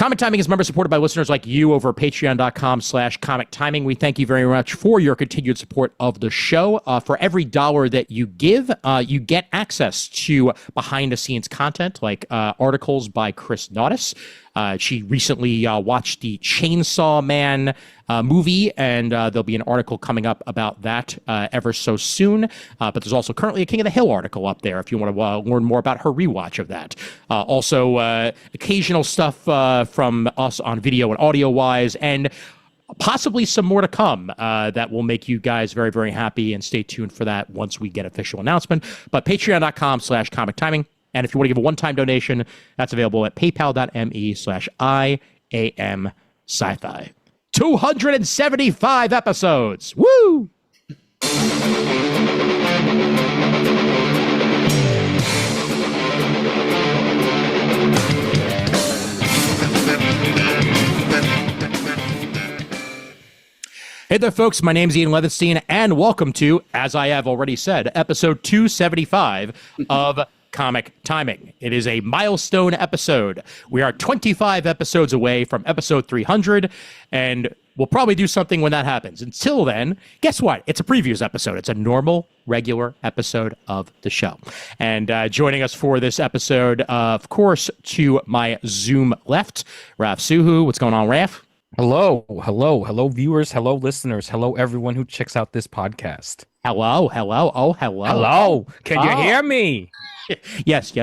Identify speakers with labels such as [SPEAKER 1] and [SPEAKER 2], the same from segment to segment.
[SPEAKER 1] Comic Timing is member supported by listeners like you over at patreon.com/comic timing. We thank you very much for your continued support of the show. For every dollar that you give, you get access to behind the scenes content like articles by Chris Naudis. She recently watched the Chainsaw Man movie, and there'll be an article coming up about that ever so soon. But there's also currently a King of the Hill article up there if you want to learn more about her rewatch of that. Also, occasional stuff from us on video and audio-wise, and possibly some more to come that will make you guys very, very happy, and stay tuned for that once we get official announcement. But patreon.com/comic timing. And if you want to give a one-time donation, that's available at paypal.me/IAM sci-fi. 275 episodes. Woo! Hey there, folks. My name's Ian Levinstein, and welcome to, as I have already said, episode 275 of Comic Timing. It is a milestone episode. We are 25 episodes away from episode 300, and we'll probably do something when that happens. Until then, guess what? It's a previews episode. It's a normal, regular episode of the show. And joining us for this episode, of course, to my Zoom left, Raph Suhu. What's going on, Raph?
[SPEAKER 2] Hello, viewers. Hello, listeners. Hello, everyone who checks out this podcast.
[SPEAKER 1] Hello.
[SPEAKER 2] Hello. Can you hear me?
[SPEAKER 1] Yes,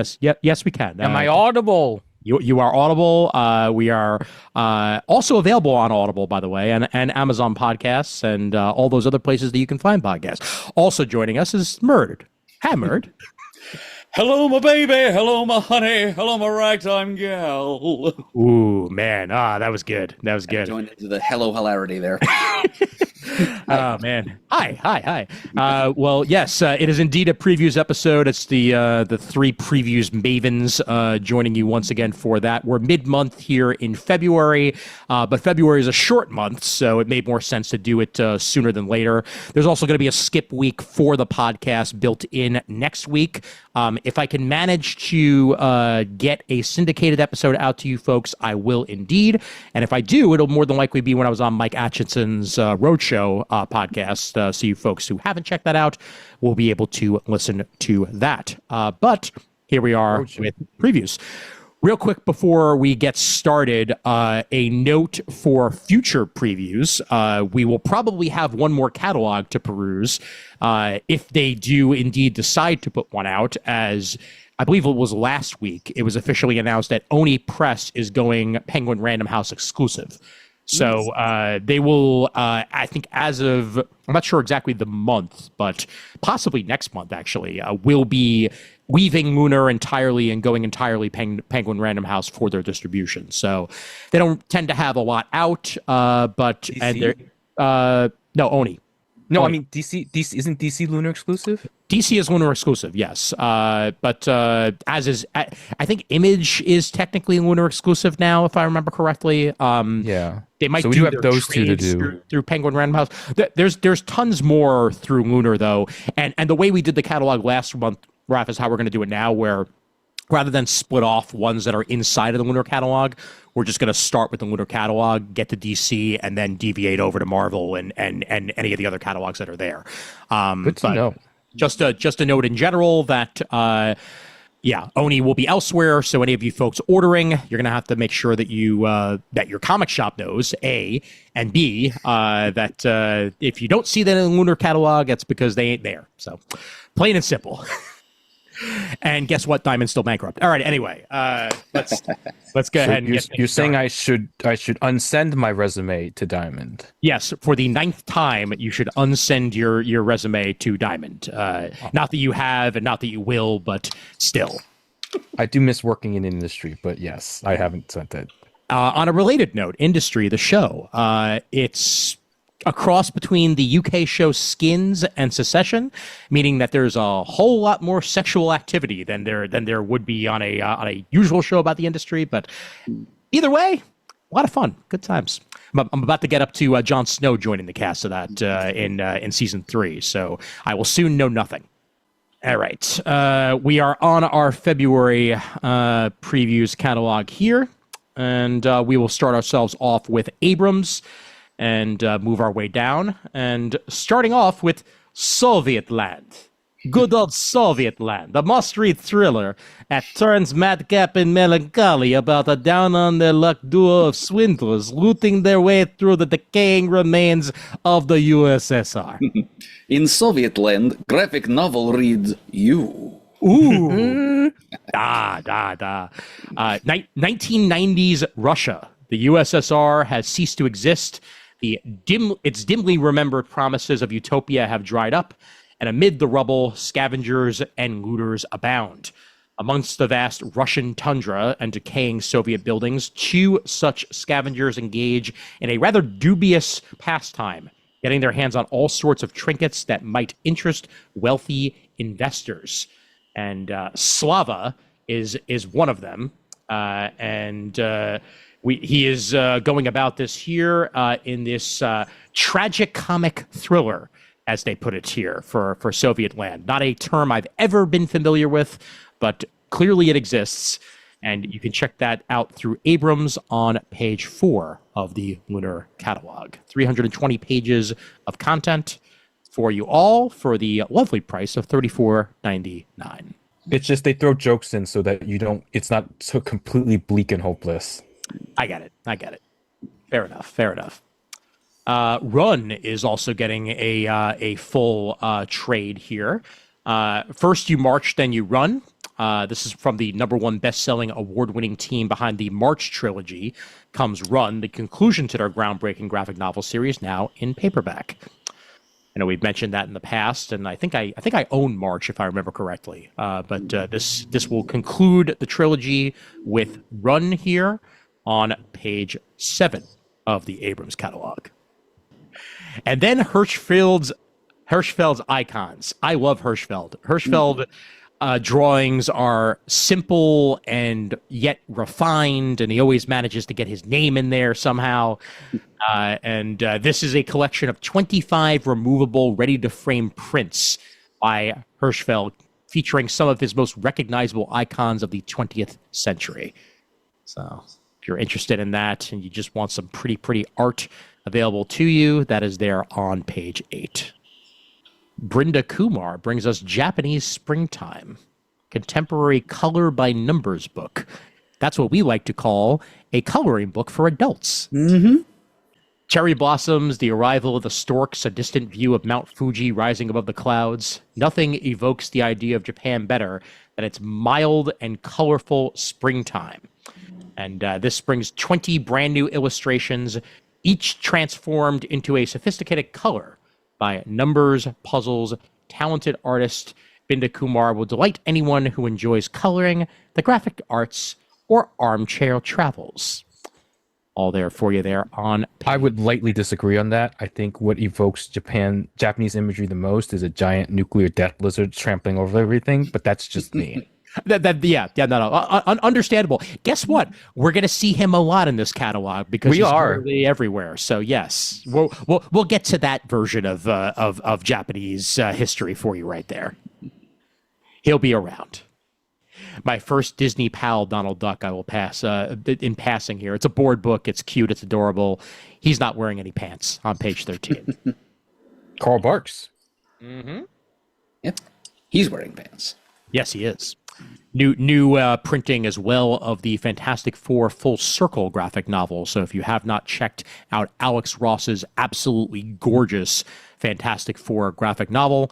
[SPEAKER 1] we can.
[SPEAKER 2] Am I audible?
[SPEAKER 1] You are audible. We are also available on Audible, by the way, and Amazon Podcasts and all those other places that you can find podcasts. Also joining us is Murd. Hi, Murd.
[SPEAKER 3] Hello, my baby. Hello, my honey. Hello, my ragtime gal.
[SPEAKER 1] Ooh, man. That was good. I
[SPEAKER 3] joined into the hello hilarity there.
[SPEAKER 1] Oh, man. Hi. Well, yes, it is indeed a previews episode. It's the three previews mavens joining you once again for that. We're mid-month here in February, but February is a short month, so it made more sense to do it sooner than later. There's also going to be a skip week for the podcast built in next week. If I can manage to get a syndicated episode out to you folks, I will indeed. And if I do, it'll more than likely be when I was on Mike Atchinson's Roadshow podcast. So you folks who haven't checked that out will be able to listen to that. But here we are with previews. Real quick before we get started, a note for future previews. We will probably have one more catalog to peruse if they do indeed decide to put one out, as I believe it was last week. It was officially announced that Oni Press is going Penguin Random House exclusive. So they will, I think as of, I'm not sure exactly the month, but possibly next month actually, will be leaving Lunar entirely and going entirely Penguin Random House for their distribution. So they don't tend to have a lot out, but DC? And they're no Oni.
[SPEAKER 2] No,
[SPEAKER 1] Oni.
[SPEAKER 2] I mean DC isn't DC Lunar exclusive?
[SPEAKER 1] DC is Lunar exclusive, yes. But as is, I think Image is technically Lunar exclusive now, if I remember correctly.
[SPEAKER 2] Yeah.
[SPEAKER 1] They might
[SPEAKER 2] so we do have those two to do
[SPEAKER 1] through Penguin Random House. There's tons more through Lunar though, and the way we did the catalog last month, Raph, is how we're going to do it now, where rather than split off ones that are inside of the Lunar catalog, we're just going to start with the Lunar catalog, get to DC, and then deviate over to Marvel and any of the other catalogs that are there.
[SPEAKER 2] Good to know.
[SPEAKER 1] Just a note in general that Oni will be elsewhere. So any of you folks ordering, you're going to have to make sure that you that your comic shop knows, A, and B, that if you don't see that in the Lunar catalog, it's because they ain't there. So plain and simple. And guess what? Diamond's still bankrupt. All right. Anyway, let's go ahead. And
[SPEAKER 2] you're saying I should unsend my resume to Diamond?
[SPEAKER 1] Yes, for the 9th time, you should unsend your resume to Diamond. Not that you have, and not that you will, but still.
[SPEAKER 2] I do miss working in industry, but yes, I haven't sent it.
[SPEAKER 1] On a related note, industry, the show, it's a cross between the UK show Skins and Secession, meaning that there's a whole lot more sexual activity than there would be on a usual show about the industry. But either way, a lot of fun, good times. I'm about to get up to Jon Snow joining the cast of that in season 3, so I will soon know nothing. All right, we are on our February previews catalog here. and we will start ourselves off with Abrams and move our way down. And starting off with Soviet Land. Good old Soviet Land, a must-read thriller that turns madcap and melancholy about a down-on-their-luck duo of swindlers looting their way through the decaying remains of the USSR.
[SPEAKER 3] In Soviet land, graphic novel reads You.
[SPEAKER 1] Ooh. 1990s Russia. The USSR has ceased to exist. Its dimly remembered promises of utopia have dried up. And amid the rubble, scavengers and looters abound. Amongst the vast Russian tundra and decaying Soviet buildings, 2 such scavengers engage in a rather dubious pastime, getting their hands on all sorts of trinkets that might interest wealthy investors. And Slava is one of them. He is going about this here in this tragic comic thriller, as they put it here, for Soviet land. Not a term I've ever been familiar with, but clearly it exists, and you can check that out through Abrams on page 4 of the Lunar Catalog. 320 pages of content for you all for the lovely price of $34.99.
[SPEAKER 2] It's just they throw jokes in so that it's not so completely bleak and hopeless.
[SPEAKER 1] I get it. Fair enough. Run is also getting a full trade here. First you march, then you run. This is from the #1 best-selling award-winning team behind the March trilogy. Comes Run, the conclusion to their groundbreaking graphic novel series, now in paperback. I know we've mentioned that in the past, and I think I own March if I remember correctly. But this will conclude the trilogy with Run here on page 7 of the Abrams catalog. And then Hirschfeld's icons. I love Hirschfeld. Hirschfeld drawings are simple and yet refined, and he always manages to get his name in there somehow. This is a collection of 25 removable, ready-to-frame prints by Hirschfeld, featuring some of his most recognizable icons of the 20th century. So if you're interested in that and you just want some pretty art available to you, that is there on page 8. Brinda Kumar brings us Japanese Springtime, contemporary color by numbers book. That's what we like to call a coloring book for adults.
[SPEAKER 3] Mm-hmm.
[SPEAKER 1] Cherry blossoms, the arrival of the storks, a distant view of Mount Fuji rising above the clouds. Nothing evokes the idea of Japan better than its mild and colorful springtime. And this brings 20 brand new illustrations, each transformed into a sophisticated color by numbers, puzzles, talented artist. Binda Kumar will delight anyone who enjoys coloring, the graphic arts, or armchair travels. All there for you there on page.
[SPEAKER 2] I would lightly disagree on that. I think what evokes Japanese imagery the most is a giant nuclear death blizzard trampling over everything, but that's just me.
[SPEAKER 1] Understandable. Guess what? We're going to see him a lot in this catalog because he's literally everywhere. So yes, we'll get to that version of Japanese history for you right there. He'll be around. My first Disney pal, Donald Duck, I will pass in passing here. It's a board book. It's cute. It's adorable. He's not wearing any pants on page 13.
[SPEAKER 2] Carl Barks.
[SPEAKER 1] Mm-hmm.
[SPEAKER 3] Yep. He's wearing pants.
[SPEAKER 1] Yes, he is. New printing as well of the Fantastic Four Full Circle graphic novel. So if you have not checked out Alex Ross's absolutely gorgeous Fantastic Four graphic novel,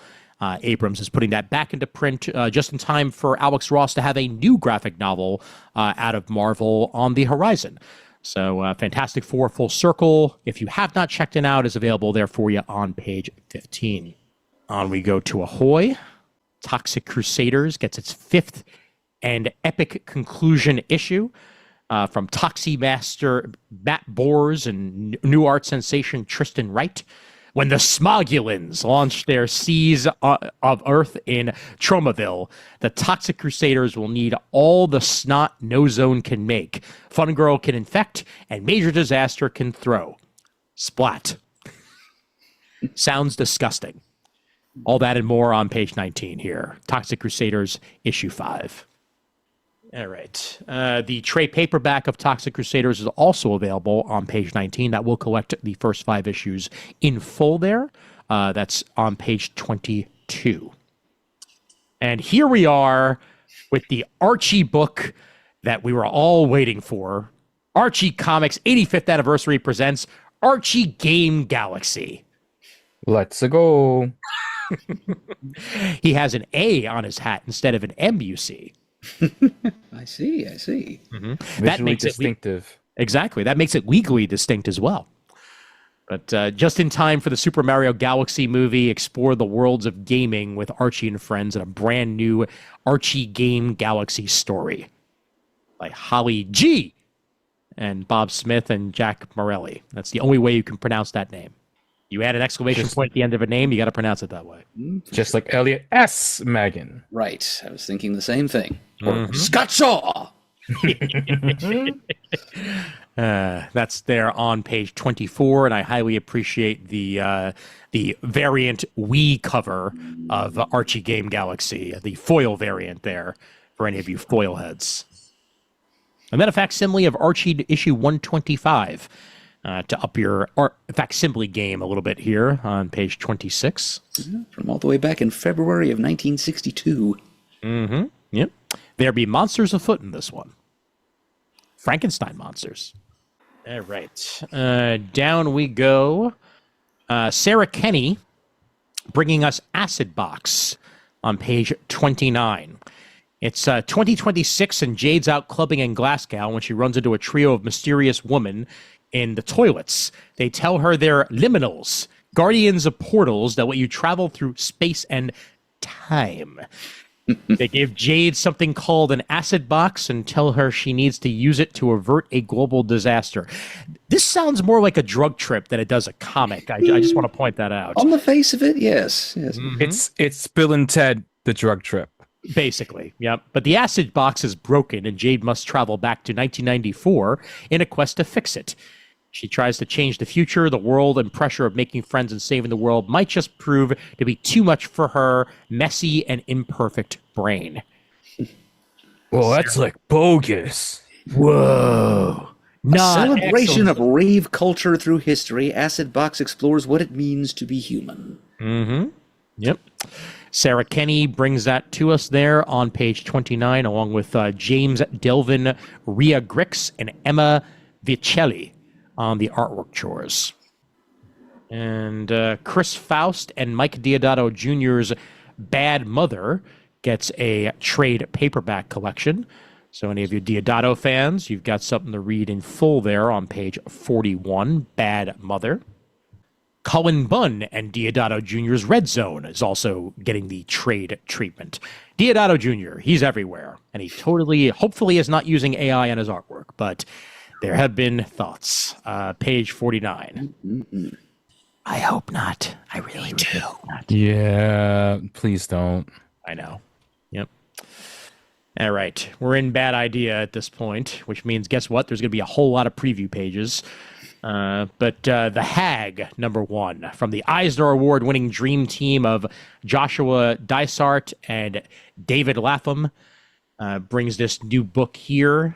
[SPEAKER 1] Abrams is putting that back into print just in time for Alex Ross to have a new graphic novel out of Marvel on the horizon. So Fantastic Four Full Circle, if you have not checked it out, is available there for you on page 15. On we go to Ahoy. Toxic Crusaders gets its 5th and epic conclusion issue from Toxie Master Matt Bors and new art sensation Tristan Wright. When the Smogulans launched their Seas of Earth in Tromaville, the Toxic Crusaders will need all the snot No Zone can make, Fun Girl can infect, and Major Disaster can throw. Splat. Sounds disgusting. All that and more on page 19 here. Toxic Crusaders, issue 5. All right. The trade paperback of Toxic Crusaders is also available on page 19. That will collect the first 5 issues in full there. That's on page 22. And here we are with the Archie book that we were all waiting for. Archie Comics 85th Anniversary presents Archie Game Galaxy.
[SPEAKER 2] Let's go.
[SPEAKER 1] He has an A on his hat instead of an M, you see.
[SPEAKER 3] I see.
[SPEAKER 1] Mm-hmm. That
[SPEAKER 2] Visually
[SPEAKER 1] makes
[SPEAKER 2] distinctive.
[SPEAKER 1] Exactly. That makes it legally distinct as well. But just in time for the Super Mario Galaxy movie, explore the worlds of gaming with Archie and friends in a brand new Archie Game Galaxy story by Holly G. and Bob Smith and Jack Morelli. That's the only way you can pronounce that name. You add an exclamation point at the end of a name, you got to pronounce it that way.
[SPEAKER 2] Just like Elliot S. Megan.
[SPEAKER 3] Right. I was thinking the same thing. Or Scott Shaw.
[SPEAKER 1] That's there on page 24, and I highly appreciate the variant Wii cover of Archie Game Galaxy, the foil variant there for any of you foil heads. And then a facsimile of Archie issue 125 to up your facsimile game a little bit here on page 26.
[SPEAKER 3] From all the way back in February of 1962.
[SPEAKER 1] Mm-hmm. Yep. There be monsters afoot in this one. Frankenstein monsters. All right. Down we go. Sarah Kenny bringing us Acid Box on page 29. It's 2026 and Jade's out clubbing in Glasgow when she runs into a trio of mysterious women in the toilets. They tell her they're liminals, guardians of portals that let you travel through space and time. They give Jade something called an acid box and tell her she needs to use it to avert a global disaster. This sounds more like a drug trip than it does a comic. I just want to point that out.
[SPEAKER 3] On the face of it, yes.
[SPEAKER 2] Mm-hmm. It's Bill and Ted, the drug trip.
[SPEAKER 1] Basically, yep. But the acid box is broken and Jade must travel back to 1994 in a quest to fix it. She tries to change the future, the world, and pressure of making friends and saving the world might just prove to be too much for her messy and imperfect brain.
[SPEAKER 2] Well, that's like bogus.
[SPEAKER 1] Whoa.
[SPEAKER 3] A celebration of rave culture through history, Acid Box explores what it means to be human.
[SPEAKER 1] Mm-hmm. Yep. Sarah Kenny brings that to us there on page 29, along with James Delvin, Rhea Grix, and Emma Vicelli on the artwork chores. And Chris Faust and Mike Diodato Jr.'s Bad Mother gets a trade paperback collection. So any of you Diodato fans, you've got something to read in full there on page 41, Bad Mother. Cullen Bunn and Diodato Jr.'s Red Zone is also getting the trade treatment. Diodato Jr., he's everywhere, and he hopefully is not using AI on his artwork, but there have been thoughts. Page 49.
[SPEAKER 3] Mm-hmm.
[SPEAKER 1] I hope not. I really hope not.
[SPEAKER 2] Yeah, please don't.
[SPEAKER 1] I know. Yep. All right. We're in Bad Idea at this point, which means, guess what? There's going to be a whole lot of preview pages. But The Hag, #1, from the Eisner Award-winning dream team of Joshua Dysart and David Lapham, brings this new book here.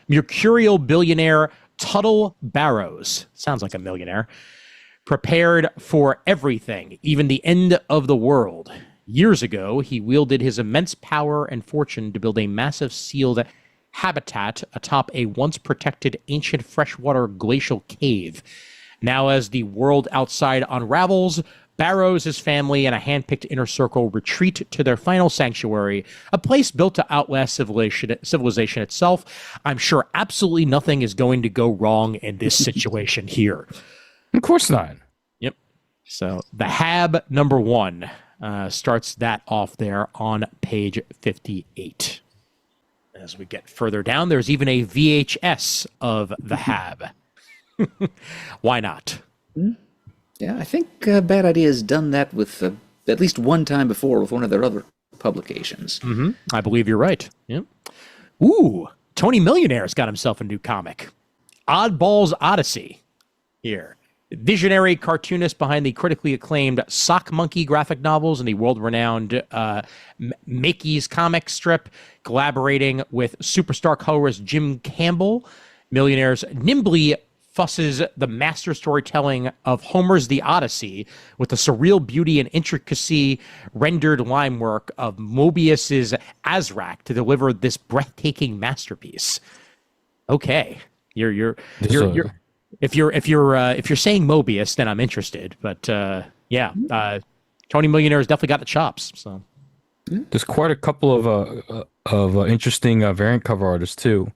[SPEAKER 1] Mercurial billionaire Tuttle Barrows, sounds like a millionaire, prepared for everything, even the end of the world. Years ago, he wielded his immense power and fortune to build a massive sealed habitat atop a once protected ancient freshwater glacial cave. Now, as the world outside unravels, Barrows, his family, and a hand-picked inner circle retreat to their final sanctuary, a place built to outlast civilization itself. I'm sure absolutely nothing is going to go wrong in this situation here.
[SPEAKER 2] Of course not.
[SPEAKER 1] Yep. So The Hab #1 starts that off there on page 58. As we get further down, there's even a VHS of The Hab. Why not?
[SPEAKER 3] Yeah, I think Bad Idea has done that with at least one time before with one of their other publications.
[SPEAKER 1] Mm-hmm. I believe you're right. Yep. Ooh, Tony Millionaire's got himself a new comic. Oddballs Odyssey here. visionary cartoonist behind the critically acclaimed Sock Monkey graphic novels and the world-renowned Mickey's comic strip, collaborating with superstar colorist Jim Campbell. Millionaires nimbly fusses the master storytelling of Homer's The Odyssey with the surreal beauty and intricacy rendered line work of Mobius's Azrak to deliver this breathtaking masterpiece. Okay, you're if you're saying Mobius, then I'm interested. But Tony Millionaire has definitely got the chops. So
[SPEAKER 2] there's quite a couple of interesting variant cover artists too.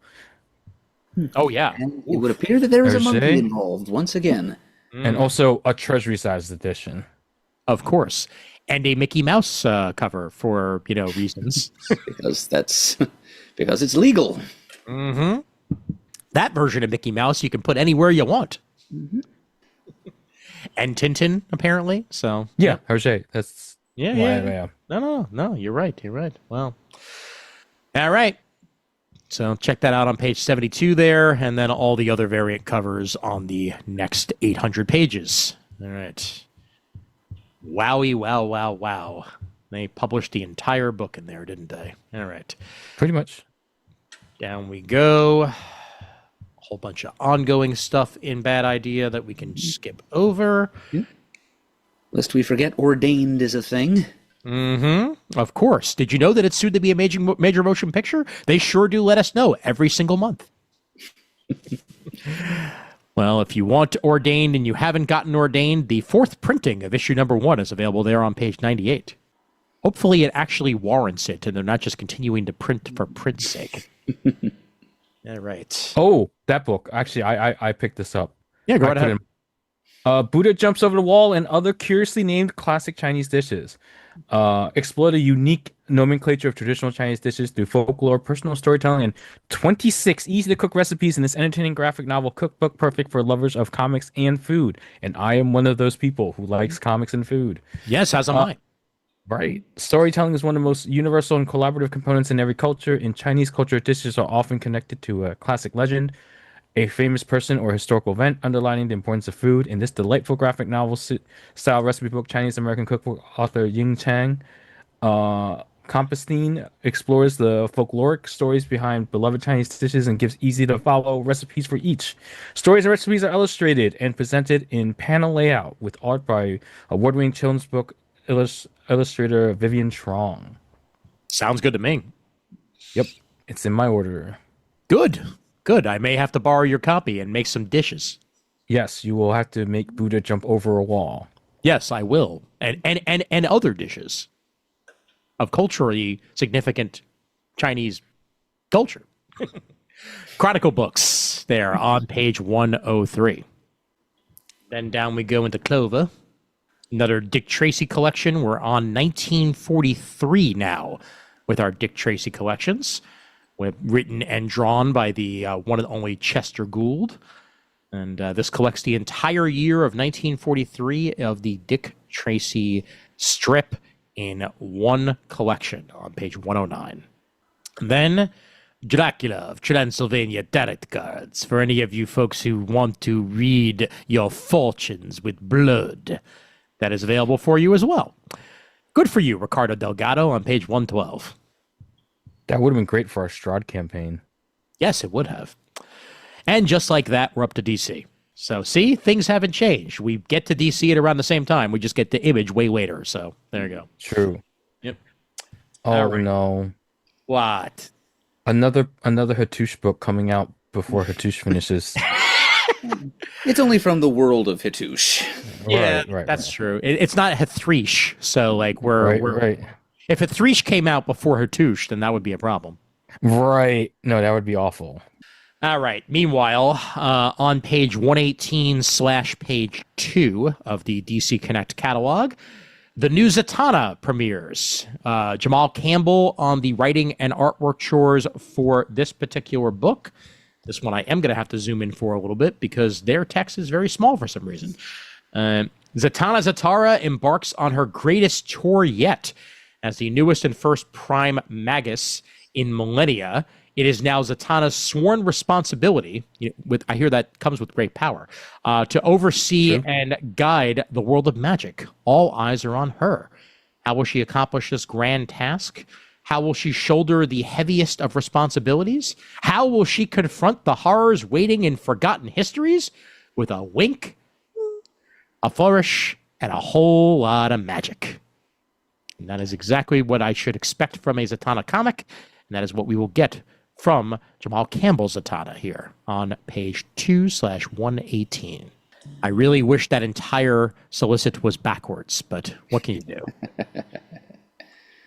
[SPEAKER 1] Oh yeah,
[SPEAKER 3] and it would appear that there is a monkey
[SPEAKER 2] Hergé.
[SPEAKER 3] involved once again.
[SPEAKER 2] And also a treasury-sized edition.
[SPEAKER 1] of course, and a Mickey Mouse cover for reasons.
[SPEAKER 3] because it's legal.
[SPEAKER 1] Mm-hmm. That version of Mickey Mouse you can put anywhere you want.
[SPEAKER 3] Mm-hmm.
[SPEAKER 1] And Tintin, apparently. So
[SPEAKER 2] Yeah, Hergé. That's
[SPEAKER 1] yeah. No. You're right. Well, all right. So check that out on page 72 there, and then all the other variant covers on the next 800 pages. All right. Wowie, wow. They published the entire book in there, didn't they? All right.
[SPEAKER 2] pretty much.
[SPEAKER 1] Down we go. A whole bunch of ongoing stuff in Bad Idea that we can skip over.
[SPEAKER 3] Lest we forget, Ordained is a thing.
[SPEAKER 1] Mm-hmm. Of course. Did you know that it's soon to be a major motion picture? They sure do let us know every single month. Well, if you want Ordained and you haven't gotten Ordained, the 4th printing of issue number 1 is available there on page 98. Hopefully it actually warrants it and they're not just continuing to print for print's sake. All right.
[SPEAKER 2] Oh, that book. Actually, I picked this up.
[SPEAKER 1] Yeah, go right ahead.
[SPEAKER 2] Buddha jumps over the wall and other curiously named classic Chinese dishes. Explore the unique nomenclature of traditional Chinese dishes through folklore, personal storytelling, and 26 easy-to-cook recipes in this entertaining graphic novel cookbook perfect for lovers of comics and food. And I am one of those people who likes comics and food.
[SPEAKER 1] Yes, as am I.
[SPEAKER 2] Right. Storytelling is one of the most universal and collaborative components in every culture. In Chinese culture, dishes are often connected to a classic legend, a famous person, or historical event, underlining the importance of food. In this delightful graphic novel style recipe book, Chinese American cookbook author Ying Chang Compostine explores the folkloric stories behind beloved Chinese dishes and gives easy to follow recipes for each. Stories and recipes are illustrated and presented in panel layout with art by award-winning children's book illustrator Vivian Trong.
[SPEAKER 1] Sounds good to me.
[SPEAKER 2] Yep, it's in my order.
[SPEAKER 1] Good. I may have to borrow your copy and make some dishes.
[SPEAKER 2] Yes, you will have to make Buddha jump over a wall.
[SPEAKER 1] Yes, I will. And other dishes of culturally significant Chinese culture. Chronicle books there on page 103. Then down we go into Clover. Another Dick Tracy collection. We're on 1943 now with our Dick Tracy collections. Written and drawn by the one and only Chester Gould. And this collects the entire year of 1943 of the Dick Tracy strip in one collection on page 109. Then Dracula of Transylvania tarot cards for any of you folks who want to read your fortunes with blood. That is available for you as well. Good for you, Ricardo Delgado, on page 112.
[SPEAKER 2] That would have been great for our Strahd campaign.
[SPEAKER 1] Yes, it would have. And just like that, we're up to DC. So, see, things haven't changed. We get to DC at around the same time. We just get the Image way later. So, there you go.
[SPEAKER 2] True.
[SPEAKER 1] Yep.
[SPEAKER 2] Oh, no.
[SPEAKER 1] What?
[SPEAKER 2] Another Hattush book coming out before Hattush finishes.
[SPEAKER 3] It's only from the world of Hattush.
[SPEAKER 2] Right.
[SPEAKER 1] That's true. It's not Hathreesh. So, like, we're
[SPEAKER 2] right.
[SPEAKER 1] If Hathreesh came out before Hattush, then that would be a problem.
[SPEAKER 2] Right. No, that would be awful.
[SPEAKER 1] All right. Meanwhile, on page 118/page 2 of the DC Connect catalog, the new Zatanna premieres. Jamal Campbell on the writing and artwork chores for this particular book. This one I am going to have to zoom in for a little bit because their text is very small for some reason. Zatanna Zatara embarks on her greatest tour yet as the newest and first prime magus in millennia It is now Zatanna's sworn responsibility, I hear that comes with great power, to oversee and guide the world of magic. All eyes are on her. How will she accomplish this grand task? How will she shoulder the heaviest of responsibilities? How will she confront the horrors waiting in forgotten histories? With a wink, a flourish, and a whole lot of magic. And that is exactly what I should expect from a Zatanna comic, and that is what we will get from Jamal Campbell's Zatanna here on page 2/118. I really wish that entire solicit was backwards, but what can you do?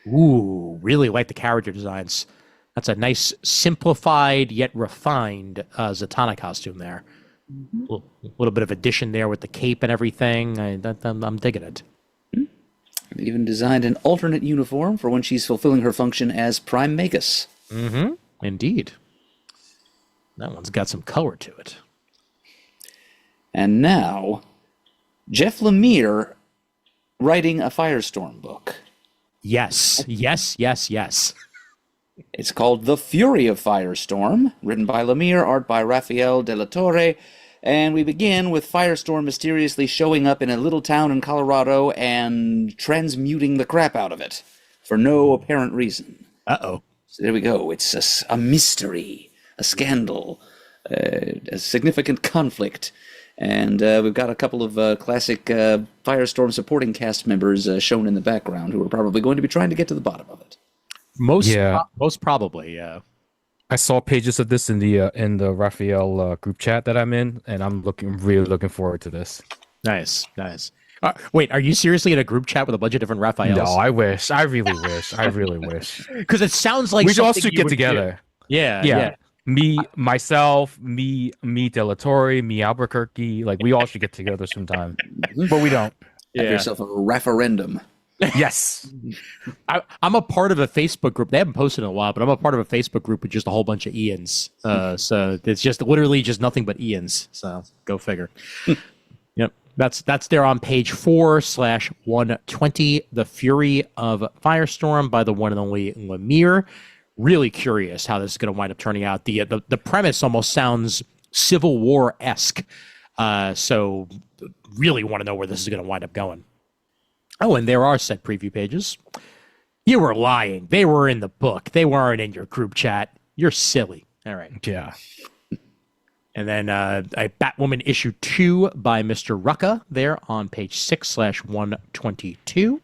[SPEAKER 1] Ooh, really like the character designs. That's a nice, simplified yet refined Zatanna costume there. A little bit of addition there with the cape and everything. I'm digging it.
[SPEAKER 3] They even designed an alternate uniform for when she's fulfilling her function as Prime Magus.
[SPEAKER 1] Mm-hmm. Indeed. That one's got some color to it.
[SPEAKER 3] And now, Jeff Lemire writing a Firestorm book.
[SPEAKER 1] Yes.
[SPEAKER 3] It's called The Fury of Firestorm, written by Lemire, art by Raphael de la Torre, and we begin with Firestorm mysteriously showing up in a little town in Colorado and transmuting the crap out of it, for no apparent reason.
[SPEAKER 1] Uh-oh.
[SPEAKER 3] So there we go. It's a mystery, a scandal, a significant conflict. And we've got a couple of classic Firestorm supporting cast members shown in the background who are probably going to be trying to get to the bottom of it.
[SPEAKER 1] Most probably, yeah.
[SPEAKER 2] I saw pages of this in the Raphael group chat that I'm in, and I'm really looking forward to this.
[SPEAKER 1] Nice. Wait, are you seriously in a group chat with a bunch of different Raphaels?
[SPEAKER 2] No, I wish. I really wish.
[SPEAKER 1] Because it sounds like
[SPEAKER 2] we should all
[SPEAKER 1] something
[SPEAKER 2] get together.
[SPEAKER 1] Yeah.
[SPEAKER 2] Me, De La Torre, me, Albuquerque. Like, we all should get together sometime. But we don't.
[SPEAKER 3] Have yourself a referendum.
[SPEAKER 2] Yes.
[SPEAKER 1] I'm a part of a Facebook group. They haven't posted in a while, but I'm a part of a Facebook group with just a whole bunch of Ians. So it's just literally just nothing but Ians. So go figure. Yep. That's there on page 4/120. The Fury of Firestorm by the one and only Lemire. Really curious how this is going to wind up turning out. The premise almost sounds Civil War-esque. So really want to know where this is going to wind up going. Oh, and there are set preview pages. You were lying. They were in the book. They weren't in your group chat. You're silly. All right.
[SPEAKER 2] Yeah.
[SPEAKER 1] And then a Batwoman issue 2 by Mr. Rucka there on page 6/122.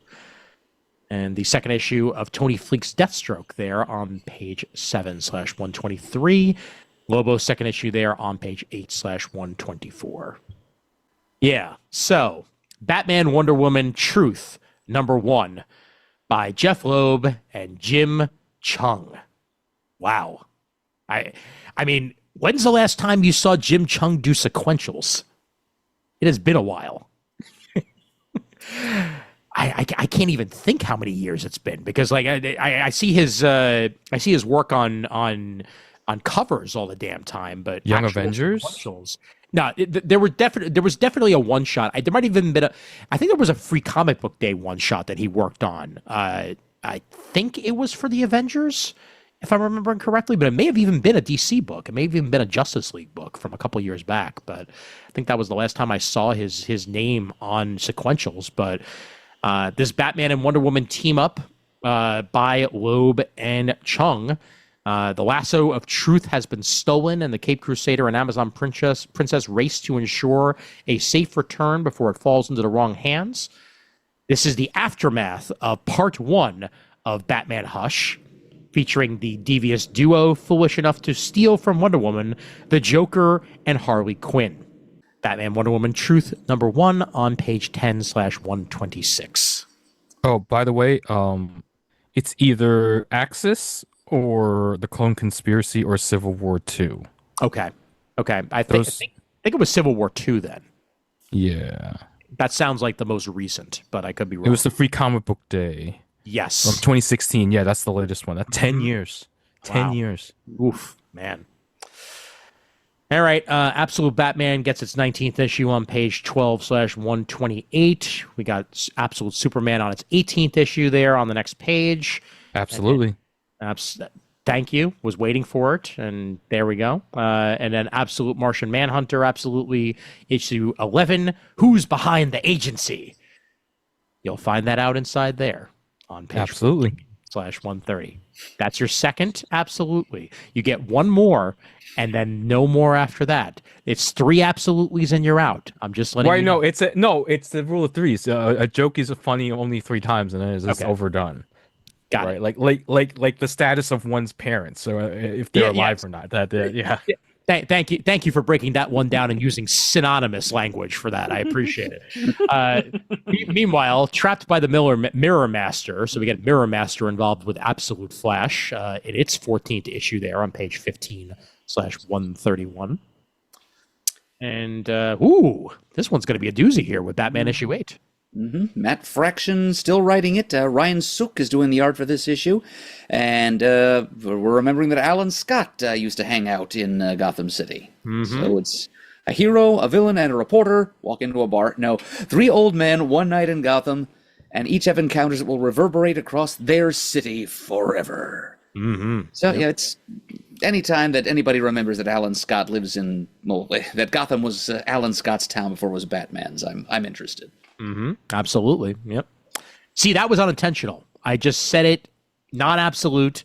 [SPEAKER 1] And the second issue of Tony Fleek's Deathstroke there on page 7/123. Lobo's second issue there on page 8/124. Yeah, so Batman Wonder Woman Truth #1 by Jeff Loeb and Jim Chung. Wow. I mean, when's the last time you saw Jim Chung do sequentials? It has been a while. I can't even think how many years it's been, because like I see his work on covers all the damn time, but
[SPEAKER 2] Young Avengers.
[SPEAKER 1] No, there was definitely a one shot. There might even been I think there was a Free Comic Book Day one shot that he worked on. I think it was for the Avengers, if I'm remembering correctly, but it may have even been a DC book. It may have even been a Justice League book from a couple years back. But I think that was the last time I saw his name on sequentials. But this Batman and Wonder Woman team up by Loeb and Chung. The lasso of truth has been stolen, and the Cape Crusader and Amazon Princess race to ensure a safe return before it falls into the wrong hands. This is the aftermath of part 1 of Batman Hush, featuring the devious duo foolish enough to steal from Wonder Woman the Joker and Harley Quinn. Batman Wonder Woman Truth #1 on page 10/126.
[SPEAKER 2] Oh, by the way, it's either Axis or the Clone Conspiracy or Civil War 2.
[SPEAKER 1] Okay. I think it was Civil War 2 then.
[SPEAKER 2] Yeah.
[SPEAKER 1] That sounds like the most recent, but I could be wrong.
[SPEAKER 2] It was the Free Comic Book Day.
[SPEAKER 1] Yes.
[SPEAKER 2] From 2016. Yeah, that's the latest one. That's 10 years. 10 years.
[SPEAKER 1] Oof, man. All right. Absolute Batman gets its 19th issue on page 12/128. We got Absolute Superman on its 18th issue there on the next page.
[SPEAKER 2] Absolutely.
[SPEAKER 1] Thank you. Was waiting for it, and there we go. And then Absolute Martian Manhunter, absolutely issue 11. Who's behind the agency? You'll find that out inside there on page
[SPEAKER 2] Absolutely.
[SPEAKER 1] /130. That's your second. Absolutely. You get one more, and then no more after that. It's 3 absolutelys, and you're out. I'm just letting you know.
[SPEAKER 2] It's the rule of threes. A joke is funny only 3 times, and then it's overdone.
[SPEAKER 1] Got it.
[SPEAKER 2] Like the status of one's parents, or if they're alive or not.
[SPEAKER 1] Thank you for breaking that one down and using synonymous language for that. I appreciate it. Meanwhile, trapped by the Mirror Master, so we get Mirror Master involved with Absolute Flash in its 14th issue there on page 15/131. And this one's going to be a doozy here with Batman issue 8.
[SPEAKER 3] Matt Fraction still writing it. Ryan Sook is doing the art for this issue. And we're remembering that Alan Scott used to hang out in Gotham City. So it's a hero, a villain, and a reporter walk into a bar. No, 3 old men, one night in Gotham, and each have encounters that will reverberate across their city forever. So, yeah, it's anytime that anybody remembers that Alan Scott lives in... Well, that Gotham was Alan Scott's town before it was Batman's, I'm interested.
[SPEAKER 1] Absolutely. Yep. See, that was unintentional. I just said it, not absolute.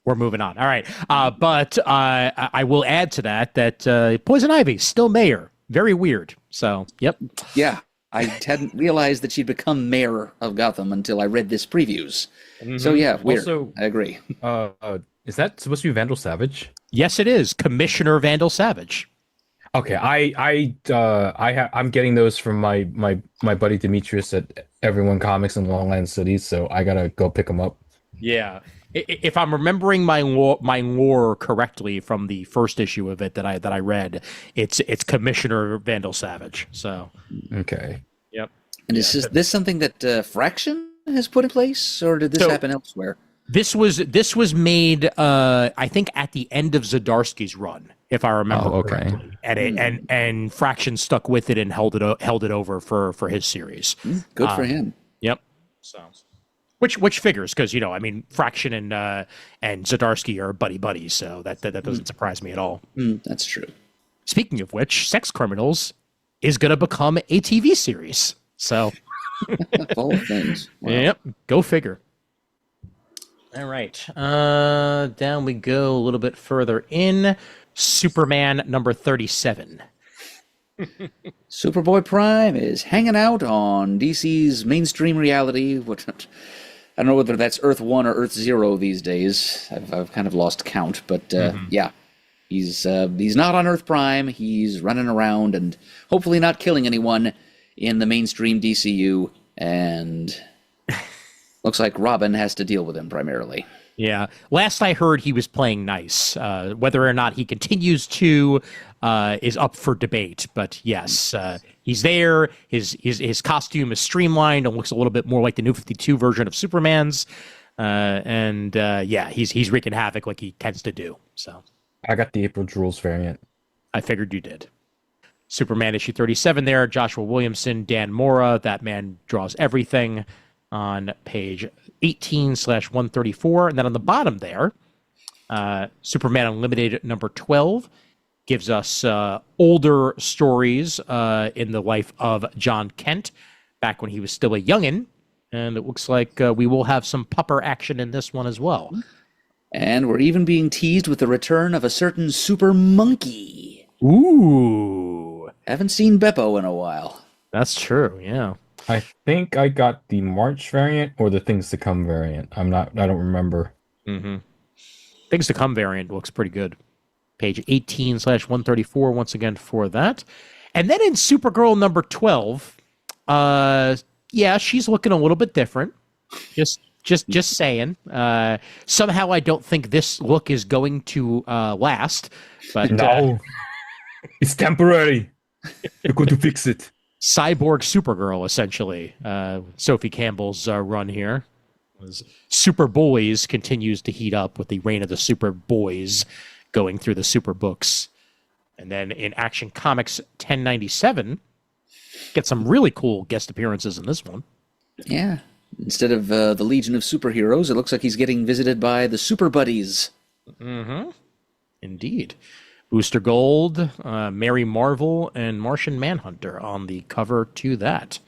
[SPEAKER 1] We're moving on. All right. But I will add to that Poison Ivy, still mayor. Very weird. So, yep.
[SPEAKER 3] Yeah. I hadn't realized that she'd become mayor of Gotham until I read this previews. So, yeah, weird. Also, I agree.
[SPEAKER 2] Is that supposed to be Vandal Savage?
[SPEAKER 1] Yes, it is. Commissioner Vandal Savage.
[SPEAKER 2] Okay, I'm getting those from my buddy Demetrius at Everyone Comics in Longland City, so I gotta go pick them up.
[SPEAKER 1] Yeah, if I'm remembering my lore correctly from the first issue of it that I read, it's Commissioner Vandal Savage. So
[SPEAKER 2] okay,
[SPEAKER 1] yep.
[SPEAKER 3] And is this something that Fraction has put in place, or did this happen elsewhere?
[SPEAKER 1] This was made, I think, at the end of Zdarsky's run, if I remember correctly. And Fraction stuck with it and held it over for his series.
[SPEAKER 3] Good for him.
[SPEAKER 1] Yep. So, which figures, because Fraction and Zdarsky are buddies, so that doesn't surprise me at all.
[SPEAKER 3] That's true.
[SPEAKER 1] Speaking of which, Sex Criminals is going to become a TV series. So,
[SPEAKER 3] all things. Wow.
[SPEAKER 1] Yep. Go figure. All right, down we go a little bit further in. Superman number 37.
[SPEAKER 3] Superboy Prime is hanging out on DC's mainstream reality. I don't know whether that's Earth 1 or Earth 0 these days. I've kind of lost count, but yeah. He's not on Earth Prime. He's running around and hopefully not killing anyone in the mainstream DCU, and... looks like Robin has to deal with him primarily.
[SPEAKER 1] Yeah. Last I heard, he was playing nice. Whether or not he continues to is up for debate. But yes, he's there. His costume is streamlined and looks a little bit more like the New 52 version of Superman's. Yeah, he's wreaking havoc like he tends to do. So
[SPEAKER 2] I got the April Jules variant.
[SPEAKER 1] I figured you did. Superman issue 37 there. Joshua Williamson, Dan Mora. That man draws everything. On page 18/134. And then on the bottom there, Superman Unlimited number 12 gives us older stories in the life of John Kent, back when he was still a youngin'. And it looks like we will have some pupper action in this one as well.
[SPEAKER 3] And we're even being teased with the return of a certain Super Monkey.
[SPEAKER 1] Ooh.
[SPEAKER 3] Haven't seen Beppo in a while.
[SPEAKER 1] That's true, yeah.
[SPEAKER 2] I think I got the March variant or the Things to Come variant. I don't remember.
[SPEAKER 1] Things to Come variant looks pretty good. Page 18/134 once again for that. And then in Supergirl number 12, yeah, she's looking a little bit different. Just saying. Somehow I don't think this look is going to last. But
[SPEAKER 2] no. It's temporary. You're going to fix it.
[SPEAKER 1] Cyborg Supergirl, essentially. Sophie Campbell's run here. Super Boys continues to heat up with the reign of the Super Boys going through the Super books. And then in Action Comics 1097, get some really cool guest appearances in this one.
[SPEAKER 3] Yeah. Instead of the Legion of Superheroes, it looks like he's getting visited by the Super Buddies.
[SPEAKER 1] Mm-hmm. Indeed. Booster Gold, Mary Marvel, and Martian Manhunter on the cover to that.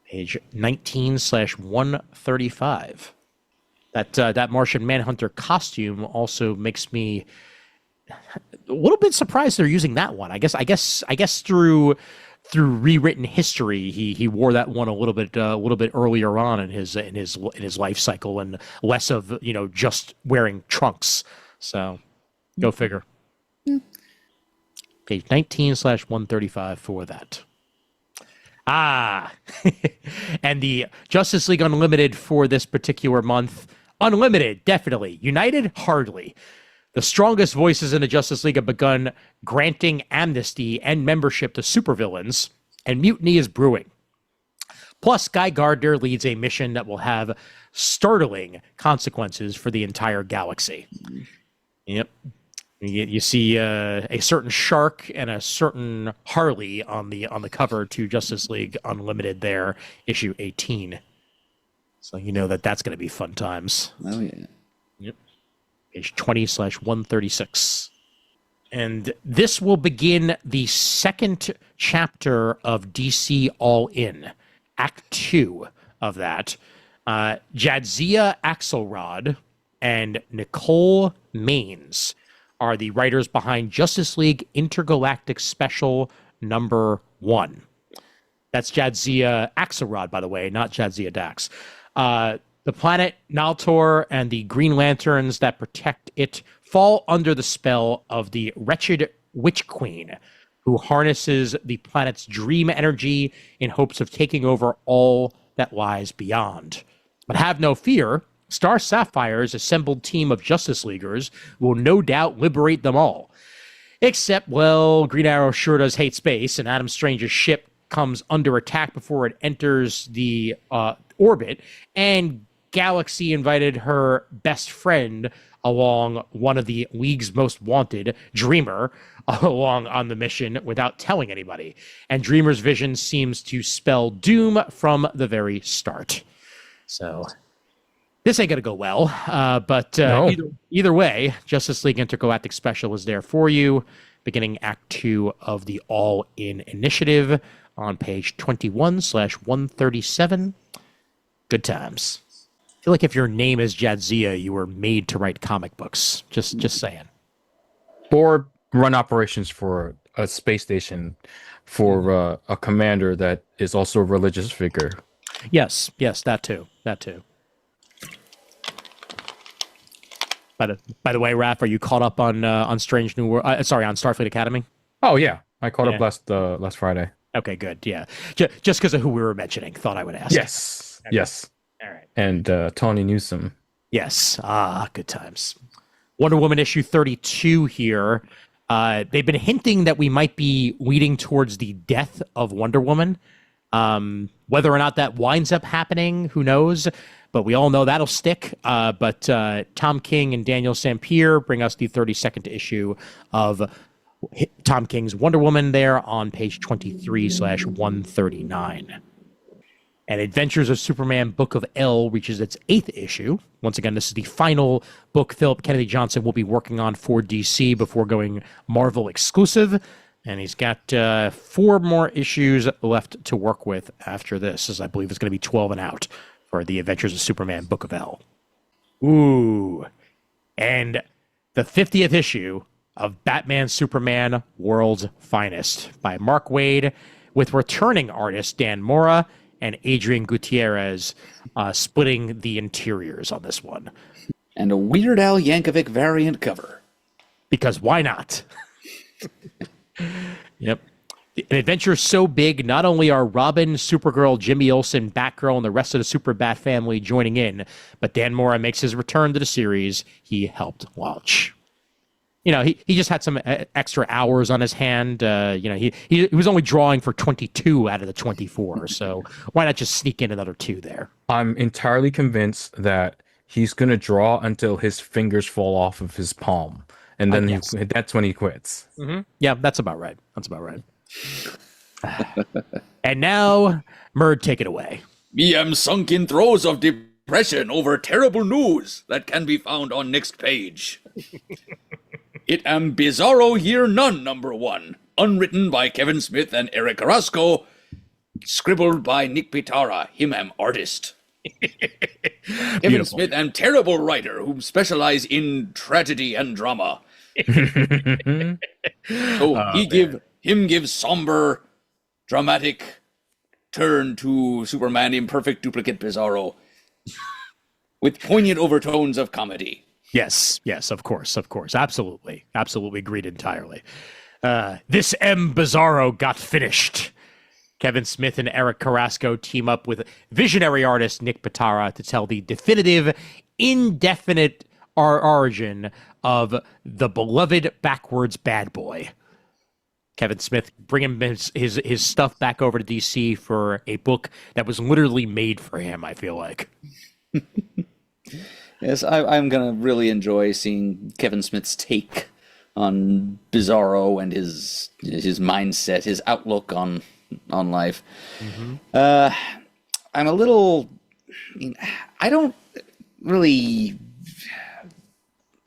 [SPEAKER 1] Page 19/135. That Martian Manhunter costume also makes me a little bit surprised they're using that one. I guess through rewritten history, he wore that one a little bit earlier on in his life cycle, and less of just wearing trunks. So go figure. Page 19/135 for that. Ah, and the Justice League Unlimited for this particular month. Unlimited, definitely. United, hardly. The strongest voices in the Justice League have begun granting amnesty and membership to supervillains, and mutiny is brewing. Plus, Guy Gardner leads a mission that will have startling consequences for the entire galaxy. Yep. You see a certain shark and a certain Harley on the cover to Justice League Unlimited there, issue 18. So you know that's going to be fun times.
[SPEAKER 3] Oh, yeah.
[SPEAKER 1] Yep. Page 20/136. And this will begin the second chapter of DC All In, Act 2 of that. Jadzia Axelrod and Nicole Maines are the writers behind Justice League Intergalactic Special #1. That's Jadzia Axelrod, by the way, not Jadzia Dax. The planet Naltor and the Green Lanterns that protect it fall under the spell of the wretched Witch Queen, who harnesses the planet's dream energy in hopes of taking over all that lies beyond. But have no fear, Star Sapphire's assembled team of Justice Leaguers will no doubt liberate them all. Except, well, Green Arrow sure does hate space, and Adam Strange's ship comes under attack before it enters the orbit, and Galaxy invited her best friend along, one of the League's most wanted, Dreamer, along on the mission without telling anybody. And Dreamer's vision seems to spell doom from the very start. So this ain't going to go well, but
[SPEAKER 2] No.
[SPEAKER 1] either way, Justice League Intergalactic Special is there for you, beginning Act 2 of the All In Initiative on page 21/137. Good times. I feel like if your name is Jadzia, you were made to write comic books. Just saying.
[SPEAKER 2] Or run operations for a space station for a commander that is also a religious figure.
[SPEAKER 1] Yes, that too. By the way, Raph, are you caught up on Strange New World? On Starfleet Academy?
[SPEAKER 2] Oh yeah, I caught up last Friday.
[SPEAKER 1] Okay, good. Yeah, just because of who we were mentioning, thought I would ask.
[SPEAKER 2] Yes,
[SPEAKER 1] Okay.
[SPEAKER 2] yes.
[SPEAKER 1] All right.
[SPEAKER 2] And Tawny Newsome.
[SPEAKER 1] Yes. Good times. Wonder Woman issue 32 here. They've been hinting that we might be leading towards the death of Wonder Woman. Whether or not that winds up happening, who knows? But we all know that'll stick. But Tom King and Daniel Sampier bring us the 32nd issue of Tom King's Wonder Woman there on page 23/139. And Adventures of Superman Book of L reaches its 8th issue. Once again, this is the final book Philip Kennedy Johnson will be working on for DC before going Marvel exclusive. And he's got 4 more issues left to work with after this, as I believe it's going to be 12 and out for the Adventures of Superman Book of L. Ooh. And the 50th issue of Batman Superman World's Finest by Mark Waid, with returning artist Dan Mora and Adrian Gutierrez splitting the interiors on this one.
[SPEAKER 3] And a Weird Al Yankovic variant cover.
[SPEAKER 1] Because why not? Yep. An adventure so big, not only are Robin, Supergirl, Jimmy Olsen, Batgirl, and the rest of the Super Bat family joining in, but Dan Mora makes his return to the series he helped launch. You know, he just had some extra hours on his hand. He was only drawing for 22 out of the 24, so why not just sneak in another 2 there?
[SPEAKER 2] I'm entirely convinced that he's going to draw until his fingers fall off of his palm. And then that's when he quits.
[SPEAKER 1] Mm-hmm. Yeah, that's about right. And now, Murd, take it away.
[SPEAKER 3] Me am sunk in throes of depression over terrible news that can be found on next page. It am Bizarro Year None #1, unwritten by Kevin Smith and Eric Carrasco, scribbled by Nick Pitara, him am artist. Kevin
[SPEAKER 1] Beautiful.
[SPEAKER 3] Smith am terrible writer who specialize in tragedy and drama. So him give somber, dramatic turn to Superman Imperfect Duplicate Bizarro with poignant overtones of comedy.
[SPEAKER 1] Yes, of course. Absolutely agreed entirely. This M. Bizarro got finished. Kevin Smith and Eric Carrasco team up with visionary artist Nick Pitara to tell the definitive, indefinite origin of the beloved backwards bad boy. Kevin Smith bringing his stuff back over to DC for a book that was literally made for him, I feel like.
[SPEAKER 3] Yes, I'm going to really enjoy seeing Kevin Smith's take on Bizarro and his mindset, his outlook on life. Mm-hmm. I'm a little... I don't really...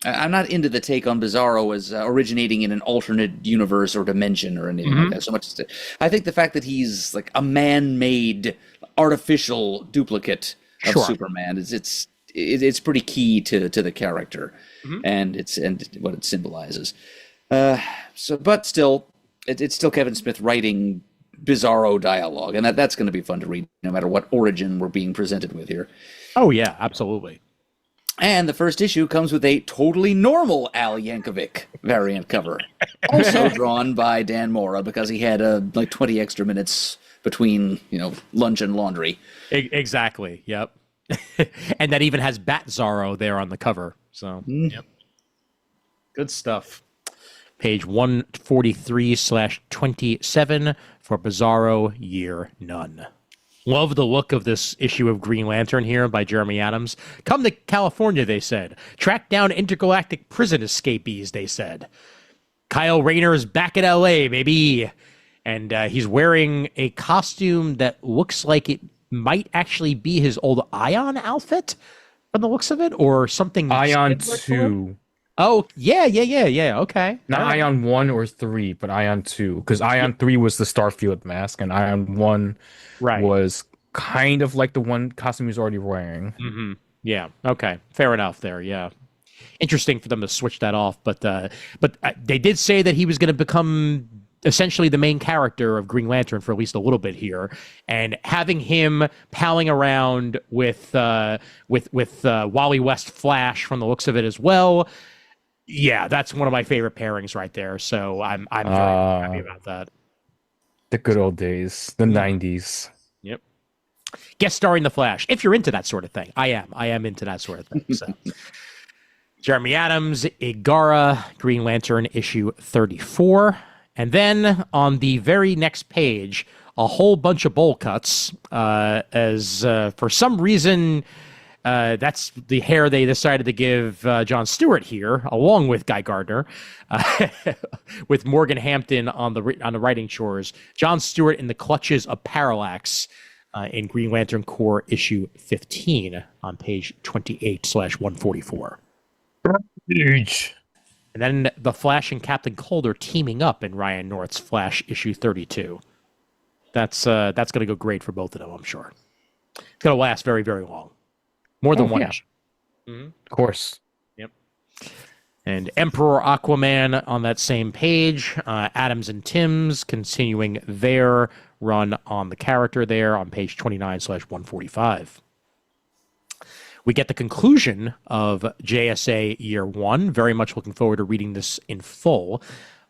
[SPEAKER 3] I'm not into the take on Bizarro as originating in an alternate universe or dimension or anything like that so much. I think the fact that he's like a man-made artificial duplicate of Superman it's pretty key to the character and what it symbolizes. But still, it's still Kevin Smith writing Bizarro dialogue, and that's going to be fun to read, no matter what origin we're being presented with here.
[SPEAKER 1] Oh yeah, absolutely.
[SPEAKER 3] And the first issue comes with a totally normal Al Yankovic variant cover, also drawn by Dan Mora because he had like 20 extra minutes between lunch and laundry.
[SPEAKER 1] Exactly. Yep. And that even has Bat Zorro there on the cover. So, Yep. Good stuff. Page 143/27 for Bizarro Year None. Love the look of this issue of Green Lantern here by Jeremy Adams. Come to California, they said. Track down intergalactic prison escapees, they said. Kyle Rayner's back at L.A., baby. And he's wearing a costume that looks like it might actually be his old Ion outfit from the looks of it, or something.
[SPEAKER 2] Ion 2.
[SPEAKER 1] Oh, yeah. Okay.
[SPEAKER 2] Not Ion 1 or 3, but Ion 2. Because Ion 3 was the Starfield mask, and Ion 1 was kind of like the one costume he was already wearing.
[SPEAKER 1] Mm-hmm. Yeah. Okay. Fair enough there. Yeah. Interesting for them to switch that off. But they did say that he was going to become essentially the main character of Green Lantern for at least a little bit here, and having him palling around with Wally West Flash from the looks of it as well. Yeah, that's one of my favorite pairings right there. So I'm very happy about that.
[SPEAKER 2] The good old days, the 90s.
[SPEAKER 1] Yep. Guest starring the Flash, if you're into that sort of thing. I am into that sort of thing. So Jeremy Adams, Igara, Green Lantern issue 34. And then on the very next page, a whole bunch of bowl cuts, as for some reason, that's the hair they decided to give John Stewart here, along with Guy Gardner, with Morgan Hampton on the writing chores. John Stewart in the clutches of Parallax in Green Lantern Corps issue 15 on page 28/144. And then the Flash and Captain Cold are teaming up in Ryan North's Flash issue 32. That's going to go great for both of them, I'm sure. It's going to last very, very long. More than one issue.
[SPEAKER 2] Mm-hmm. Of course.
[SPEAKER 1] Yep. And Emperor Aquaman on that same page. Adams and Timms continuing their run on the character there on page 29/145. We get the conclusion of JSA Year 1. Very much looking forward to reading this in full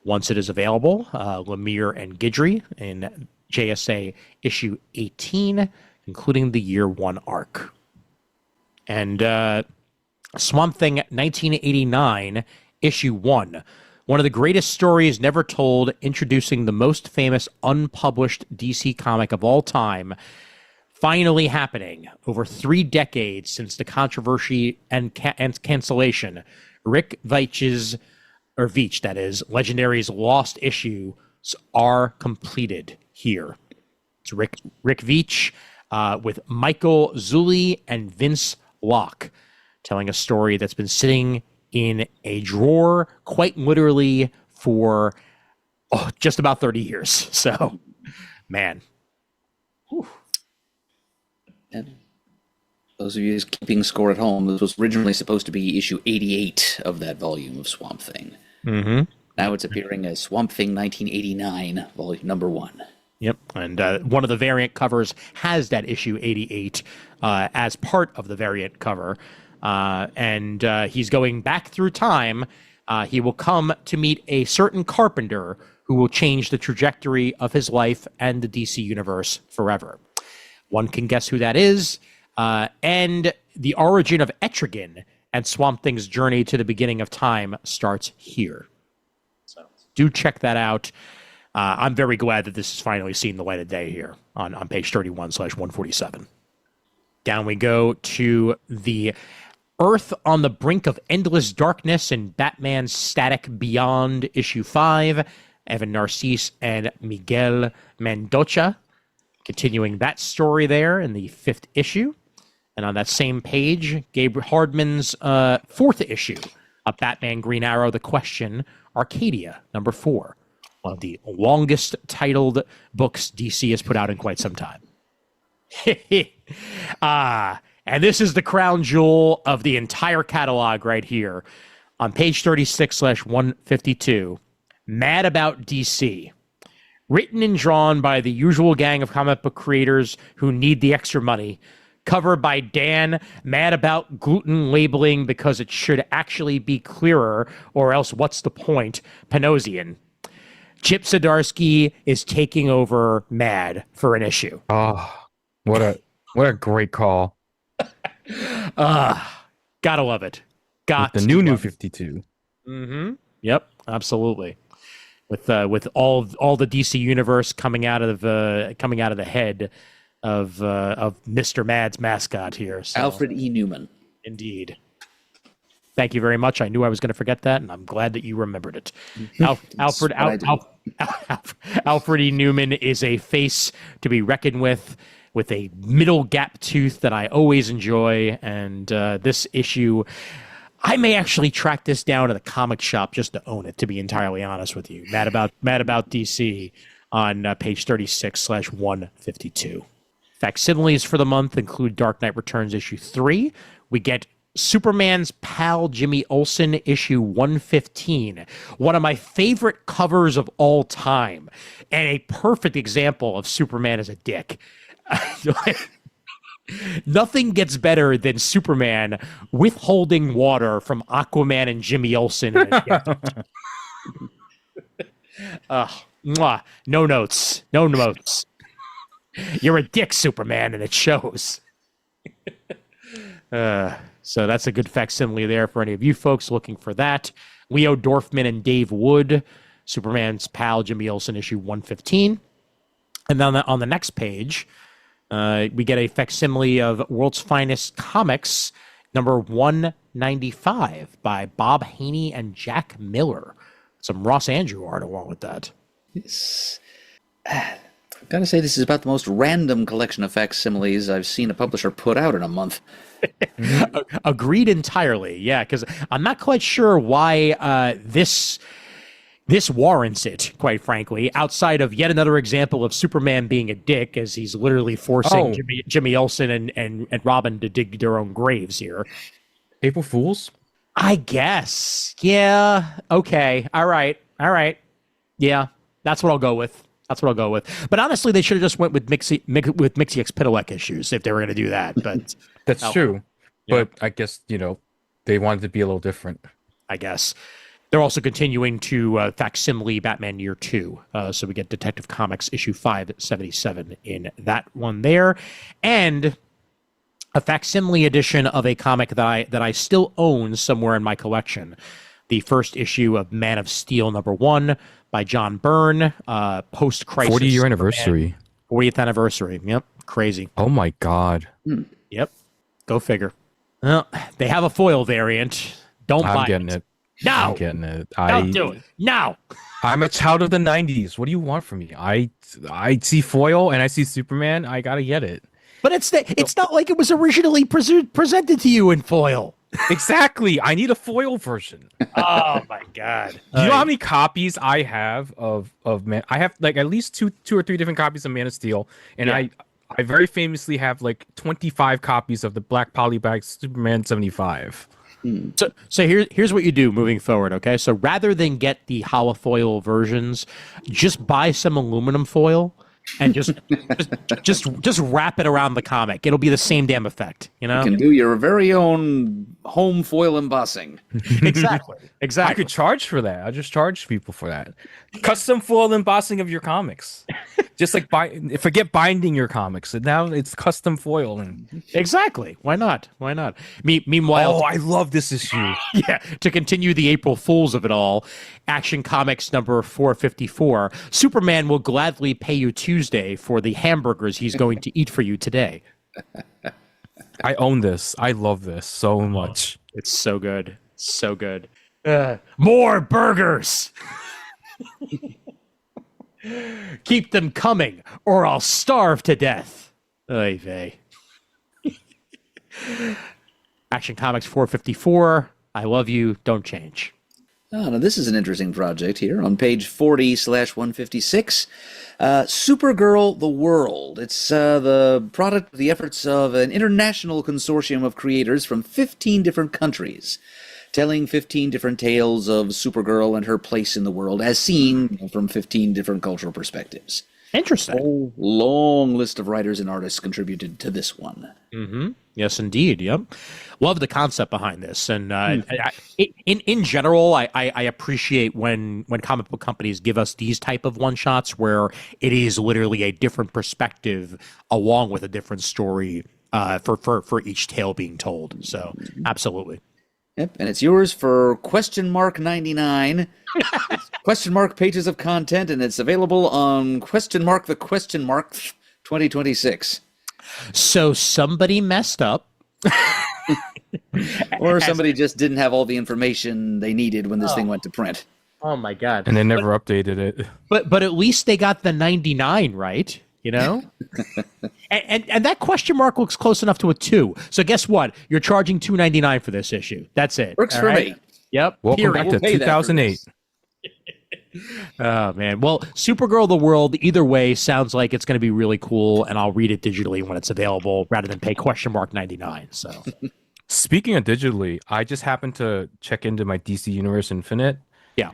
[SPEAKER 1] once it is available. Lemire and Guidry in JSA issue 18, including the Year 1 arc. And Swamp Thing 1989, issue 1. One of the greatest stories never told, introducing the most famous unpublished DC comic of all time, finally happening over 3 decades since the controversy and cancellation. Rick Veitch's, or Veitch, that is, Legendary's lost issues are completed here. It's Rick Veitch with Michael Zulli and Vince Locke, telling a story that's been sitting in a drawer, quite literally for just about 30 years. So, man. Whew.
[SPEAKER 3] And those of you who's keeping score at home, this was originally supposed to be issue 88 of that volume of Swamp Thing.
[SPEAKER 1] Mm-hmm.
[SPEAKER 3] Now it's appearing as Swamp Thing 1989, volume number 1.
[SPEAKER 1] Yep, and one of the variant covers has that issue 88 as part of the variant cover. And he's going back through time. He will come to meet a certain carpenter who will change the trajectory of his life and the DC universe forever. One can guess who that is. And the origin of Etrigan and Swamp Thing's journey to the beginning of time starts here. So do check that out. I'm very glad that this has finally seen the light of day here on page 31/147. Down we go to the Earth on the Brink of Endless Darkness and Batman Static Beyond, issue 5. Evan Narcisse and Miguel Mendoza. Continuing that story there in the 5th issue. And on that same page, Gabe Hardman's 4th issue of Batman Green Arrow, The Question, Arcadia, number 4. One of the longest titled books DC has put out in quite some time. And this is the crown jewel of the entire catalog right here. On page 36/152, Mad About DC. Written and drawn by the usual gang of comic book creators who need the extra money. Cover by Dan, mad about gluten labeling because it should actually be clearer, or else what's the point? Panosian. Chip Zdarsky is taking over Mad for an issue.
[SPEAKER 2] Oh, what a great call.
[SPEAKER 1] Gotta love it. Got
[SPEAKER 2] the new 52.
[SPEAKER 1] Mm-hmm. Yep, absolutely. With all the DC universe coming out of the head of Mr. Mad's mascot here. So.
[SPEAKER 3] Alfred E. Newman.
[SPEAKER 1] Indeed. Thank you very much. I knew I was going to forget that, and I'm glad that you remembered it. Alfred E. Newman is a face to be reckoned with a middle gap tooth that I always enjoy, and this issue, I may actually track this down at a comic shop just to own it, to be entirely honest with you. Mad About DC on page 36/152. Facsimiles for the month include Dark Knight Returns issue 3. We get Superman's pal Jimmy Olsen issue 115. One of my favorite covers of all time, and a perfect example of Superman as a dick. Nothing gets better than Superman withholding water from Aquaman and Jimmy Olsen. No notes. No notes. You're a dick, Superman, and it shows. So that's a good facsimile there for any of you folks looking for that. Leo Dorfman and Dave Wood, Superman's pal Jimmy Olsen, issue 115. And then on the next page, we get a facsimile of World's Finest Comics, number 195 by Bob Haney and Jack Miller. Some Ross Andrew art along with that.
[SPEAKER 3] I've got to say, this is about the most random collection of facsimiles I've seen a publisher put out in a month.
[SPEAKER 1] Agreed entirely. Yeah, because I'm not quite sure why this warrants it, quite frankly, outside of yet another example of Superman being a dick, as he's literally forcing Jimmy Olsen and Robin to dig their own graves here.
[SPEAKER 2] April Fools?
[SPEAKER 1] I guess. Yeah. Okay. All right. Yeah, that's what I'll go with. But honestly, they should have just went with Mixie-X-Pittelek issues if they were going to do that. But
[SPEAKER 2] that's true. Yeah. But I guess, they wanted to be a little different.
[SPEAKER 1] I guess. They're also continuing to facsimile Batman Year 2. So we get Detective Comics issue 577 in that one there. And a facsimile edition of a comic that I still own somewhere in my collection. The first issue of Man of Steel number 1 by John Byrne, post-crisis.
[SPEAKER 2] 40-year anniversary.
[SPEAKER 1] 40th anniversary. Yep. Crazy.
[SPEAKER 2] Oh, my God.
[SPEAKER 1] Yep. Go figure. Well, they have a foil variant. Don't buy it.
[SPEAKER 2] I'm getting it.
[SPEAKER 1] No.
[SPEAKER 2] I'm getting it.
[SPEAKER 1] Don't do it. No.
[SPEAKER 2] I'm a child of the 90s. What do you want from me? I see foil and I see Superman. I got to get it.
[SPEAKER 1] But it's not like it was originally presented to you in foil.
[SPEAKER 2] Exactly. I need a foil version.
[SPEAKER 1] Oh my god!
[SPEAKER 2] Do you know how many copies I have of Man? I have like at least two or three different copies of Man of Steel, and
[SPEAKER 1] Yeah.
[SPEAKER 2] I very famously have like 25 copies of the Black Polybag Superman 75.
[SPEAKER 1] So here's what you do moving forward. Okay, so rather than get the holofoil versions, just buy some aluminum foil and just wrap it around the comic. It'll be the same damn effect. You know?
[SPEAKER 3] You can do your very own home foil embossing.
[SPEAKER 1] Exactly.
[SPEAKER 2] I
[SPEAKER 1] Exactly.
[SPEAKER 2] could charge for that. I just charge people for that. Custom foil embossing of your comics. Just like forget binding your comics. And now it's custom foil. And
[SPEAKER 1] Exactly. Why not? Why not? Meanwhile,
[SPEAKER 2] I love this issue.
[SPEAKER 1] yeah, to continue the April Fools of it all, Action Comics number 454, Superman will gladly pay you Tuesday for the hamburgers he's going to eat for you today.
[SPEAKER 2] I own this. I love this so much.
[SPEAKER 1] It's so good. So good. More burgers! Keep them coming, or I'll starve to death. Oy vey. Action Comics 454, I love you, don't change.
[SPEAKER 3] Oh, now this is an interesting project here on page 40/156. Supergirl The World. It's the product of the efforts of an international consortium of creators from 15 different countries, telling 15 different tales of Supergirl and her place in the world as seen from 15 different cultural perspectives.
[SPEAKER 1] Interesting.
[SPEAKER 3] A long list of writers and artists contributed to this one.
[SPEAKER 1] Mm-hmm. Yes, indeed. Yep. Love the concept behind this, and in general, I appreciate when comic book companies give us these type of one shots where it is literally a different perspective along with a different story for each tale being told. So, absolutely.
[SPEAKER 3] Yep, and it's yours for $99. Question mark pages of content, and it's available on the 2026.
[SPEAKER 1] So somebody messed up.
[SPEAKER 3] Or somebody just didn't have all the information they needed when this thing went to print.
[SPEAKER 1] Oh my god!
[SPEAKER 2] And they never updated it.
[SPEAKER 1] But at least they got the 99 right. You know, and that question mark looks close enough to a 2. So guess what? You're charging $2.99 for this issue. That's it.
[SPEAKER 3] Works
[SPEAKER 1] All
[SPEAKER 3] for
[SPEAKER 1] right?
[SPEAKER 3] me.
[SPEAKER 1] Yep.
[SPEAKER 2] Welcome back to
[SPEAKER 3] We'll pay that for
[SPEAKER 2] 2008.
[SPEAKER 3] this.
[SPEAKER 1] Oh man. Well, Supergirl the World, either way, sounds like it's going to be really cool, and I'll read it digitally when it's available rather than pay question mark 99. So
[SPEAKER 2] Speaking of digitally, I just happened to check into my DC Universe Infinite.
[SPEAKER 1] yeah.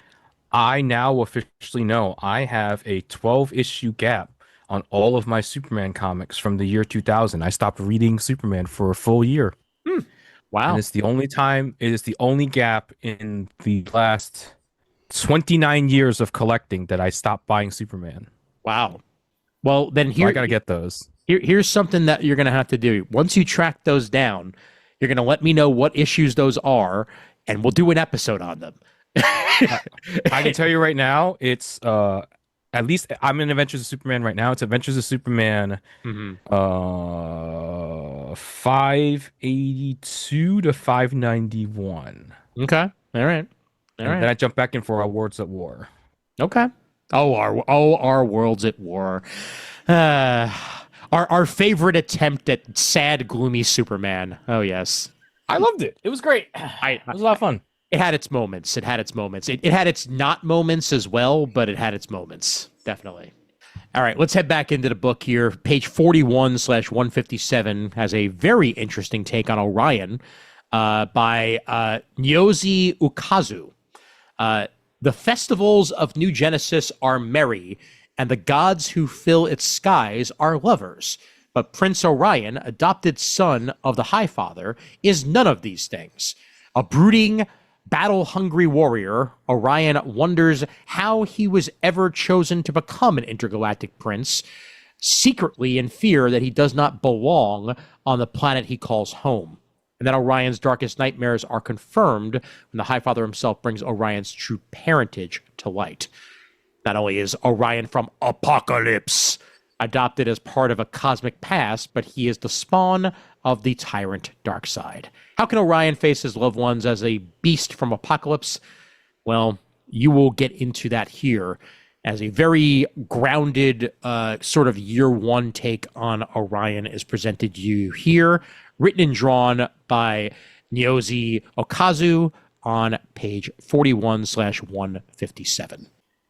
[SPEAKER 2] I now officially know I have a 12-issue gap on all of my Superman comics from the year 2000. I stopped reading Superman for a full year.
[SPEAKER 1] Wow.
[SPEAKER 2] And it's the only time, it is the only gap in the last 29 years of collecting that I stopped buying Superman.
[SPEAKER 1] Wow. Well, then
[SPEAKER 2] So I got to get those.
[SPEAKER 1] here's something that you're going to have to do. Once you track those down, you're going to let me know what issues those are, and we'll do an episode on them.
[SPEAKER 2] I can tell you right now, it's at least I'm in Adventures of Superman right now. It's Adventures of Superman 582 to 591.
[SPEAKER 1] Okay. All right. All right.
[SPEAKER 2] Then I jump back in for Awards at War.
[SPEAKER 1] Okay. Our worlds at war. Our favorite attempt at sad, gloomy Superman. Oh yes.
[SPEAKER 2] I loved it. It was great. It was a lot of fun.
[SPEAKER 1] It had its moments. It had its moments. It had its not moments as well, but it had its moments. Definitely. All right, let's head back into the book here. Page 41/157 has a very interesting take on Orion by Nyozi Ukazu. The festivals of New Genesis are merry, and the gods who fill its skies are lovers. But Prince Orion, adopted son of the High Father, is none of these things. A brooding, battle-hungry warrior, Orion wonders how he was ever chosen to become an intergalactic prince, secretly in fear that he does not belong on the planet he calls home. And then Orion's darkest nightmares are confirmed when the High Father himself brings Orion's true parentage to light. Not only is Orion from Apocalypse adopted as part of a cosmic past, but he is the spawn of the tyrant Darkseid. How can Orion face his loved ones as a beast from Apocalypse? Well, you will get into that here as a very grounded sort of year one take on Orion is presented to you here, written and drawn by Nyozi Okazu on page 41/157.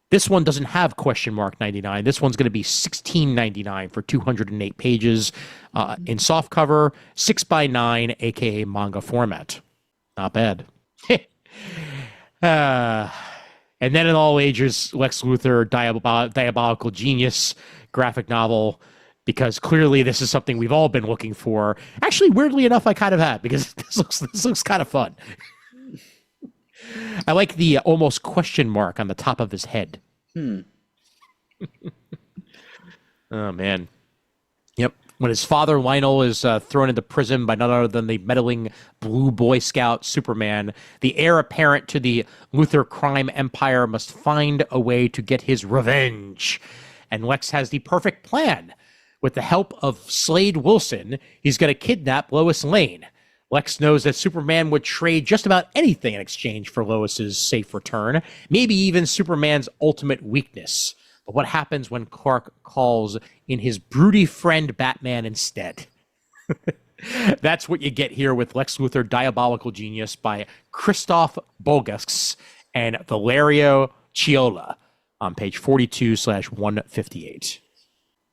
[SPEAKER 1] This one doesn't have question mark 99. This one's going to be $16.99 for 208 pages in softcover, 6x9, aka manga format. Not bad. And then in all ages, Lex Luthor, Diabolical Genius graphic novel, because clearly this is something we've all been looking for. Actually, weirdly enough, I kind of have, because this looks kind of fun. I like the almost question mark on the top of his head. Oh, man. Yep. When his father, Lionel, is thrown into prison by none other than the meddling Blue Boy Scout Superman, the heir apparent to the Luthor crime empire must find a way to get his revenge. And Lex has the perfect plan. With the help of Slade Wilson, he's going to kidnap Lois Lane. Lex knows that Superman would trade just about anything in exchange for Lois's safe return, maybe even Superman's ultimate weakness. But what happens when Clark calls in his broody friend Batman instead? That's what you get here with Lex Luthor Diabolical Genius by Christoph Bogasks and Valerio Chiola on page 42/158.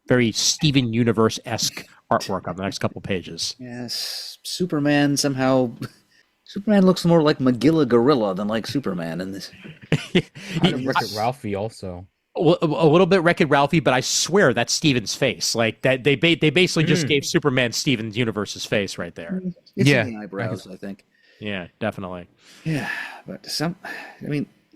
[SPEAKER 1] Very Steven Universe-esque artwork on the next couple pages.
[SPEAKER 3] Yes, Superman looks more like Magilla Gorilla than like Superman in this.
[SPEAKER 2] Kind of Wreck-It Ralphie also.
[SPEAKER 1] A little bit Wreck-It Ralphie, but I swear that's Steven's face. Like that, they basically just gave Superman Steven Universe's face right there.
[SPEAKER 3] It's in the eyebrows, I think.
[SPEAKER 1] Yeah, definitely.
[SPEAKER 3] Yeah, but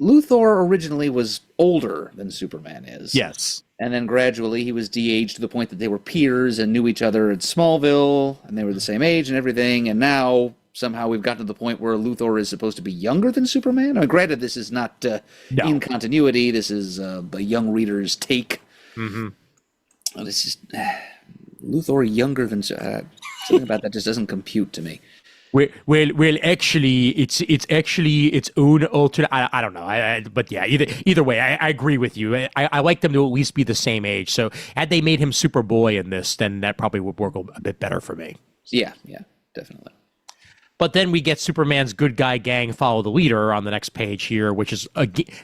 [SPEAKER 3] Luthor originally was older than Superman is.
[SPEAKER 1] Yes.
[SPEAKER 3] And then gradually he was de-aged to the point that they were peers and knew each other at Smallville, and they were the same age and everything, and now somehow we've gotten to the point where Luthor is supposed to be younger than Superman. I mean, granted, this is not in continuity. This is the young reader's take. Mm-hmm. Well, it's just Luthor younger than something about that just doesn't compute to me.
[SPEAKER 1] Well, actually, it's actually its own alternate. I don't know. But yeah, either way, I agree with you. I like them to at least be the same age. So had they made him Superboy in this, then that probably would work a bit better for me.
[SPEAKER 3] Yeah, definitely.
[SPEAKER 1] But then we get Superman's good guy gang follow the leader on the next page here, which is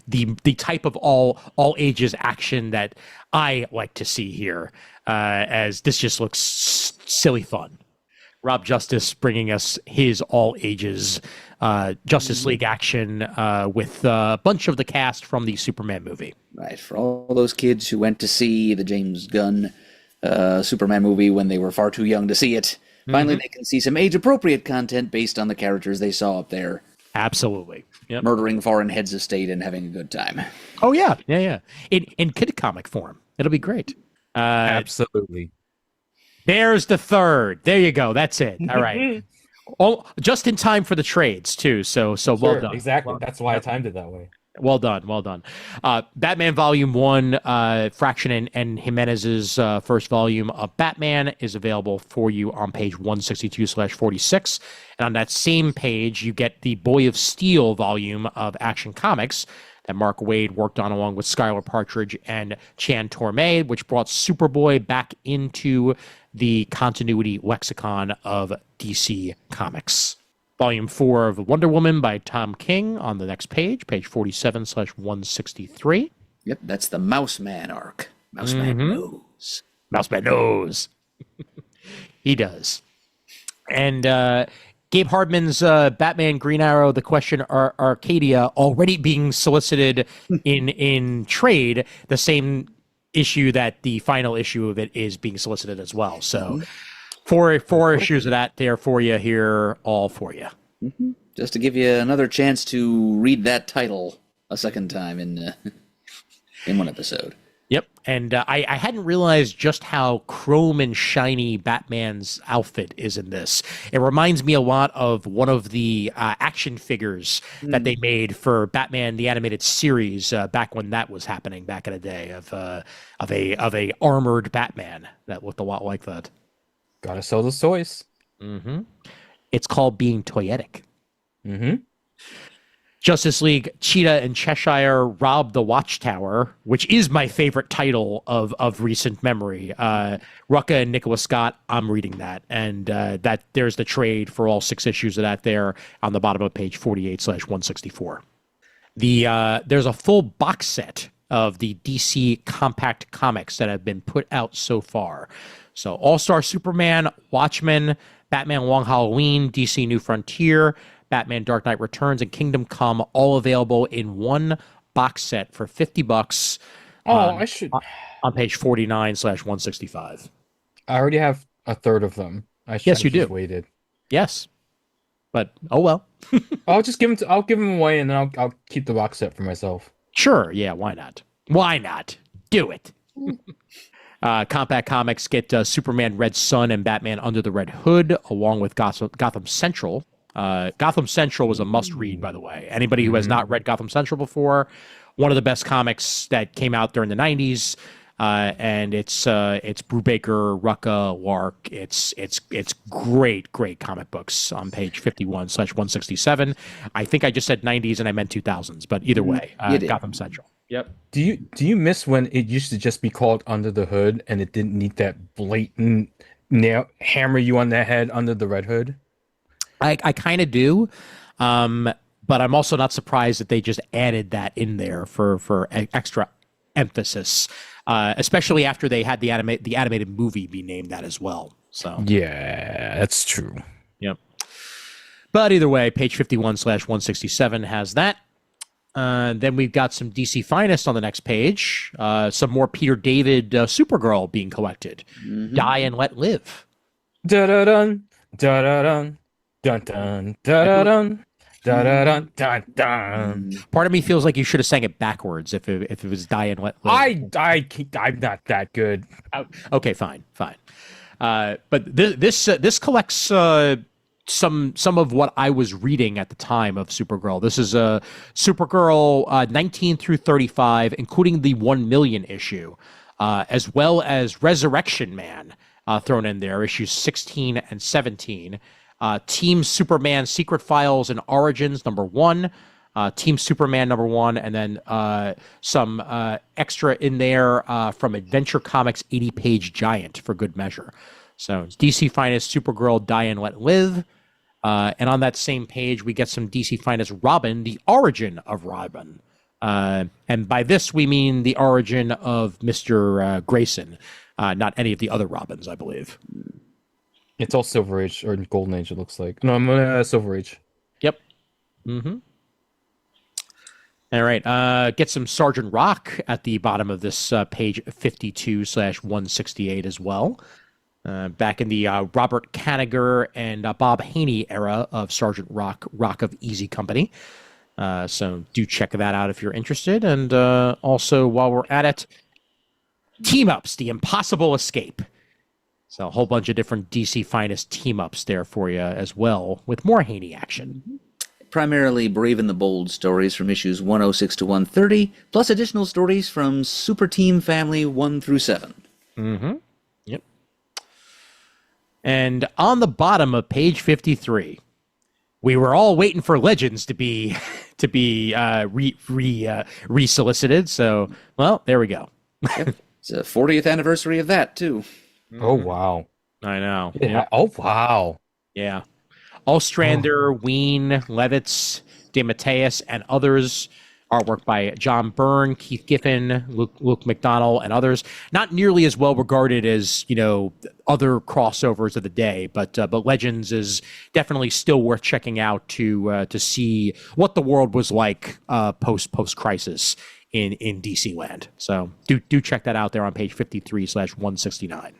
[SPEAKER 1] the type of all ages action that I like to see here, as this just looks silly fun. Rob Justice bringing us his all ages Justice League action with a bunch of the cast from the Superman movie.
[SPEAKER 3] Right, for all those kids who went to see the James Gunn Superman movie when they were far too young to see it. Finally, they can see some age-appropriate content based on the characters they saw up there.
[SPEAKER 1] Absolutely. Yep.
[SPEAKER 3] Murdering foreign heads of state and having a good time.
[SPEAKER 1] Oh, yeah. In kid comic form. It'll be great.
[SPEAKER 2] Absolutely.
[SPEAKER 1] There's the third. There you go. That's it. All right. Just in time for the trades, too. So well done.
[SPEAKER 2] Exactly.
[SPEAKER 1] Well,
[SPEAKER 2] that's why I timed it that way.
[SPEAKER 1] Well done. Batman Volume 1, Fraction and Jimenez's first volume of Batman is available for you on page 162/46. And on that same page, you get the Boy of Steel volume of Action Comics that Mark Waid worked on along with Skylar Partridge and Chan Tormey, which brought Superboy back into the continuity lexicon of DC Comics. Volume 4 of Wonder Woman by Tom King on the next page, page 47/163.
[SPEAKER 3] Yep, that's the Mouse Man arc. Mouse Man knows.
[SPEAKER 1] Mouse Man knows. He does. And Gabe Hardman's Batman Green Arrow, The Question Arcadia, already being solicited in trade, the same issue that the final issue of it is being solicited as well. So four issues of that there for you here, all for you.
[SPEAKER 3] Mm-hmm. Just to give you another chance to read that title a second time in one episode.
[SPEAKER 1] Yep, and I hadn't realized just how chrome and shiny Batman's outfit is in this. It reminds me a lot of one of the action figures that they made for Batman the Animated Series back when that was happening back in the day of a armored Batman that looked a lot like that.
[SPEAKER 2] Gotta sell the toys.
[SPEAKER 1] Mm-hmm. It's called being toyetic.
[SPEAKER 2] Mm-hmm.
[SPEAKER 1] Justice League, Cheetah and Cheshire rob the Watchtower, which is my favorite title of recent memory. Rucka and Nicholas Scott, I'm reading that. And that there's the trade for all 6 issues of that there on the bottom of page 48/164. There's a full box set of the DC Compact comics that have been put out so far. So All-Star Superman, Watchmen, Batman Long Halloween, DC New Frontier, Batman Dark Knight Returns, and Kingdom Come, all available in one box set for $50 on page 49/165.
[SPEAKER 2] I already have a third of them.
[SPEAKER 1] Yes, you do.
[SPEAKER 2] Waited.
[SPEAKER 1] Yes. But, oh well.
[SPEAKER 2] I'll give them away, and then I'll keep the box set for myself.
[SPEAKER 1] Sure, yeah, why not? Why not? Do it. Compact Comics get Superman Red Sun and Batman Under the Red Hood, along with Gotham Central. Gotham Central was a must-read, by the way. Anybody who has not read Gotham Central before, one of the best comics that came out during the 90s, and it's Brubaker, Rucka, Lark. It's great comic books on page 51/167. I think I just said 90s and I meant 2000s, but either way, Gotham Central. Yep.
[SPEAKER 2] Do you miss when it used to just be called Under the Hood and it didn't need that blatant hammer you on the head under the red hood?
[SPEAKER 1] I kind of do, but I'm also not surprised that they just added that in there for extra emphasis, especially after they had the animated movie be named that as well. So
[SPEAKER 2] yeah, that's true.
[SPEAKER 1] Yep. But either way, page 51/167 has that. Then we've got some DC Finest on the next page. Some more Peter David Supergirl being collected. Die and Let Live.
[SPEAKER 2] Da da dun da da dun. Dun dun dun dun dun dun dun.
[SPEAKER 1] Part of me feels like you should have sang it backwards if it was Die and Let Live.
[SPEAKER 2] I'm not that good.
[SPEAKER 1] Okay, fine. But this collects some of what I was reading at the time of Supergirl. This is Supergirl 19 through 35, including the 1 million issue, as well as Resurrection Man thrown in there, issues 16 and 17. Team Superman Secret Files and Origins #1, Team Superman #1, and then some extra in there from Adventure Comics 80-page Giant for good measure. So DC Finest Supergirl Die and Let Live. And on that same page, we get some DC Finest Robin, the origin of Robin. And by this, we mean the origin of Mr. Grayson, not any of the other Robins, I believe.
[SPEAKER 2] It's all Silver Age or Golden Age, it looks like. No, I'm Silver Age.
[SPEAKER 1] Yep. All right. Get some Sergeant Rock at the bottom of this page 52/168 as well. Back in the Robert Kanigher and Bob Haney era of Sergeant Rock of Easy Company. So do check that out if you're interested. And also, while we're at it, Team-Ups, The Impossible Escape. So a whole bunch of different DC Finest team-ups there for you as well, with more Haney action.
[SPEAKER 3] Primarily Brave and the Bold stories from issues 106 to 130, plus additional stories from Super Team Family 1 through 7.
[SPEAKER 1] Yep. And on the bottom of page 53, we were all waiting for Legends to be re-solicited. So, well, there we go.
[SPEAKER 3] Yep. It's a 40th anniversary of that, too.
[SPEAKER 2] Oh, wow.
[SPEAKER 1] I know.
[SPEAKER 2] Yeah. Oh, wow.
[SPEAKER 1] Yeah. Ostrander, Ween, Levitz, DeMatteis, and others. Artwork by John Byrne, Keith Giffen, Luke McDonnell, and others. Not nearly as well regarded as, other crossovers of the day, but Legends is definitely still worth checking out to see what the world was like post crisis in DC land. So do check that out there on page 53/169.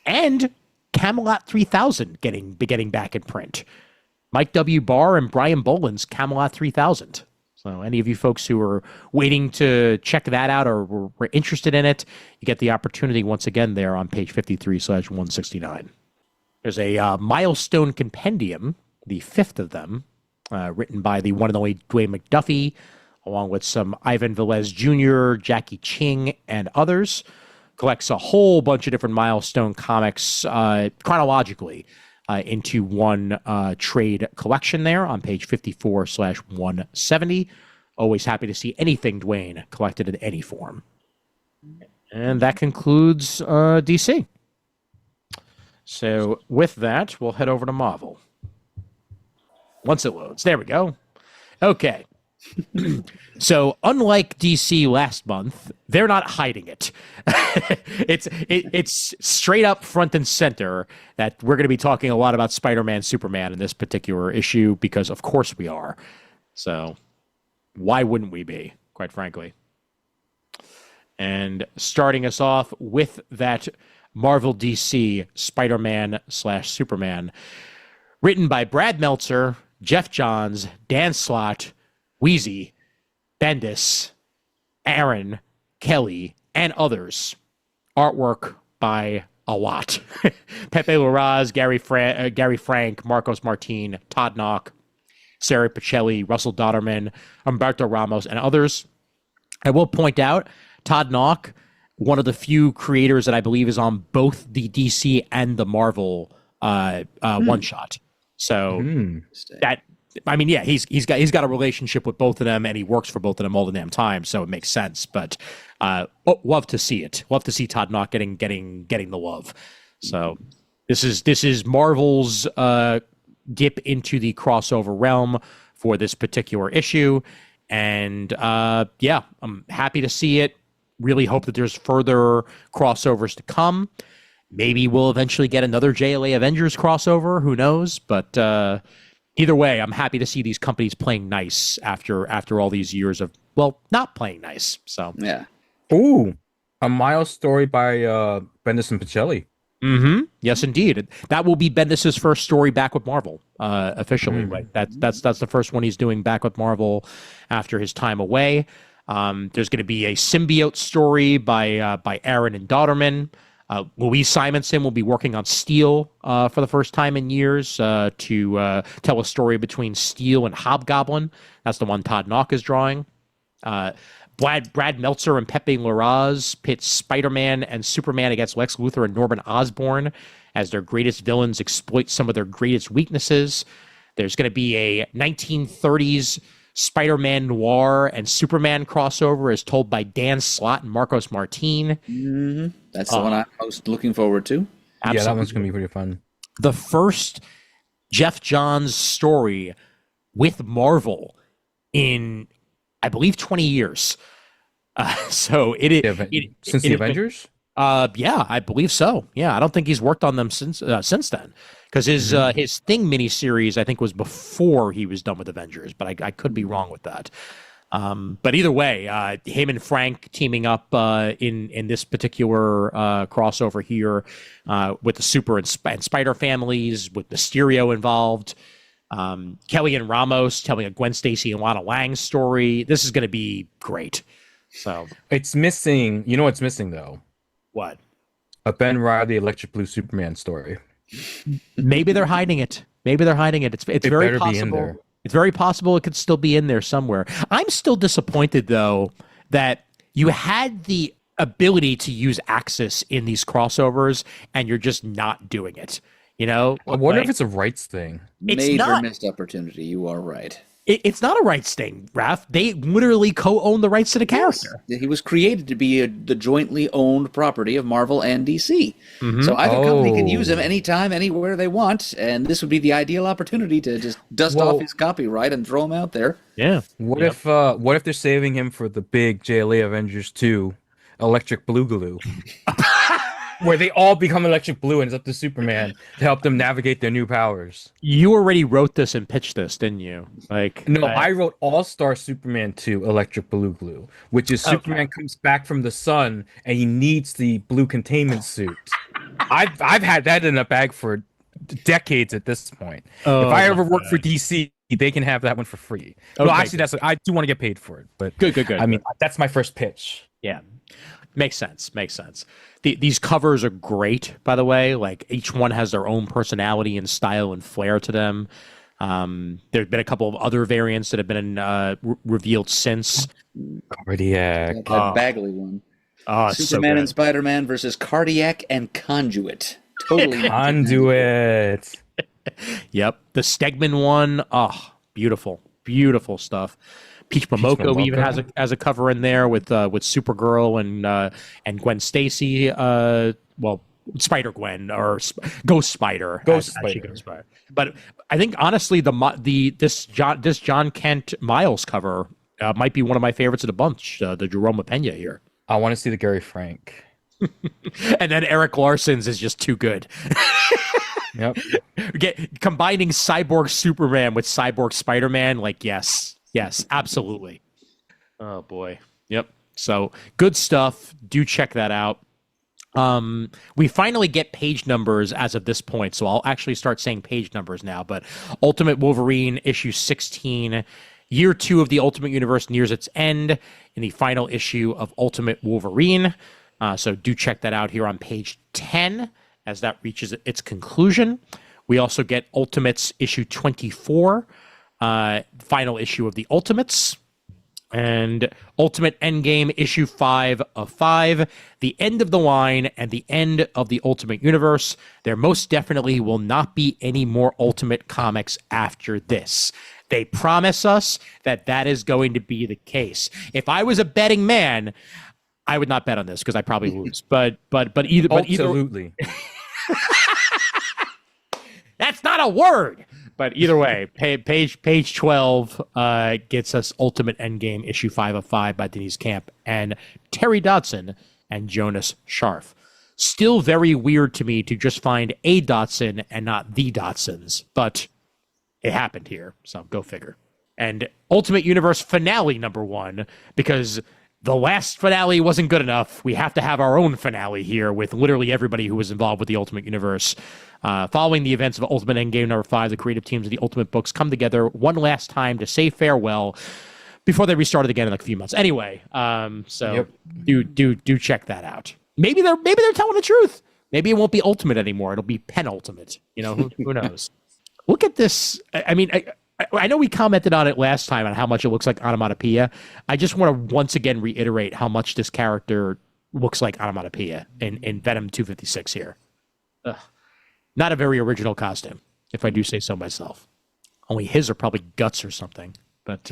[SPEAKER 1] And Camelot 3000 getting back in print. Mike W. Barr and Brian Boland's Camelot 3000. So any of you folks who are waiting to check that out or were interested in it, you get the opportunity once again there on page 53/169. There's a milestone compendium, the 5th of them, written by the one and only Dwayne McDuffie, along with some Ivan Velez Jr., Jackie Ching, and others. Collects a whole bunch of different milestone comics chronologically. into one trade collection there on page 54/170. Always happy to see anything Dwayne collected in any form. And that concludes DC. So with that, we'll head over to Marvel. Once it loads. There we go. Okay. So unlike DC last month, they're not hiding it. It's straight up front and center that we're going to be talking a lot about Spider-Man, Superman in this particular issue because of course we are. So why wouldn't we be, quite frankly? And starting us off with that Marvel DC Spider-Man/Superman, written by Brad Meltzer, Jeff Johns, Dan Slott, Wheezy, Bendis, Aaron, Kelly, and others. Artwork by a lot. Pepe Larraz, Gary Frank, Marcos Martin, Todd Knock, Sarah Pacelli, Russell Dodderman, Humberto Ramos, and others. I will point out, Todd Knock, one of the few creators that I believe is on both the DC and the Marvel one-shot. So that, I mean, yeah, he's got a relationship with both of them, and he works for both of them all the damn time, so it makes sense. But love to see it. Love to see Todd Knock getting the love. So this is Marvel's dip into the crossover realm for this particular issue, and yeah, I'm happy to see it. Really hope that there's further crossovers to come. Maybe we'll eventually get another JLA Avengers crossover. Who knows? But either way, I'm happy to see these companies playing nice after all these years of, well, not playing nice. So
[SPEAKER 3] Yeah.
[SPEAKER 2] Ooh, a Miles story by Bendis and Pacelli.
[SPEAKER 1] Mm-hmm. Yes, indeed. That will be Bendis' first story back with Marvel, officially. Right? That's the first one he's doing back with Marvel after his time away. There's going to be a symbiote story by Aaron and Dodderman. Louise Simonson will be working on Steel for the first time in years to tell a story between Steel and Hobgoblin. That's the one Todd Knock is drawing. Brad Meltzer and Pepe Larraz pit Spider-Man and Superman against Lex Luthor and Norman Osborn as their greatest villains exploit some of their greatest weaknesses. There's going to be a 1930s Spider-Man Noir and Superman crossover as told by Dan Slott and Marcos Martin.
[SPEAKER 3] Mm-hmm. That's the one I'm most looking forward to.
[SPEAKER 2] Absolutely. Yeah, that one's going to be pretty fun.
[SPEAKER 1] The first Jeff Johns story with Marvel in, I believe, 20 years. So
[SPEAKER 2] since the Avengers?
[SPEAKER 1] Yeah, I believe so. Yeah, I don't think he's worked on them since then. Because his Thing miniseries, I think, was before he was done with Avengers, but I could be wrong with that. But either way, him and Frank teaming up in this particular crossover here with the Super and Spider families, with Mysterio involved. Kelly and Ramos telling a Gwen Stacy and Lana Lang story. This is going to be great. So
[SPEAKER 2] it's missing. You know what's missing though?
[SPEAKER 1] What?
[SPEAKER 2] A Ben Riley Electric Blue Superman story.
[SPEAKER 1] Maybe they're hiding it. It's very possible. It's very possible it could still be in there somewhere. I'm still disappointed though that you had the ability to use Axis in these crossovers and you're just not doing it. You know?
[SPEAKER 2] I wonder if it's a rights thing.
[SPEAKER 3] Major missed opportunity. You are right.
[SPEAKER 1] It's not a rights thing, Raph. They literally co-own the rights to the character.
[SPEAKER 3] Yes. He was created to be the jointly owned property of Marvel and DC. Mm-hmm. So either company can use him anytime, anywhere they want, and this would be the ideal opportunity to just dust off his copyright and throw him out there.
[SPEAKER 1] Yeah.
[SPEAKER 2] What if they're saving him for the big JLA Avengers 2 Electric Blue Glue? Where they all become electric blue and it's up to Superman to help them navigate their new powers.
[SPEAKER 1] You already wrote this and pitched this, didn't you?
[SPEAKER 2] I wrote All-Star Superman 2 Electric Blue Glue, which is Superman comes back from the sun and he needs the blue containment suit. I've had that in a bag for decades at this point. If I ever work for DC, they can have that one for free. Okay, well, actually, I do want to get paid for it, but
[SPEAKER 1] good.
[SPEAKER 2] I mean, that's my first pitch.
[SPEAKER 1] Yeah. Makes sense. These covers are great, by the way. Like, each one has their own personality and style and flair to them. There's been a couple of other variants that have been revealed since.
[SPEAKER 2] Cardiac.
[SPEAKER 3] That Bagley one. Superman and Spider-Man versus Cardiac and Conduit. Totally.
[SPEAKER 2] Conduit.
[SPEAKER 1] Yep. The Stegman one. Oh, beautiful. Beautiful stuff. Peach Momoko even has a cover in there with Supergirl and Gwen Stacy. Well, Spider Gwen or Ghost Spider.
[SPEAKER 2] Ghost
[SPEAKER 1] as she
[SPEAKER 2] Spider.
[SPEAKER 1] goes by. But I think honestly, this John Kent Miles cover might be one of my favorites of the bunch. The Jerome Pena here.
[SPEAKER 2] I want to see the Gary Frank.
[SPEAKER 1] And then Eric Larson's is just too good.
[SPEAKER 2] Yep.
[SPEAKER 1] Combining Cyborg Superman with Cyborg Spider-Man, like yes, absolutely. Oh boy. Yep. So good stuff. Do check that out. We finally get page numbers as of this point, so I'll actually start saying page numbers now. But Ultimate Wolverine issue 16, year 2 of the Ultimate Universe nears its end in the final issue of Ultimate Wolverine. So do check that out here on page 10 as that reaches its conclusion. We also get Ultimates issue 24, final issue of the Ultimates, and Ultimate Endgame issue 5 of 5, the end of the line and the end of the Ultimate Universe. There most definitely will not be any more Ultimate comics after this. They promise us that that is going to be the case. If I was a betting man, I would not bet on this because I probably lose. But either
[SPEAKER 2] Absolutely.
[SPEAKER 1] That's not a word. But either way, page 12 gets us Ultimate Endgame issue 5 of 5 by Denise Camp and Terry Dodson and Jonas Scharf. Still very weird to me to just find a Dodson and not the Dodsons, but it happened here, so go figure. And Ultimate Universe finale number 1, because the last finale wasn't good enough. We have to have our own finale here with literally everybody who was involved with the Ultimate Universe. Following the events of Ultimate Endgame number 5, the creative teams of the Ultimate books come together one last time to say farewell before they restarted again in like a few months. Anyway, so do check that out. Maybe they're telling the truth. Maybe it won't be Ultimate anymore. It'll be penultimate. You know, who knows? Look at this. I mean, I know we commented on it last time on how much it looks like Onomatopoeia. I just want to once again reiterate how much this character looks like Onomatopoeia in Venom 256 here. Ugh. Not a very original costume, if I do say so myself. Only his are probably guts or something. But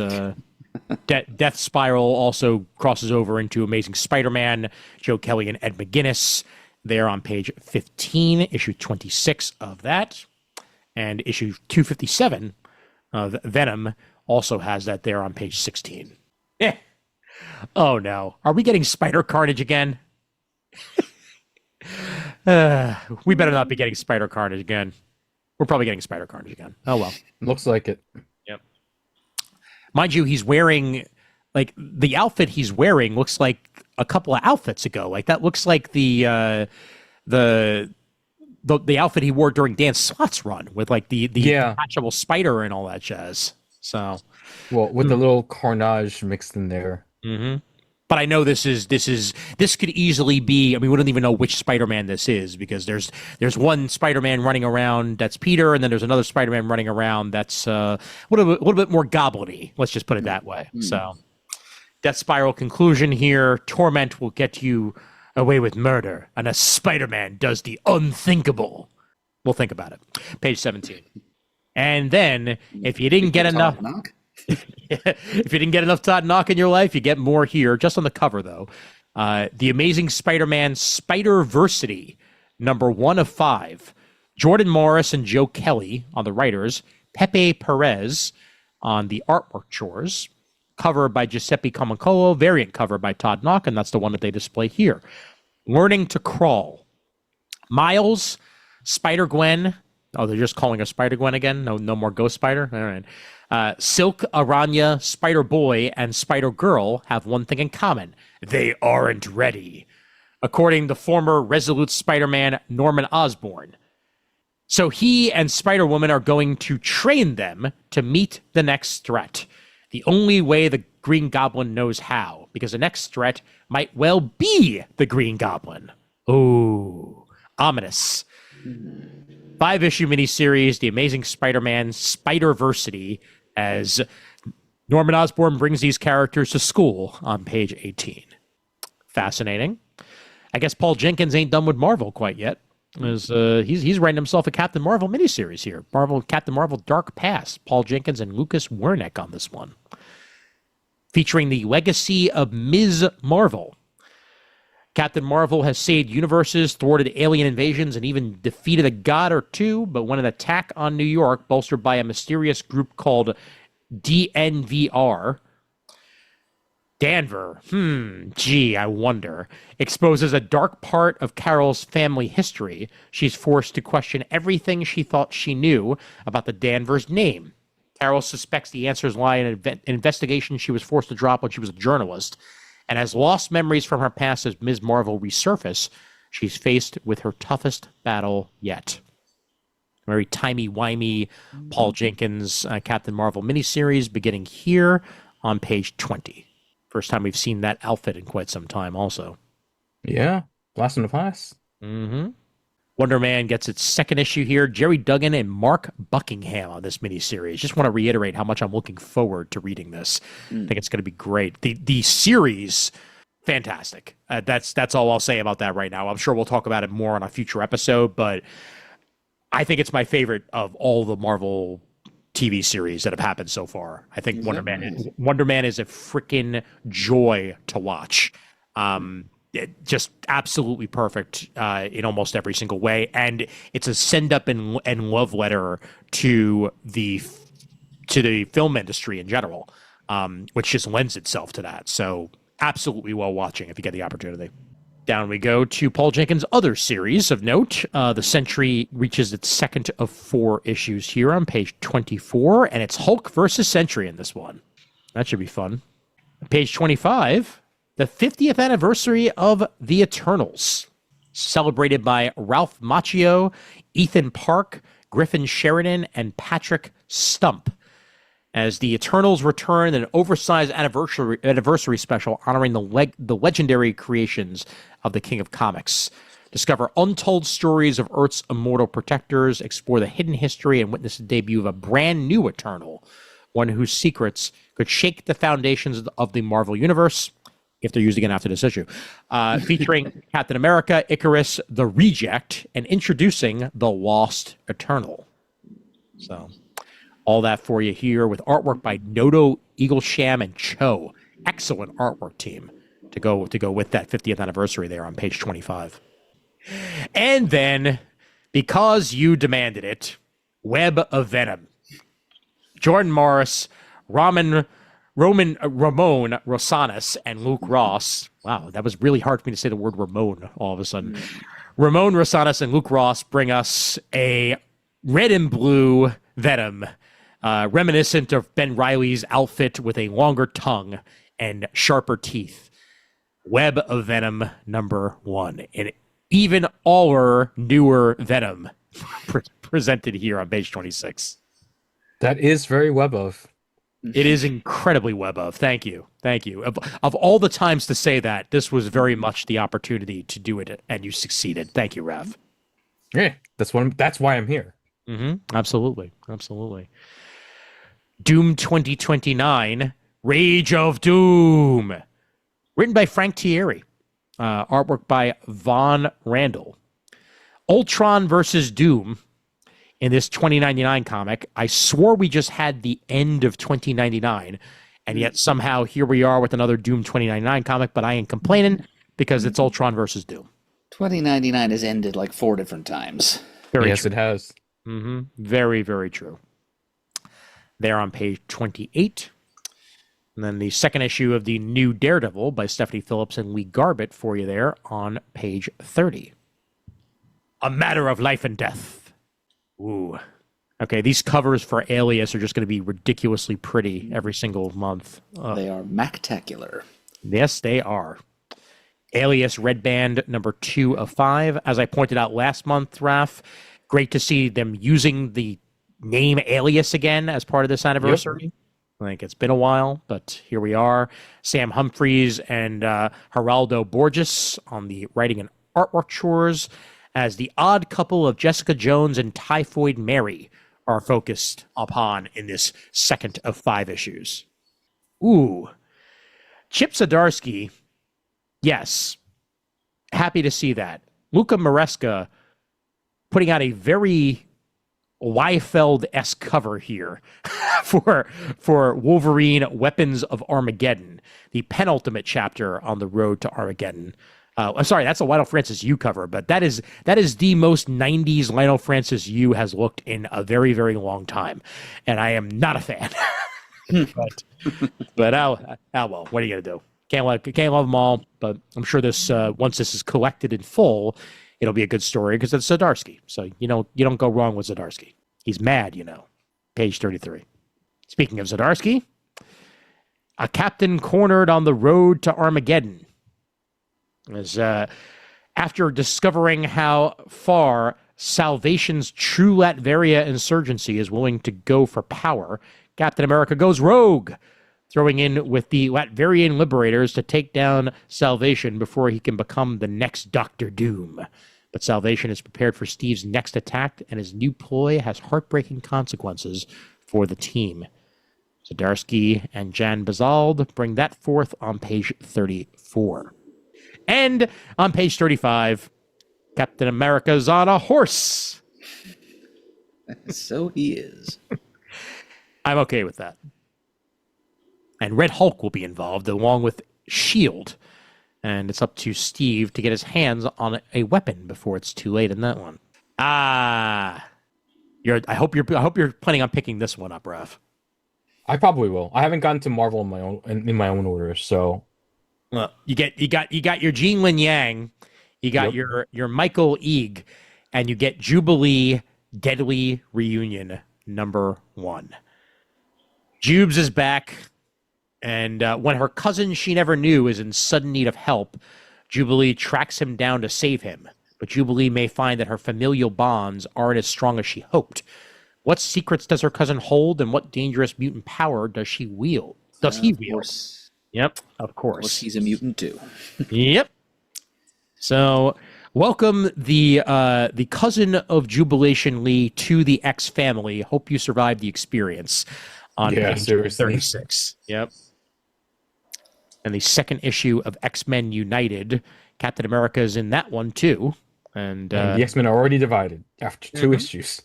[SPEAKER 1] Death Spiral also crosses over into Amazing Spider-Man, Joe Kelly and Ed McGuinness. They're on page 15, issue 26 of that. And issue 257 of Venom also has that there on page 16. Oh no. Are we getting Spider Carnage again? We better not be getting Spider Carnage again. We're probably getting Spider Carnage again. Oh well.
[SPEAKER 2] Looks like it.
[SPEAKER 1] Yep. Mind you, he's wearing, like, the outfit he's wearing looks like a couple of outfits ago. Like, that looks like the outfit he wore during Dan Slott's run with like the detachable spider and all that jazz. So,
[SPEAKER 2] well, with the little carnage mixed in there.
[SPEAKER 1] Mm-hmm. But I know this could easily be. I mean, we don't even know which Spider-Man this is because there's one Spider-Man running around that's Peter, and then there's another Spider-Man running around that's a little bit more goblin-y. Let's just put it that way. Mm. So, Death Spiral conclusion here. Torment will get you away with murder, and a Spider-Man does the unthinkable. We'll think about it. Page 17. And then, if you didn't get enough... if you didn't get enough Todd Knock in your life, you get more here, just on the cover, though. The Amazing Spider-Man Spider-Versity, number 1 of 5. Jordan Morris and Joe Kelly on the writers. Pepe Perez on the artwork chores. Cover by Giuseppe Comacolo, variant cover by Todd Knock, and that's the one that they display here. Learning to Crawl. Miles, Spider-Gwen. Oh, they're just calling her Spider-Gwen again? No more Ghost Spider? All right. Silk, Aranya, Spider-Boy, and Spider-Girl have one thing in common. They aren't ready. According to former Resolute Spider-Man Norman Osborn. So he and Spider-Woman are going to train them to meet the next threat. The only way the Green Goblin knows how, because the next threat might well be the Green Goblin. Ooh, ominous. 5-issue miniseries, The Amazing Spider-Man Spider-Versity, as Norman Osborn brings these characters to school on page 18. Fascinating. I guess Paul Jenkins ain't done with Marvel quite yet. He's writing himself a Captain Marvel miniseries here. Captain Marvel Dark Past. Paul Jenkins and Lucas Wernick on this one, featuring the legacy of Ms. Marvel. Captain Marvel has saved universes, thwarted alien invasions, and even defeated a god or two. But when an attack on New York, bolstered by a mysterious group called DNVR, Danver, I wonder, exposes a dark part of Carol's family history, she's forced to question everything she thought she knew about the Danvers name. Carol suspects the answers lie in an investigation she was forced to drop when she was a journalist, and has lost memories from her past as Ms. Marvel resurface. She's faced with her toughest battle yet. Very timey-wimey Paul Jenkins Captain Marvel miniseries, beginning here on page 20. First time we've seen that outfit in quite some time also.
[SPEAKER 2] Yeah, blast in the past.
[SPEAKER 1] Mm-hmm. Wonder Man gets its second issue here. Jerry Duggan and Mark Buckingham on this miniseries. Just want to reiterate how much I'm looking forward to reading this. I think it's going to be great. The series, fantastic. That's all I'll say about that right now. I'm sure we'll talk about it more on a future episode, but I think it's my favorite of all the Marvel TV series that have happened so far. I think Wonder Man is a freaking joy to watch. Just absolutely perfect in almost every single way, and it's a send up and love letter to the film industry in general, which just lends itself to that. So absolutely well watching if you get the opportunity. Down we go to Paul Jenkins' other series of note. The Sentry reaches its second of 4 issues here on page 24, and it's Hulk versus Sentry in this one. That should be fun. Page 25, the 50th anniversary of The Eternals, celebrated by Ralph Macchio, Ethan Park, Griffin Sheridan, and Patrick Stump, as the Eternals return in an oversized anniversary special honoring the legendary creations of the King of Comics. Discover untold stories of Earth's immortal protectors, explore the hidden history, and witness the debut of a brand new Eternal, one whose secrets could shake the foundations of the Marvel Universe, if they're used again after this issue, featuring Captain America, Icarus, the Reject, and introducing the Lost Eternal. So all that for you here with artwork by Noto, Eaglesham, and Cho. Excellent artwork team to go with that 50th anniversary there on page 25. And then, because you demanded it, Web of Venom. Jordan Morris, Ramon Rosanas, and Luke Ross. Wow, that was really hard for me to say the word Ramon all of a sudden. Ramon Rosanas and Luke Ross bring us a red and blue Venom, reminiscent of Ben Reilly's outfit with a longer tongue and sharper teeth. Web of Venom #1. An even aller newer Venom presented here on page 26.
[SPEAKER 2] That is very Web of.
[SPEAKER 1] It is incredibly Web of. Thank you. Of all the times to say that, this was very much the opportunity to do it, and you succeeded. Thank you, Raph.
[SPEAKER 2] Yeah, that's why I'm here.
[SPEAKER 1] Mm-hmm. Absolutely. Doom 2029, Rage of Doom. Written by Frank Thierry. Artwork by Von Randall. Ultron versus Doom in this 2099 comic. I swore we just had the end of 2099, and yet somehow here we are with another Doom 2099 comic, but I ain't complaining because it's Ultron versus Doom.
[SPEAKER 3] 2099 has ended like 4 different times.
[SPEAKER 2] Yes, it has.
[SPEAKER 1] Mm-hmm. Very, very true. There on page 28. And then the second issue of the new Daredevil by Stephanie Phillips and Lee Garbett for you there on page 30. A Matter of Life and Death. Ooh. Okay, these covers for Alias are just going to be ridiculously pretty every single month.
[SPEAKER 3] They are mactacular.
[SPEAKER 1] Yes, they are. Alias Red Band #2 of 5. As I pointed out last month, Raph, great to see them using the name Alias again as part of this anniversary. Yep. I think it's been a while, but here we are. Sam Humphries and Geraldo Borges on the writing and artwork chores, as the odd couple of Jessica Jones and Typhoid Mary are focused upon in this second of 5 issues. Ooh. Chip Zdarsky, yes. Happy to see that. Luca Maresca putting out a very Liefeld-esque cover here for Wolverine Weapons of Armageddon, the penultimate chapter on the road to Armageddon. I'm sorry, that's a Lionel Francis Yu cover, but that is the most 90s Lionel Francis Yu has looked in a very, very long time, and I am not a fan. but well, what are you gonna do? Can't love them all, but I'm sure this once this is collected in full, it'll be a good story because it's Zdarsky. So you don't go wrong with Zdarsky. He's mad, Page 33. Speaking of Zdarsky, a captain cornered on the road to Armageddon. As after discovering how far Salvation's true Latveria insurgency is willing to go for power, Captain America goes rogue, throwing in with the Latverian liberators to take down Salvation before he can become the next Doctor Doom. But Salvation is prepared for Steve's next attack, and his new ploy has heartbreaking consequences for the team. Zdarsky and Jan Bazald bring that forth on page 34. And on page 35, Captain America's on a horse.
[SPEAKER 3] So he is.
[SPEAKER 1] I'm okay with that. And Red Hulk will be involved along with S.H.I.E.L.D. And it's up to Steve to get his hands on a weapon before it's too late in that one. I hope you're planning on picking this one up, Raph.
[SPEAKER 2] I probably will. I haven't gotten to Marvel in my own order, so.
[SPEAKER 1] Well, you got your Jean Lin Yang, you got your Michael Eag, and you get Jubilee Deadly Reunion #1. Jubes is back, and when her cousin she never knew is in sudden need of help, Jubilee tracks him down to save him. But Jubilee may find that her familial bonds aren't as strong as she hoped. What secrets does her cousin hold, and what dangerous mutant power does he wield? Yep, of course.
[SPEAKER 3] He's a mutant too.
[SPEAKER 1] Yep. So, welcome the cousin of Jubilation Lee to the X family. Hope you survived the experience on page 36. Yep. And the second issue of X-Men United. Captain America is in that one too. And
[SPEAKER 2] the X-Men are already divided after 2 issues.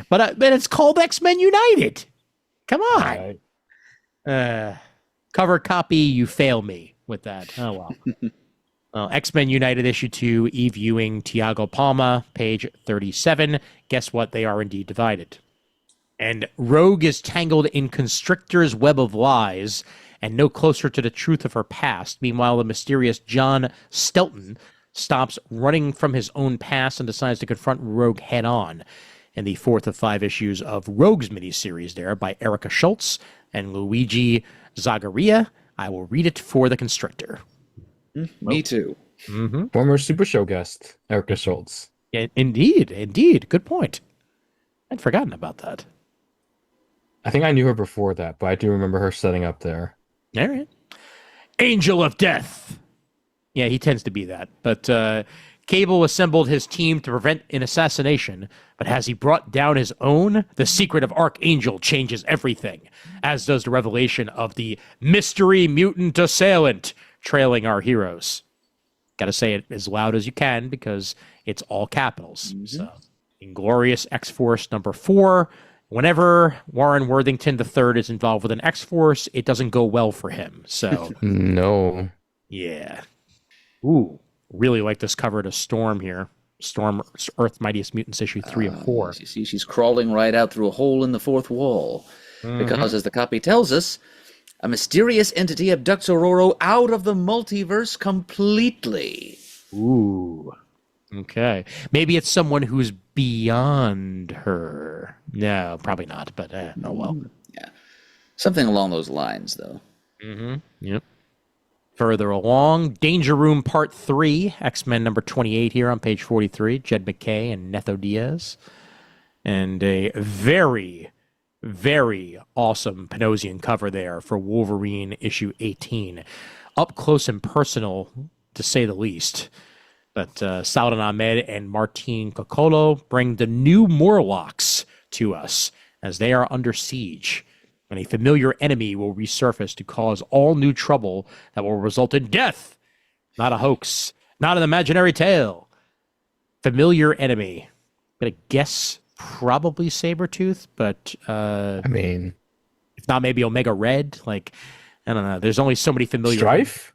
[SPEAKER 1] But it's called X-Men United. Come on. Cover copy, you fail me with that. Oh, well. X-Men United issue 2, Eve Ewing, Tiago Palma, page 37. Guess what? They are indeed divided. And Rogue is tangled in Constrictor's web of lies and no closer to the truth of her past. Meanwhile, the mysterious John Stelton stops running from his own past and decides to confront Rogue head-on. In the 4th of 5 issues of Rogue's miniseries there by Erica Schultz and Luigi Zagaria. I will read it for the Constrictor.
[SPEAKER 3] Me too.
[SPEAKER 1] Mm-hmm.
[SPEAKER 2] Former Super Show guest, Erica Schultz.
[SPEAKER 1] Yeah, indeed. Good point. I'd forgotten about that.
[SPEAKER 2] I think I knew her before that, but I do remember her setting up there.
[SPEAKER 1] All right. Angel of Death. Yeah, he tends to be that. But Cable assembled his team to prevent an assassination, but has he brought down his own? The secret of Archangel changes everything, as does the revelation of the mystery mutant assailant trailing our heroes. Got to say it as loud as you can because it's all capitals. Mm-hmm. So, Inglorious X-Force #4. Whenever Warren Worthington III is involved with an X-Force, it doesn't go well for him. So
[SPEAKER 2] no.
[SPEAKER 1] Yeah. Ooh. Really like this cover to Storm here. Storm, Earth's Mightiest Mutants, issue 3 of 4.
[SPEAKER 3] You see, she's crawling right out through a hole in the fourth wall. Mm-hmm. Because, as the copy tells us, a mysterious entity abducts Aurora out of the multiverse completely.
[SPEAKER 1] Ooh. Okay. Maybe it's someone who's beyond her. No, probably not, but oh well.
[SPEAKER 3] Yeah. Something along those lines, though.
[SPEAKER 1] Mm-hmm. Yep. Further along, Danger Room Part 3, X-Men #28 here on page 43, Jed McKay and Netho Diaz. And a very, very awesome Panosian cover there for Wolverine issue 18. Up close and personal, to say the least. But Saladin Ahmed and Martin Coccolo bring the new Morlocks to us as they are under siege. And a familiar enemy will resurface to cause all new trouble that will result in death. Not a hoax, not an imaginary tale. Familiar enemy. gonna guess probably Sabretooth, but
[SPEAKER 2] I mean,
[SPEAKER 1] if not, maybe Omega Red. Like, I don't know. There's only so many familiar.
[SPEAKER 2] Strife?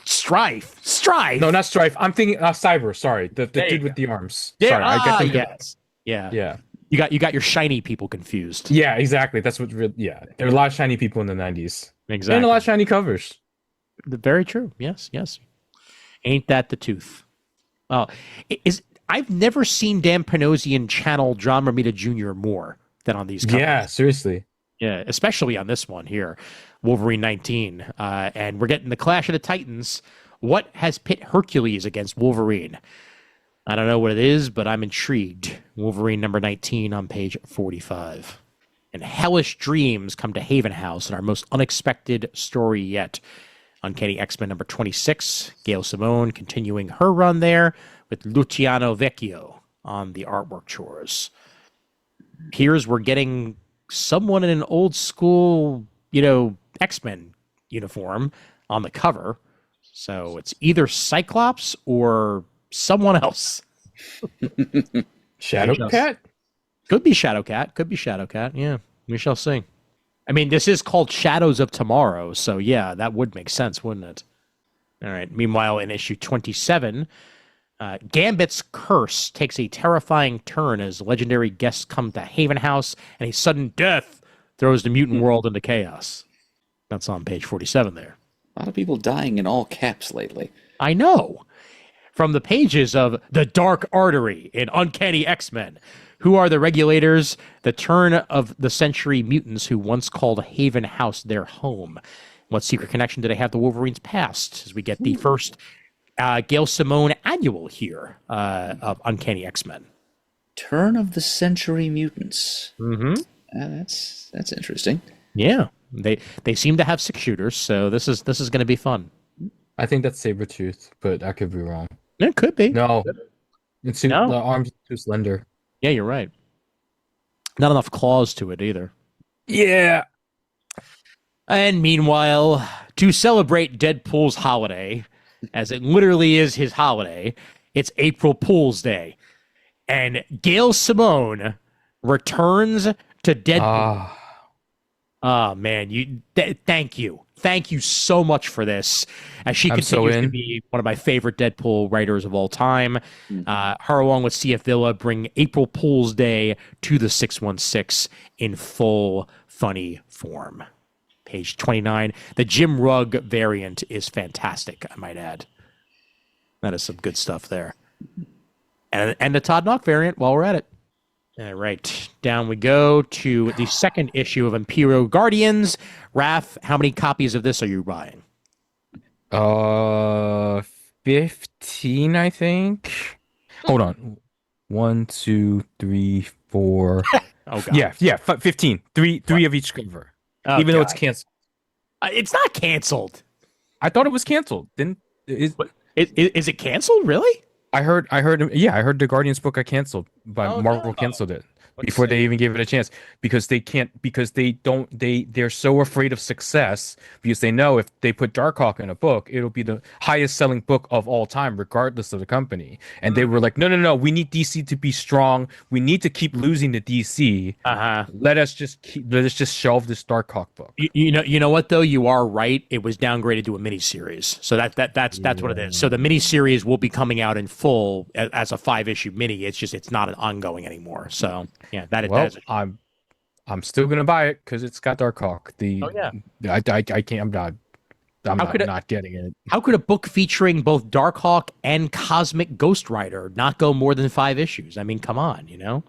[SPEAKER 1] Strife.
[SPEAKER 2] No, not Strife. I'm thinking Cyber. Sorry, the
[SPEAKER 1] There
[SPEAKER 2] dude
[SPEAKER 1] you
[SPEAKER 2] with the arms.
[SPEAKER 1] There,
[SPEAKER 2] Sorry, I get them.
[SPEAKER 1] yes. Yeah.
[SPEAKER 2] Yeah.
[SPEAKER 1] You got your shiny people confused.
[SPEAKER 2] Yeah, exactly. That's what. Yeah, there are a lot of shiny people in the '90s,
[SPEAKER 1] Exactly.
[SPEAKER 2] and a lot of shiny covers.
[SPEAKER 1] Very true. Yes. Ain't that the tooth? Well, I've never seen Dan Panosian channel John Romita Jr. more than on these covers.
[SPEAKER 2] Yeah, seriously.
[SPEAKER 1] Yeah, especially on this one here, Wolverine 19. And we're getting the Clash of the Titans. What has pit Hercules against Wolverine? I don't know what it is, but I'm intrigued. Wolverine number 19 on page 45. And hellish dreams come to Haven House in our most unexpected story yet. Uncanny X-Men number 26. Gail Simone continuing her run there with Luciano Vecchio on the artwork chores. Here's we're getting someone in an old school, X-Men uniform on the cover. So it's either Cyclops or someone else.
[SPEAKER 2] Shadowcat?
[SPEAKER 1] Could be Shadowcat. Yeah, we shall see. I mean, this is called Shadows of Tomorrow, so yeah, that would make sense, wouldn't it? All right. Meanwhile, in issue 27, Gambit's curse takes a terrifying turn as legendary guests come to Haven House, and a sudden death throws the mutant world into chaos. That's on page 47 there.
[SPEAKER 3] A lot of people dying in all caps lately.
[SPEAKER 1] I know. From the pages of The Dark Artery in Uncanny X-Men, who are the regulators, the turn of the century mutants who once called Haven House their home? What secret connection do they have to Wolverine's past? As we get the first Gail Simone annual here of Uncanny X-Men.
[SPEAKER 3] Turn of the century mutants.
[SPEAKER 1] Mm-hmm.
[SPEAKER 3] That's interesting.
[SPEAKER 1] Yeah, they seem to have 6-shooters, so this is going to be fun.
[SPEAKER 2] I think that's Sabretooth, but I could be wrong.
[SPEAKER 1] It could be.
[SPEAKER 2] No. The
[SPEAKER 1] No?
[SPEAKER 2] arms are too slender.
[SPEAKER 1] Yeah, you're right. Not enough claws to it either.
[SPEAKER 2] Yeah.
[SPEAKER 1] And meanwhile, to celebrate Deadpool's holiday, as it literally is his holiday, it's April Fool's Day. And Gail Simone returns to Deadpool. Oh, man. Thank you. Thank you so much for this. As she continues to be one of my favorite Deadpool writers of all time. Her, along with C.F. Villa, bring April Fool's Day to the 616 in full funny form. Page 29. The Jim Rugg variant is fantastic, I might add. That is some good stuff there. And the Todd Knock variant while we're at it. All right, down we go to the second issue of Imperial Guardians. Raph, how many copies of this are you buying?
[SPEAKER 2] 15, I think. Hold on. 1, 2, 3, 4.
[SPEAKER 1] Oh, God.
[SPEAKER 2] Yeah, 15. Three of each cover.
[SPEAKER 1] Oh,
[SPEAKER 2] even though it's canceled.
[SPEAKER 1] It's not canceled.
[SPEAKER 2] I thought it was canceled. Is
[SPEAKER 1] it canceled? Really?
[SPEAKER 2] I heard the Guardians book got canceled Marvel canceled it before they even gave it a chance because they're so afraid of success because they know if they put Darkhawk in a book, it'll be the highest selling book of all time, regardless of the company. And they were like, no, we need DC to be strong. We need to keep losing to DC. Let us just shelve this Darkhawk book.
[SPEAKER 1] You know what though? You are right. It was downgraded to a miniseries. So that's what it is. So the miniseries will be coming out in full as a 5-issue mini. It's not an ongoing anymore. So yeah,
[SPEAKER 2] I'm still gonna buy it because it's got Darkhawk. I can't. I'm not getting it.
[SPEAKER 1] How could a book featuring both Darkhawk and Cosmic Ghost Rider not go more than 5 issues? I mean, come on,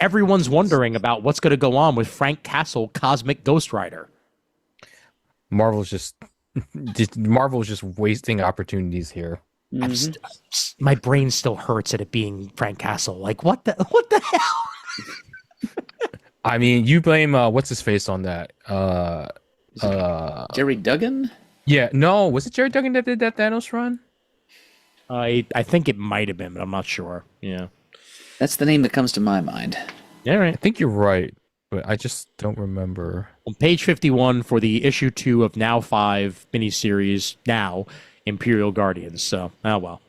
[SPEAKER 1] Everyone's wondering about what's going to go on with Frank Castle, Cosmic Ghost Rider.
[SPEAKER 2] Marvel's just wasting opportunities here.
[SPEAKER 1] My brain still hurts at it being Frank Castle. Like, what the hell?
[SPEAKER 2] I mean, you blame what's his face on that?
[SPEAKER 3] Jerry Duggan?
[SPEAKER 2] Yeah, no, was it Jerry Duggan that did that Thanos run?
[SPEAKER 1] I think it might have been, but I'm not sure. Yeah,
[SPEAKER 3] that's the name that comes to my mind.
[SPEAKER 1] Yeah, right.
[SPEAKER 2] I think you're right, but I just don't remember.
[SPEAKER 1] On page 51 for the issue 2 of Now 5 miniseries, Now Imperial Guardians. So, oh well.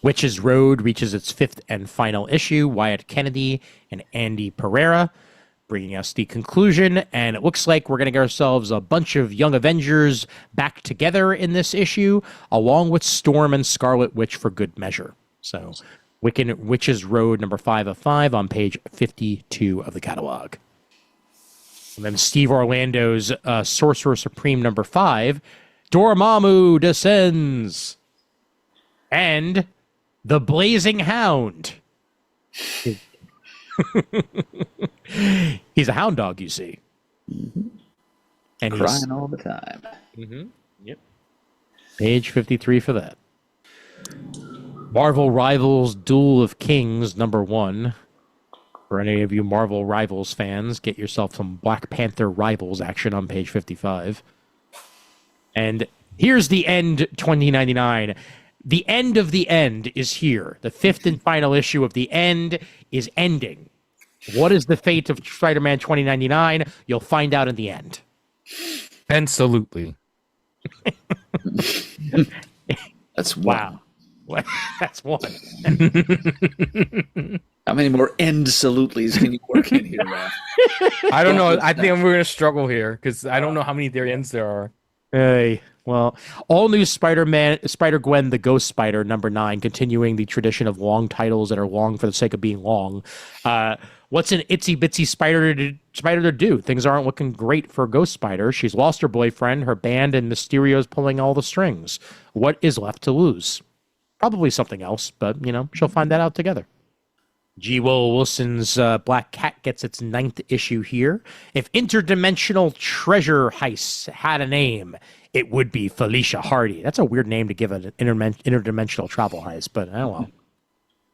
[SPEAKER 1] Witch's Road reaches its 5th and final issue. Wyatt Kennedy and Andy Pereira bringing us the conclusion. And it looks like we're going to get ourselves a bunch of Young Avengers back together in this issue, along with Storm and Scarlet Witch for good measure. So Witch's Road number 5 of 5 on page 52 of the catalog. And then Steve Orlando's Sorcerer Supreme number 5, Dormammu descends. And the Blazing Hound. He's a hound dog, you see.
[SPEAKER 3] Mm-hmm.
[SPEAKER 1] And
[SPEAKER 3] crying all the time.
[SPEAKER 1] Mm-hmm. Yep. Page 53 for that. Marvel Rivals Duel of Kings number 1. For any of you Marvel Rivals fans, get yourself some Black Panther Rivals action on page 55. And here's the end 2099. The end of the end is here. The 5th and final issue of the end is ending. What is the fate of Spider-Man 2099? You'll find out in the end.
[SPEAKER 2] Absolutely.
[SPEAKER 3] That's one.
[SPEAKER 1] Wow. That's one.
[SPEAKER 3] How many more end-salutely's can you work in here, Raph?
[SPEAKER 2] I don't know. I think we're going to struggle here because I don't know how many there ends there are.
[SPEAKER 1] Hey, well, all new Spider-Gwen, the Ghost Spider, number 9, continuing the tradition of long titles that are long for the sake of being long. What's an itsy-bitsy spider to do? Things aren't looking great for Ghost Spider. She's lost her boyfriend, her band, and Mysterio's pulling all the strings. What is left to lose? Probably something else, but, she'll find that out together. G. Will Wilson's Black Cat gets its 9th issue here. If interdimensional treasure heists had a name, it would be Felicia Hardy. That's a weird name to give an interdimensional travel heist, but oh well.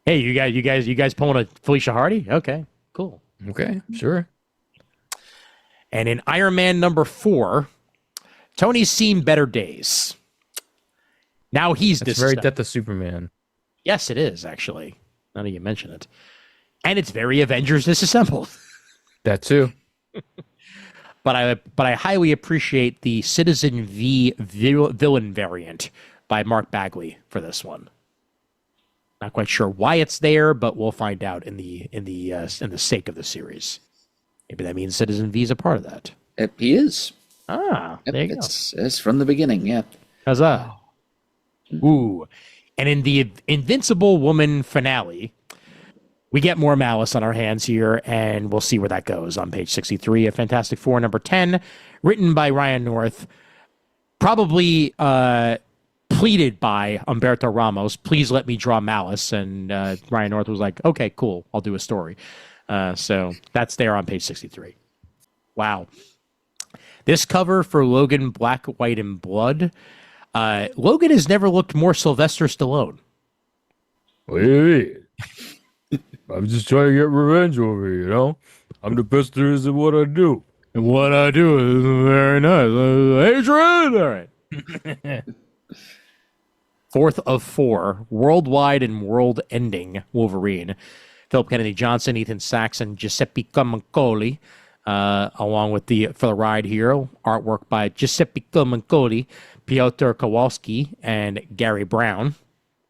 [SPEAKER 1] Hey, you guys pulling a Felicia Hardy? Okay, cool.
[SPEAKER 2] Okay, sure.
[SPEAKER 1] And in Iron Man number 4, Tony's seen better days. Now he's
[SPEAKER 2] It's very Death of Superman.
[SPEAKER 1] Yes, it is, actually. Now that you mention it. And it's very Avengers Disassembled.
[SPEAKER 2] That too.
[SPEAKER 1] But I highly appreciate the Citizen V villain variant by Mark Bagley for this one. Not quite sure why it's there, but we'll find out in the sake of the series. Maybe that means Citizen V is a part of that.
[SPEAKER 3] He is.
[SPEAKER 1] There you go.
[SPEAKER 3] It's from the beginning, yeah.
[SPEAKER 1] How's that? Ooh. And in the Invincible Woman finale, we get more malice on our hands here, and we'll see where that goes on page 63 of Fantastic Four, number 10, written by Ryan North, probably pleaded by Humberto Ramos, please let me draw malice, and Ryan North was like, okay, cool, I'll do a story. So that's there on page 63. Wow. This cover for Logan Black, White, and Blood, Logan has never looked more Sylvester Stallone.
[SPEAKER 2] Wait. I'm just trying to get revenge over you, I'm the best there is at what I do.
[SPEAKER 1] And what I do is very nice. Adrian! All right. 4th of 4, worldwide and world-ending Wolverine. Philip Kennedy Johnson, Ethan Sachs, and Giuseppe Camuncoli, along with for the ride here, artwork by Giuseppe Camuncoli, Piotr Kowalski, and Gary Brown.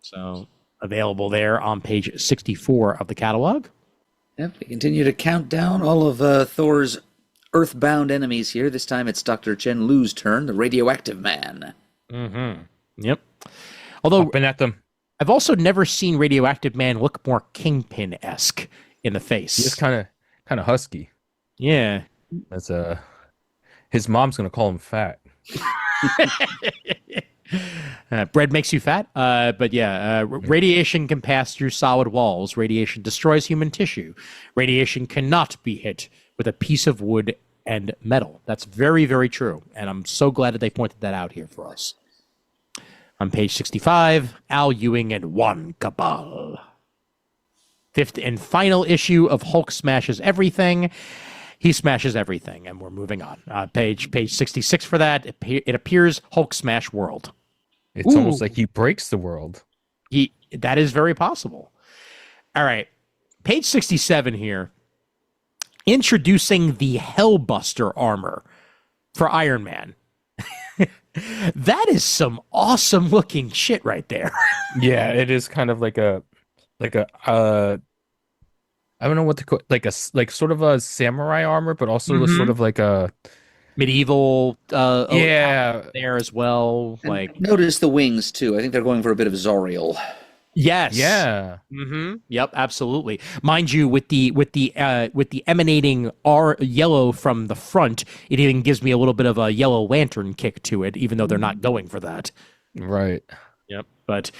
[SPEAKER 1] So available there on page 64 of the catalog.
[SPEAKER 3] Yep, we continue to count down all of Thor's earthbound enemies here. This time it's Dr. Chen Lu's turn, the radioactive man.
[SPEAKER 1] Mm-hmm. Yep. Although
[SPEAKER 2] Hopping at them.
[SPEAKER 1] I've also never seen Radioactive Man look more Kingpin-esque in the face.
[SPEAKER 2] He's kind of husky.
[SPEAKER 1] Yeah.
[SPEAKER 2] That's his mom's gonna call him fat.
[SPEAKER 1] Bread makes you fat, but yeah, radiation can pass through solid walls. Radiation destroys human tissue. Radiation cannot be hit with a piece of wood and metal. That's very, very true, and I'm so glad that they pointed that out here for us. On page 65, Al Ewing and Juan Cabal. 5th and final issue of Hulk Smashes Everything. He smashes everything, and we're moving on. Page 66 for that. It appears Hulk Smash World.
[SPEAKER 2] It's almost like he breaks the world.
[SPEAKER 1] That is very possible. All right. Page 67 here. Introducing the Hellbuster armor for Iron Man. That is some awesome looking shit right there.
[SPEAKER 2] Yeah, it is kind of like a I don't know what to call like sort of a samurai armor, but also sort of like a
[SPEAKER 1] Medieval
[SPEAKER 2] yeah.
[SPEAKER 1] there as well.
[SPEAKER 3] And
[SPEAKER 1] Like
[SPEAKER 3] notice the wings too. I think they're going for a bit of Zoriel.
[SPEAKER 1] yes.
[SPEAKER 2] Yeah.
[SPEAKER 1] Yep, absolutely. Mind you, with the emanating yellow from the front, it even gives me a little bit of a Yellow Lantern kick to it, even though they're not going for that.
[SPEAKER 2] Right.
[SPEAKER 1] Yep. But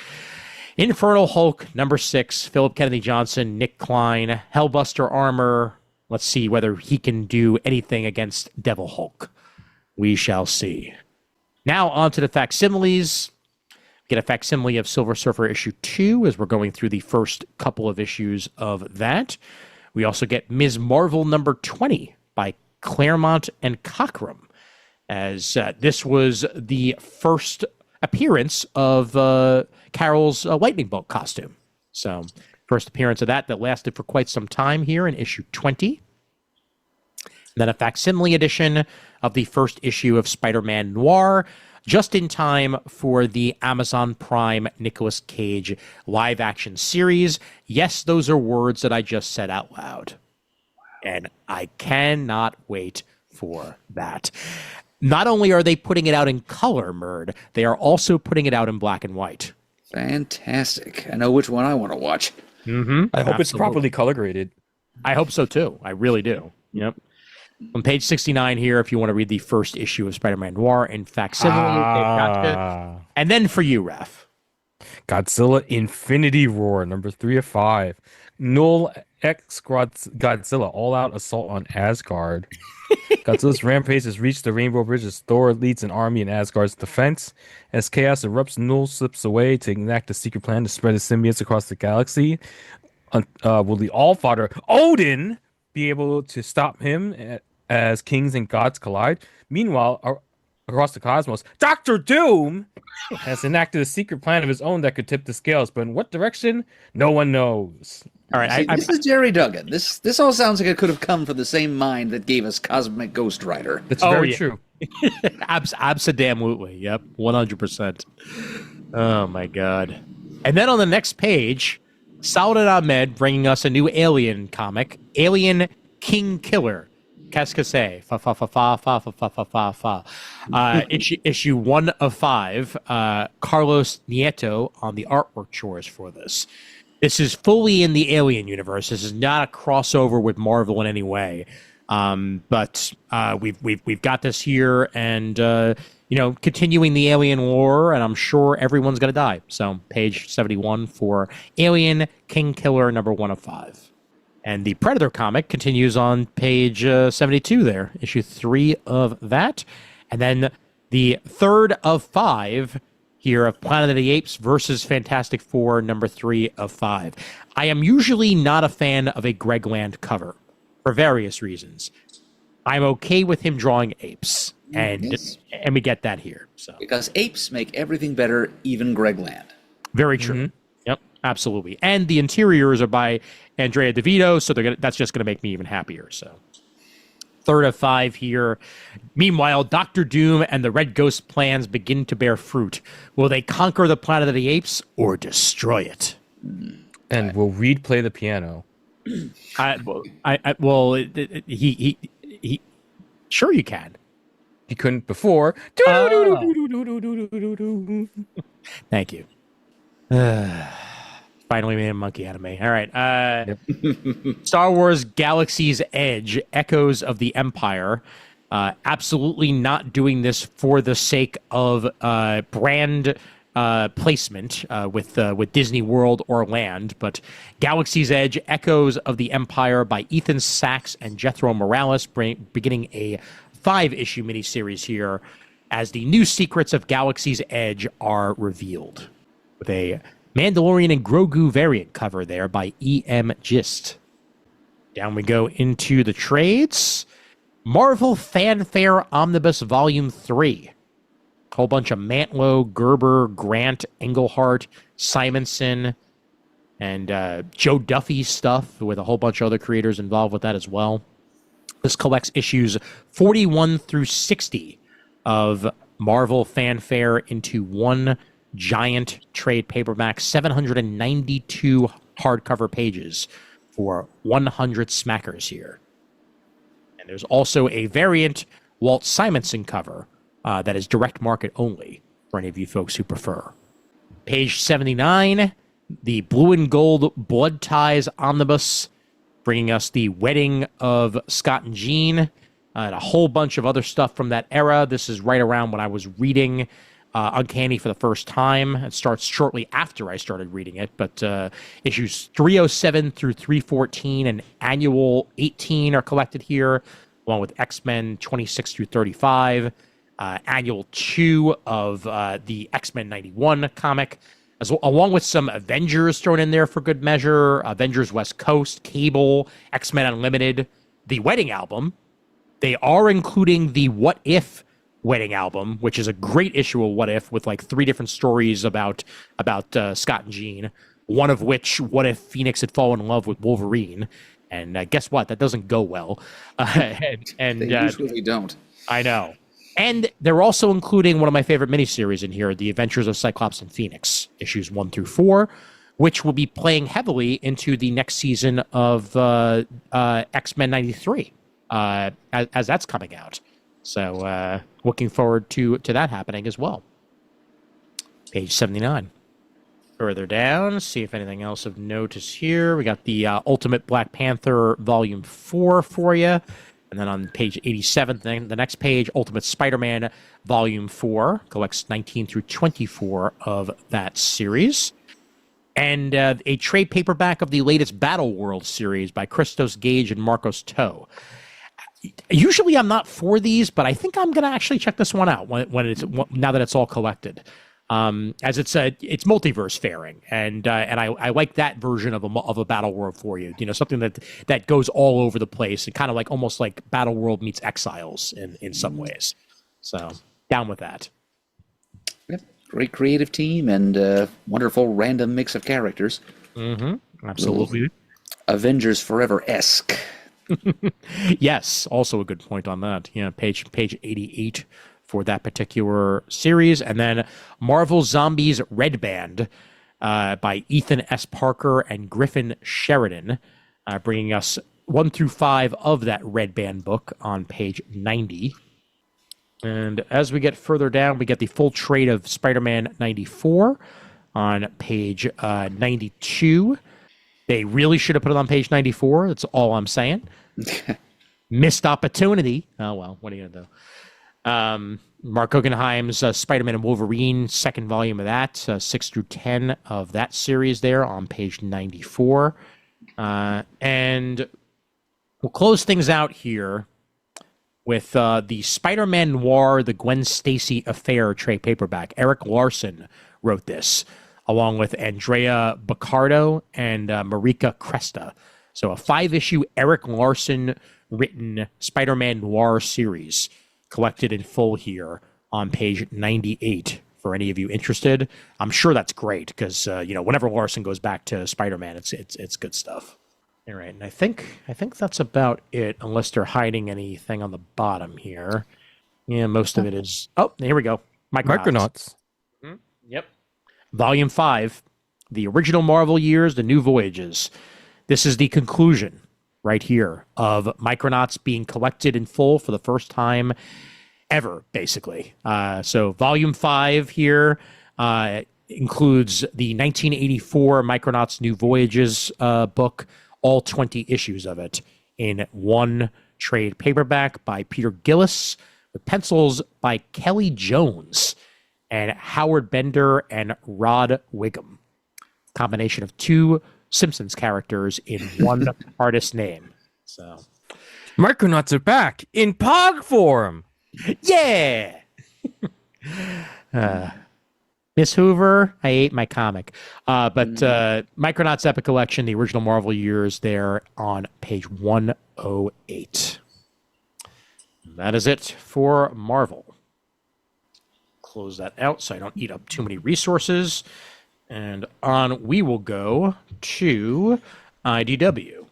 [SPEAKER 1] Infernal Hulk #6, Philip Kennedy Johnson, Nick Klein, Hellbuster armor. Let's see whether he can do anything against Devil Hulk. We shall see. Now on to the facsimiles. Get a facsimile of Silver Surfer issue 2 as we're going through the first couple of issues of that. We also get Ms. Marvel #20 by Claremont and Cockrum, as this was the first appearance of Carol's lightning bolt costume. So first appearance of that lasted for quite some time here in issue 20. Then a facsimile edition of the first issue of Spider-Man Noir, just in time for the Amazon Prime Nicolas Cage live-action series. Yes, those are words that I just said out loud. And I cannot wait for that. Not only are they putting it out in color, Murd, they are also putting it out in black and white.
[SPEAKER 3] Fantastic. I know which one I want to watch.
[SPEAKER 2] I hope it's properly color graded.
[SPEAKER 1] I hope so, too. I really do. Yep. On page 69 here, if you want to read the first issue of Spider-Man Noir in facsimile, they've got you. And then for you, Raph.
[SPEAKER 2] Godzilla Infinity Roar, #3 of 5. Null X Godzilla all-out assault on Asgard. Godzilla's rampage has reached the Rainbow Bridge as Thor leads an army in Asgard's defense. As chaos erupts, Null slips away to enact a secret plan to spread his symbiotes across the galaxy. Will the All-Father Odin be able to stop him as kings and gods collide? Meanwhile, across the cosmos, Doctor Doom has enacted a secret plan of his own that could tip the scales, but in what direction? No one knows.
[SPEAKER 1] All right,
[SPEAKER 3] See, this is Jerry Duggan. This all sounds like it could have come from the same mind that gave us Cosmic Ghost Rider.
[SPEAKER 2] That's very true.
[SPEAKER 1] Absolutely. Yep, 100%. Oh, my God. And then on the next page, Saladin Ahmed bringing us a new Alien comic, Alien King Killer. Qu'est-ce que c'est? Fa fa fa fa fa fa fa fa fa fa. Issue 1 of 5. Carlos Nieto on the artwork chores for this. This is fully in the Alien universe. This is not a crossover with Marvel in any way. But we've got this here, and continuing the Alien war, and I'm sure everyone's gonna die. So page 71 for Alien King Killer #1 of 5. And the Predator comic continues on page 72 there, issue 3 of that. And then the 3rd of 5 here of Planet of the Apes versus Fantastic Four #3 of 5. I am usually not a fan of a Greg Land cover for various reasons. I'm okay with him drawing apes, and we get that here. So
[SPEAKER 3] Because apes make everything better, even Greg Land.
[SPEAKER 1] very true. Yep, absolutely. And the interiors are by Andrea DeVito, so that's just going to make me even happier. So 3rd of 5 here. Meanwhile, Doctor Doom and the Red Ghost plans begin to bear fruit. Will they conquer the Planet of the Apes or destroy it?
[SPEAKER 2] And will Reed play the piano?
[SPEAKER 1] He sure you can.
[SPEAKER 2] He couldn't before.
[SPEAKER 1] Thank you. Finally made a monkey out of me. All right. Star Wars Galaxy's Edge, Echoes of the Empire. Absolutely not doing this for the sake of brand placement with Disney World or Land, but Galaxy's Edge, Echoes of the Empire by Ethan Sachs and Jethro Morales, beginning a 5-issue miniseries here as the new secrets of Galaxy's Edge are revealed. With a Mandalorian and Grogu variant cover there by E.M. Gist. Down we go into the trades. Marvel Fanfare Omnibus Volume 3. A whole bunch of Mantlo, Gerber, Grant, Englehart, Simonson, and Joe Duffy stuff with a whole bunch of other creators involved with that as well. This collects issues 41 through 60 of Marvel fanfare into one giant trade paperback, 792 hardcover pages for 100 smackers here. And there's also a variant Walt Simonson cover that is direct market only for any of you folks who prefer. Page 79, the Blue and Gold Blood Ties Omnibus, bringing us the wedding of Scott and Jean, and a whole bunch of other stuff from that era. This is right around when I was reading Uncanny for the first time. It starts shortly after I started reading it, but issues 307 through 314 and annual 18 are collected here, along with X-Men 26 through 35, annual 2 of the X-Men 91 comic, along with some Avengers thrown in there for good measure, Avengers West Coast, Cable, X-Men Unlimited, the wedding album. They are including the What If wedding album, which is a great issue of What If with like 3 different stories about Scott and Jean, one of which, what if Phoenix had fallen in love with Wolverine? And guess what? That doesn't go well.
[SPEAKER 3] They usually don't.
[SPEAKER 1] I know. And they're also including one of my favorite miniseries in here, The Adventures of Cyclops and Phoenix, issues 1 through 4, which will be playing heavily into the next season of X-Men 93. As that's coming out. So looking forward to that happening as well. Page 79. Further down, see if anything else of note is here. We got the Ultimate Black Panther Volume 4 for you. And then on page 87, the next page, Ultimate Spider-Man Volume 4, collects 19 through 24 of that series. And a trade paperback of the latest Battle World series by Christos Gage and Marcos Toe. Usually I'm not for these, but I think I'm going to actually check this one out now that it's all collected. As it's multiverse fairing, and I like that version of a Battle World for you. You know, something that goes all over the place and kind of like almost like Battle World meets Exiles in some ways. So down with that.
[SPEAKER 3] Yep. Great creative team and wonderful random mix of characters.
[SPEAKER 1] Mm-hmm. Absolutely.
[SPEAKER 3] Avengers Forever-esque.
[SPEAKER 1] Yes, also a good point on that. Yeah, page 88 for that particular series. And then Marvel Zombies Red Band by Ethan S. Parker and Griffin Sheridan, bringing us 1 through 5 of that Red Band book on page 90. And as we get further down, we get the full trade of Spider-Man 94 on page 92. They really should have put it on page 94. That's all I'm saying. Missed opportunity. Oh, well, what are you going to do? Mark Guggenheim's Spider-Man and Wolverine, second volume of that, 6 through 10 of that series there on page 94. And we'll close things out here with the Spider-Man Noir, the Gwen Stacy Affair trade paperback. Eric Larson wrote this, along with Andrea Baccardo and Marika Cresta. So a 5-issue Eric Larson written Spider-Man Noir series collected in full here on page 98 for any of you interested. I'm sure that's great because whenever Larson goes back to Spider-Man, it's good stuff. All right, and I think that's about it, unless they're hiding anything on the bottom here. Yeah, most of it is. Oh, here we go.
[SPEAKER 2] Micronauts.
[SPEAKER 1] Mm-hmm. Yep. Volume 5, the original Marvel years, the new voyages. This is the conclusion right here of Micronauts being collected in full for the first time ever, basically. So volume 5 here includes the 1984 Micronauts New Voyages book, all 20 issues of it in one trade paperback by Peter Gillis, with pencils by Kelly Jones and Howard Bender and Rod Wiggum. Combination of 2 Simpsons characters in one artist name. So
[SPEAKER 2] Micronauts are back in Pog form.
[SPEAKER 1] Yeah. Miss Hoover, I ate my comic. But Micronauts Epic Collection, the original Marvel years, there on page 108. That is it for Marvel. Close that out so I don't eat up too many resources. And on we will go to IDW.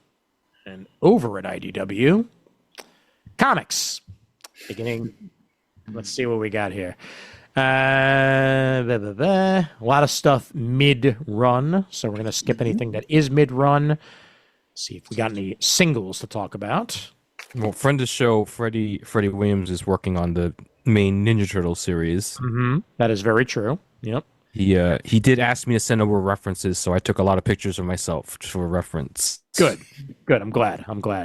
[SPEAKER 1] And over at IDW, comics. Beginning Let's see what we got here. A lot of stuff mid-run, so we're going to skip anything that is mid-run. See if we got any singles to talk about.
[SPEAKER 2] Well, friend of the show, Freddie Williams, is working on the main Ninja Turtle series.
[SPEAKER 1] Mm-hmm. That is very true. Yep.
[SPEAKER 2] He did ask me to send over references, so I took a lot of pictures of myself just for reference.
[SPEAKER 1] Good. I'm glad.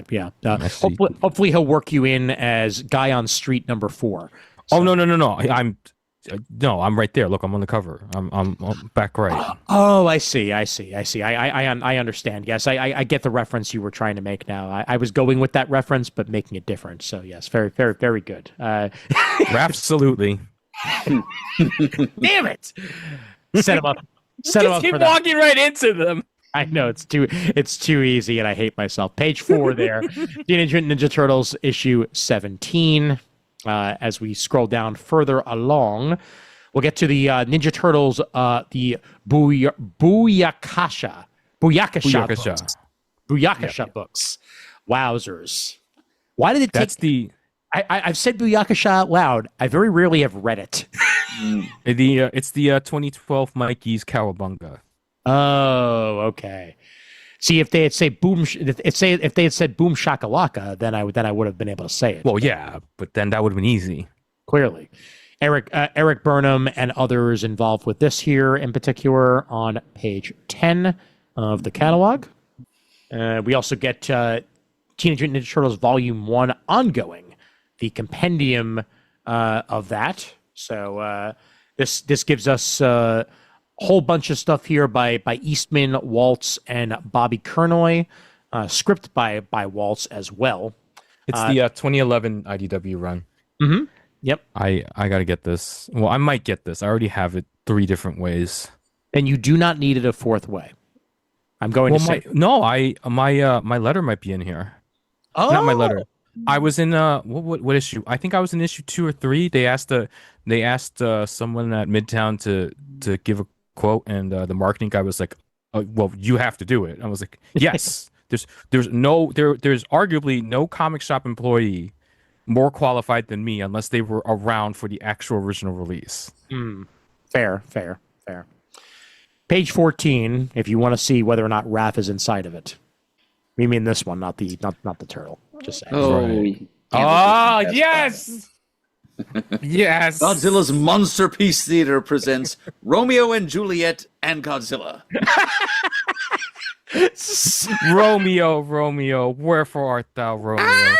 [SPEAKER 1] Yeah.
[SPEAKER 2] Actually,
[SPEAKER 1] Hopefully he'll work you in as guy on street number 4. So.
[SPEAKER 2] Oh no! I'm right there. Look, I'm on the cover. I'm back right.
[SPEAKER 1] Oh, I see. I understand. Yes, I get the reference you were trying to make now. I was going with that reference, but making it different. So yes, very, very, very good.
[SPEAKER 2] Absolutely.
[SPEAKER 1] Damn it! Set him up. Set him up
[SPEAKER 2] keep
[SPEAKER 1] for that.
[SPEAKER 2] walking right into them.
[SPEAKER 1] I know it's too easy, and I hate myself. Page 4 there. Teenage Mutant Ninja Turtles issue 17. As we scroll down further along, we'll get to the Ninja Turtles, the Booyakasha books. Wowzers! Why did it take?
[SPEAKER 2] That's the.
[SPEAKER 1] I've said Booyakasha out loud. I very rarely have read it.
[SPEAKER 2] It's the 2012 Mikey's Cowabunga.
[SPEAKER 1] Oh, okay. See, if they had said boom shakalaka, then I would have been able to say it.
[SPEAKER 2] Well, yeah, but then that would have been easy.
[SPEAKER 1] Clearly, Eric Burnham and others involved with this here in particular on page 10 of the catalog. We also get Teenage Mutant Ninja Turtles Volume 1 ongoing, the compendium of that. So this gives us a whole bunch of stuff here by Eastman, Waltz, and Bobby Kernoy. Script by Waltz as well.
[SPEAKER 2] It's the 2011 IDW run.
[SPEAKER 1] Mm-hmm. Yep.
[SPEAKER 2] I got to get this. Well, I might get this. I already have it 3 different ways.
[SPEAKER 1] And you do not need it a 4th way. I'm going to say
[SPEAKER 2] my letter might be in here.
[SPEAKER 1] Oh,
[SPEAKER 2] not my letter. I was in what issue? I think I was in issue 2 or 3. They asked someone at Midtown to give a quote, and the marketing guy was like, well, you have to do it. I was like, yes. there's arguably no comic shop employee more qualified than me unless they were around for the actual original release.
[SPEAKER 1] Fair. Page 14, if you want to see whether or not Raph is inside of it. We mean this one, not the turtle. Just saying.
[SPEAKER 3] Oh,
[SPEAKER 2] Right.
[SPEAKER 3] right.
[SPEAKER 2] Yes. Yes.
[SPEAKER 3] Godzilla's Monster Piece Theater presents Romeo and Juliet and Godzilla.
[SPEAKER 2] Romeo, wherefore art thou, Romeo?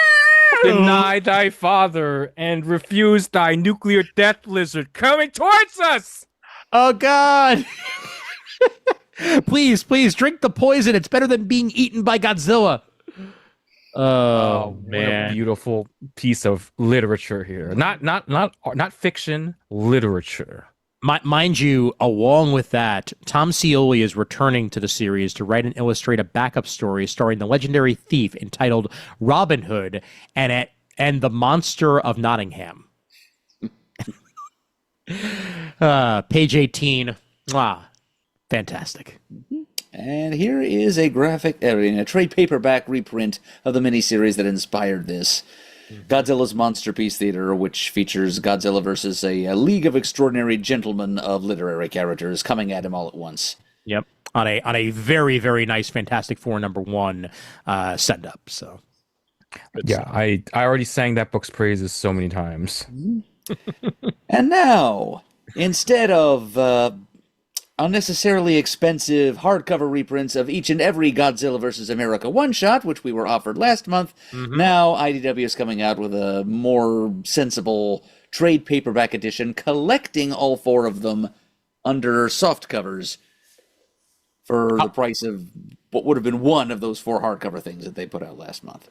[SPEAKER 2] Deny thy father and refuse thy nuclear death lizard coming towards us.
[SPEAKER 1] Oh, God. Please, drink the poison. It's better than being eaten by Godzilla. Oh man,
[SPEAKER 2] what a beautiful piece of literature here. Not fiction, literature.
[SPEAKER 1] Mind you, along with that, Tom Scioli is returning to the series to write and illustrate a backup story starring the legendary thief entitled Robin Hood and the Monster of Nottingham. Page 18. Fantastic.
[SPEAKER 3] And here is a trade paperback reprint of the miniseries that inspired this. Godzilla's Monster Piece Theater, which features Godzilla versus a league of extraordinary gentlemen of literary characters coming at him all at once.
[SPEAKER 1] Yep, on a very, very nice Fantastic Four #1 send up. So,
[SPEAKER 2] yeah, I already sang that book's praises so many times.
[SPEAKER 3] And now, instead of unnecessarily expensive hardcover reprints of each and every Godzilla vs. America one-shot, which we were offered last month, now IDW is coming out with a more sensible trade paperback edition, collecting all 4 of them under soft covers for the price of what would have been one of those 4 hardcover things that they put out last month.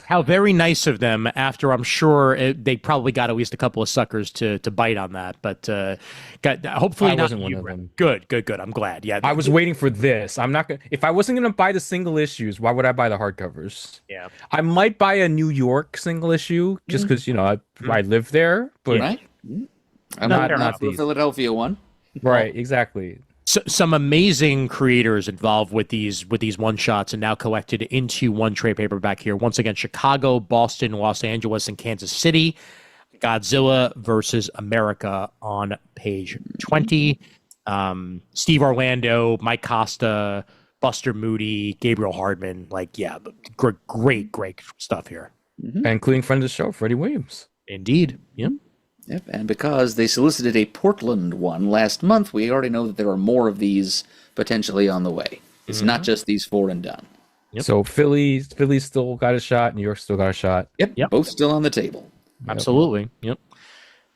[SPEAKER 1] How very nice of them. After I'm sure they probably got at least a couple of suckers to bite on that, but hopefully
[SPEAKER 2] I
[SPEAKER 1] not
[SPEAKER 2] wasn't
[SPEAKER 1] you.
[SPEAKER 2] one of them.
[SPEAKER 1] Good. I'm glad. Yeah,
[SPEAKER 2] I was waiting for this. I'm not gonna. If I wasn't gonna buy the single issues, why would I buy the hardcovers?
[SPEAKER 1] Yeah,
[SPEAKER 2] I might buy a New York single issue just because I live there, but
[SPEAKER 3] Right? I'm
[SPEAKER 2] not
[SPEAKER 3] the
[SPEAKER 2] these.
[SPEAKER 3] Philadelphia one.
[SPEAKER 2] Right, exactly.
[SPEAKER 1] so, some amazing creators involved with these one shots and now collected into one trade paperback here. Once again, Chicago, Boston, Los Angeles, and Kansas City. Godzilla versus America on page 20. Steve Orlando, Mike Costa, Buster Moody, Gabriel Hardman. Great stuff here.
[SPEAKER 2] And including friend of the show, Freddie Williams.
[SPEAKER 1] Indeed. Yep.
[SPEAKER 3] Yep, and because they solicited a Portland one last month, we already know that there are more of these potentially on the way. It's not just these 4 and done.
[SPEAKER 1] Yep.
[SPEAKER 2] So Philly still got a shot. New York still got a shot.
[SPEAKER 3] Yep, both still on the table.
[SPEAKER 1] Absolutely. Yep.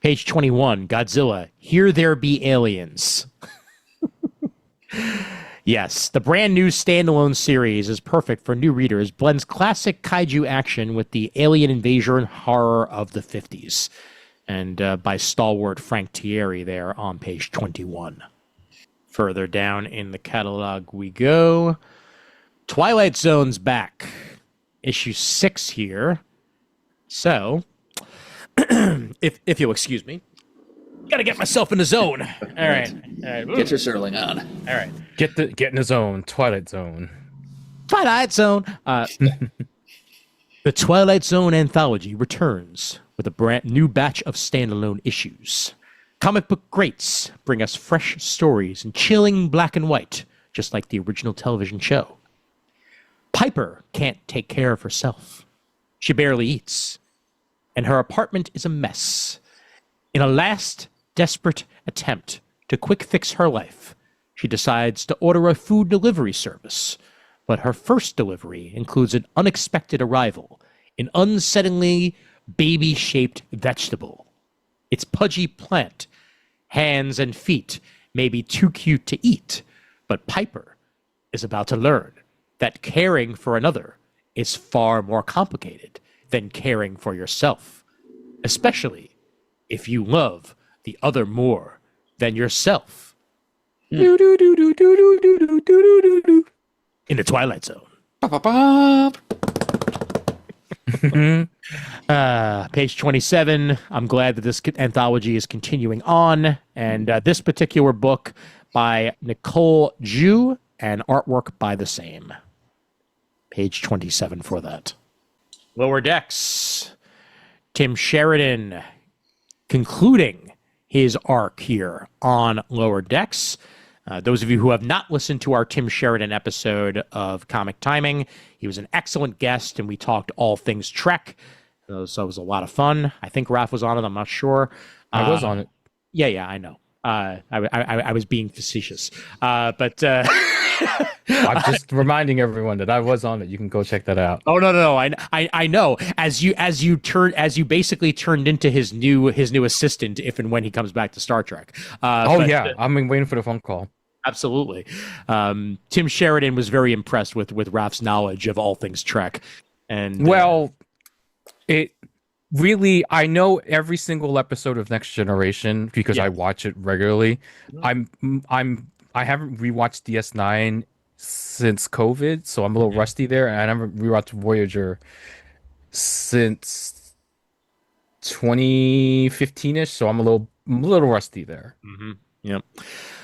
[SPEAKER 1] Page 21, Godzilla, Here There Be Aliens. Yes, the brand new standalone series is perfect for new readers, blends classic kaiju action with the alien invasion horror of the 50s. And by stalwart Frank Thierry there on page 21. Further down in the catalog we go. Twilight Zone's back. Issue 6 here. So, if you'll excuse me, gotta get myself in the zone. All right.
[SPEAKER 3] Get your Serling on.
[SPEAKER 1] All right.
[SPEAKER 2] Get in the zone. Twilight Zone.
[SPEAKER 1] Twilight Zone. The Twilight Zone anthology returns with a brand new batch of standalone issues. Comic book greats bring us fresh stories in chilling black and white, just like the original television show. Piper can't take care of herself. She barely eats, and her apartment is a mess. In a last desperate attempt to quick fix her life, she decides to order a food delivery service. But her first delivery includes an unexpected arrival, an unsettlingly baby-shaped vegetable. Its pudgy plant, hands and feet may be too cute to eat, but Piper is about to learn that caring for another is far more complicated than caring for yourself, especially if you love the other more than yourself. In the Twilight Zone. Page 27. I'm glad that this anthology is continuing on, and this particular book by Nicole Ju and artwork by the same. Page 27 for that. Lower Decks. Tim Sheridan concluding his arc here on Lower Decks. Those of you who have not listened to our Tim Sheridan episode of Comic Timing, he was an excellent guest, and we talked all things Trek. So it was a lot of fun. I think Raph was on it. I'm not sure.
[SPEAKER 2] I was on it.
[SPEAKER 1] Yeah, I know. I was being facetious. But
[SPEAKER 2] I'm just reminding everyone that I was on it. You can go check that out.
[SPEAKER 1] Oh no! I know. As you basically turned into his new assistant, if and when he comes back to Star Trek.
[SPEAKER 2] I'm waiting for the phone call.
[SPEAKER 1] Absolutely. Tim Sheridan was very impressed with Raph's knowledge of all things Trek, and
[SPEAKER 2] it really, I know every single episode of Next Generation because I watch it regularly. I haven't rewatched DS9 since COVID, so I'm a little rusty there, and I haven't rewatched Voyager since 2015ish, so I'm a little rusty there.
[SPEAKER 1] Mm-hmm. Yep.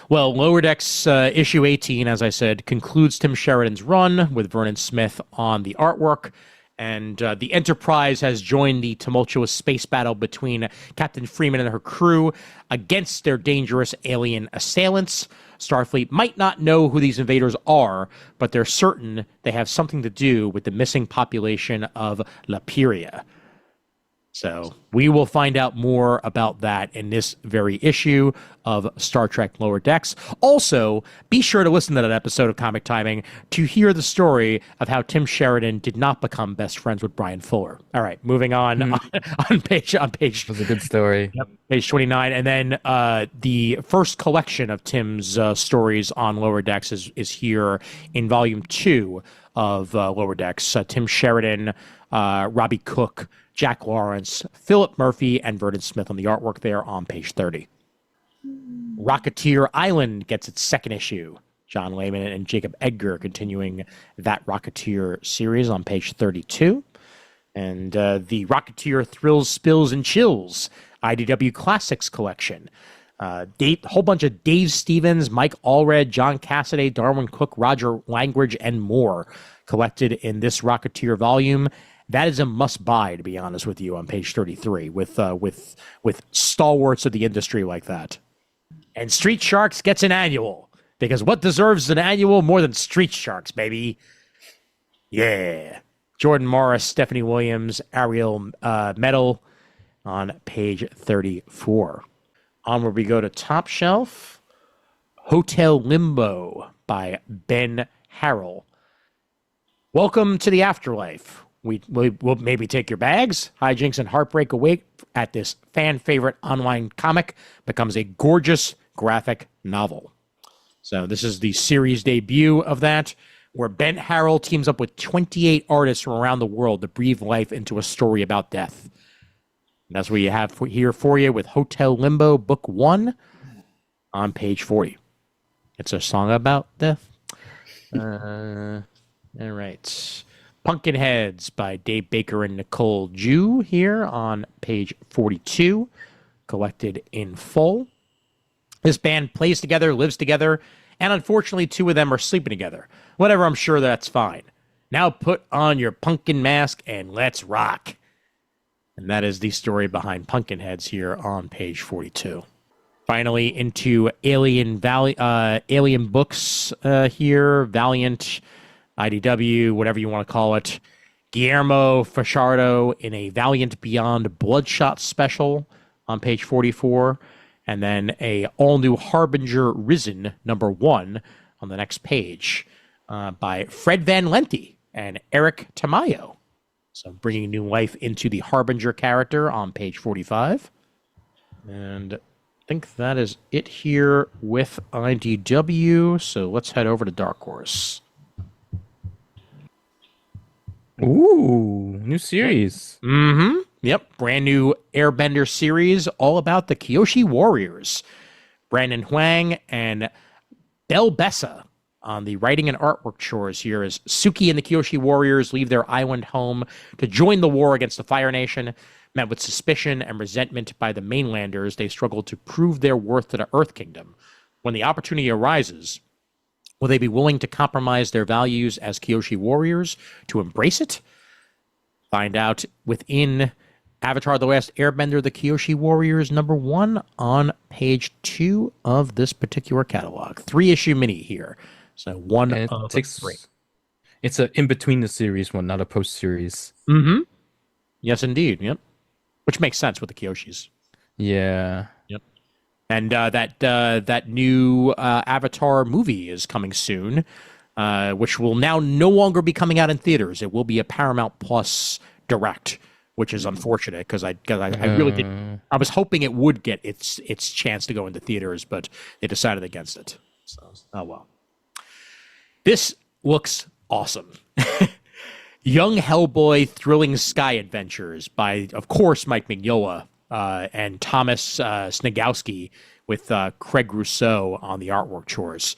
[SPEAKER 1] Well, Lower Decks issue 18, as I said, concludes Tim Sheridan's run with Vernon Smith on the artwork. And the Enterprise has joined the tumultuous space battle between Captain Freeman and her crew against their dangerous alien assailants. Starfleet might not know who these invaders are, but they're certain they have something to do with the missing population of Laperia. So we will find out more about that in this very issue of Star Trek Lower Decks. Also, be sure to listen to that episode of Comic Timing to hear the story of how Tim Sheridan did not become best friends with Brian Fuller. All right, moving on on page.
[SPEAKER 2] It was a good story.
[SPEAKER 1] Yep, page 29, and then the first collection of Tim's stories on Lower Decks is here in volume 2 of Lower Decks. Tim Sheridan, Robbie Cook, Jack Lawrence, Philip Murphy, and Vernon Smith on the artwork there on page 30. Rocketeer Island gets its second issue. John Layman and Jacob Edgar continuing that Rocketeer series on page 32. And the Rocketeer Thrills, Spills, and Chills IDW Classics collection. A whole bunch of Dave Stevens, Mike Allred, John Cassaday, Darwin Cook, Roger Langridge, and more collected in this Rocketeer volume. that is a must buy, to be honest with you, on page 33 with stalwarts of the industry like that. And Street Sharks gets an annual, because what deserves an annual more than Street Sharks, baby? Yeah. Jordan Morris, Stephanie Williams, Ariel Metal on page 34. Onward we go to Top Shelf. Hotel Limbo by Ben Harrell. Welcome to the afterlife. We'll maybe take your bags. Hijinks and heartbreak await at this fan favorite online comic becomes a gorgeous graphic novel. So this is the series debut of that, where Ben Harrell teams up with 28 artists from around the world to breathe life into a story about death. And that's what you have here for you with Hotel Limbo, Book 1, on page 40. It's a song about death. All right. Pumpkinheads by Dave Baker and Nicole Jew here on page 42, collected in full. This band plays together, lives together, and unfortunately 2 of them are sleeping together. Whatever, I'm sure that's fine. Now put on your pumpkin mask and let's rock. And that is the story behind Pumpkinheads here on page 42. Finally, into Alien Books here, Valiant, IDW, whatever you want to call it. Guillermo Fajardo in a Valiant Beyond Bloodshot special on page 44. And then a all-new Harbinger Risen #1 on the next page by Fred Van Lente and Eric Tamayo. So bringing new life into the Harbinger character on page 45. And I think that is it here with IDW. So let's head over to Dark Horse.
[SPEAKER 2] Ooh, new series.
[SPEAKER 1] Mm-hmm. Yep. Brand new Airbender series all about the Kyoshi Warriors. Brandon Huang and Bel Bessa on the writing and artwork chores here as Suki and the Kyoshi Warriors leave their island home to join the war against the Fire Nation. Met with suspicion and resentment by the mainlanders, they struggle to prove their worth to the Earth Kingdom. When the opportunity arises, will they be willing to compromise their values as Kyoshi Warriors to embrace it? Find out within Avatar: The Last Airbender, the Kyoshi Warriors #1 on page 2 of this particular catalog. 3-issue mini here. So one
[SPEAKER 2] And
[SPEAKER 1] of
[SPEAKER 2] it takes
[SPEAKER 1] 3.
[SPEAKER 2] It's a in between the series one, not a post series.
[SPEAKER 1] Mm-hmm. Yes, indeed. Yep. Which makes sense with the Kyoshis.
[SPEAKER 2] Yeah.
[SPEAKER 1] Yep. And that new Avatar movie is coming soon, which will now no longer be coming out in theaters. It will be a Paramount Plus direct, which is unfortunate because I really did. I was hoping it would get its chance to go into theaters, but they decided against it. So, oh well. This looks awesome. Young Hellboy Thrilling Sky Adventures by, of course, Mike Mignola and Thomas Snegowski with Craig Rousseau on the artwork chores.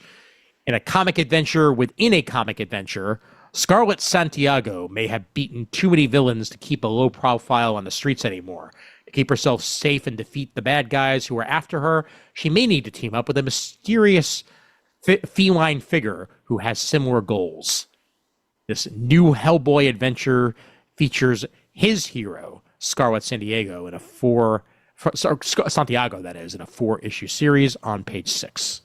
[SPEAKER 1] In a comic adventure within a comic adventure, Scarlett Santiago may have beaten too many villains to keep a low profile on the streets anymore. To keep herself safe and defeat the bad guys who are after her, she may need to team up with a mysterious feline figure who has similar goals. This new Hellboy adventure features his hero, Scarlett Santiago, in a 4-issue series on page 6.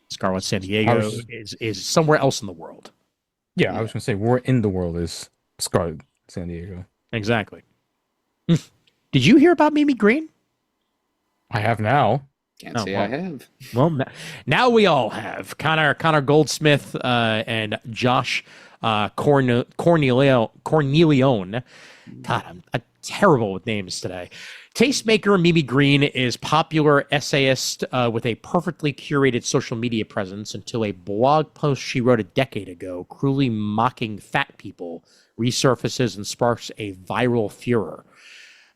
[SPEAKER 1] Scarlett Santiago is somewhere else in the world.
[SPEAKER 2] Yeah, I was going to say, where in the world is Scarlet San Diego?
[SPEAKER 1] Exactly. Did you hear about Mimi Green?
[SPEAKER 2] I have now.
[SPEAKER 3] Can't say I have.
[SPEAKER 1] Well, now we all have. Connor Goldsmith and Josh Cornelione. God, I'm terrible with names today. Tastemaker Mimi Green is popular essayist with a perfectly curated social media presence until a blog post she wrote a decade ago, cruelly mocking fat people, resurfaces and sparks a viral furor.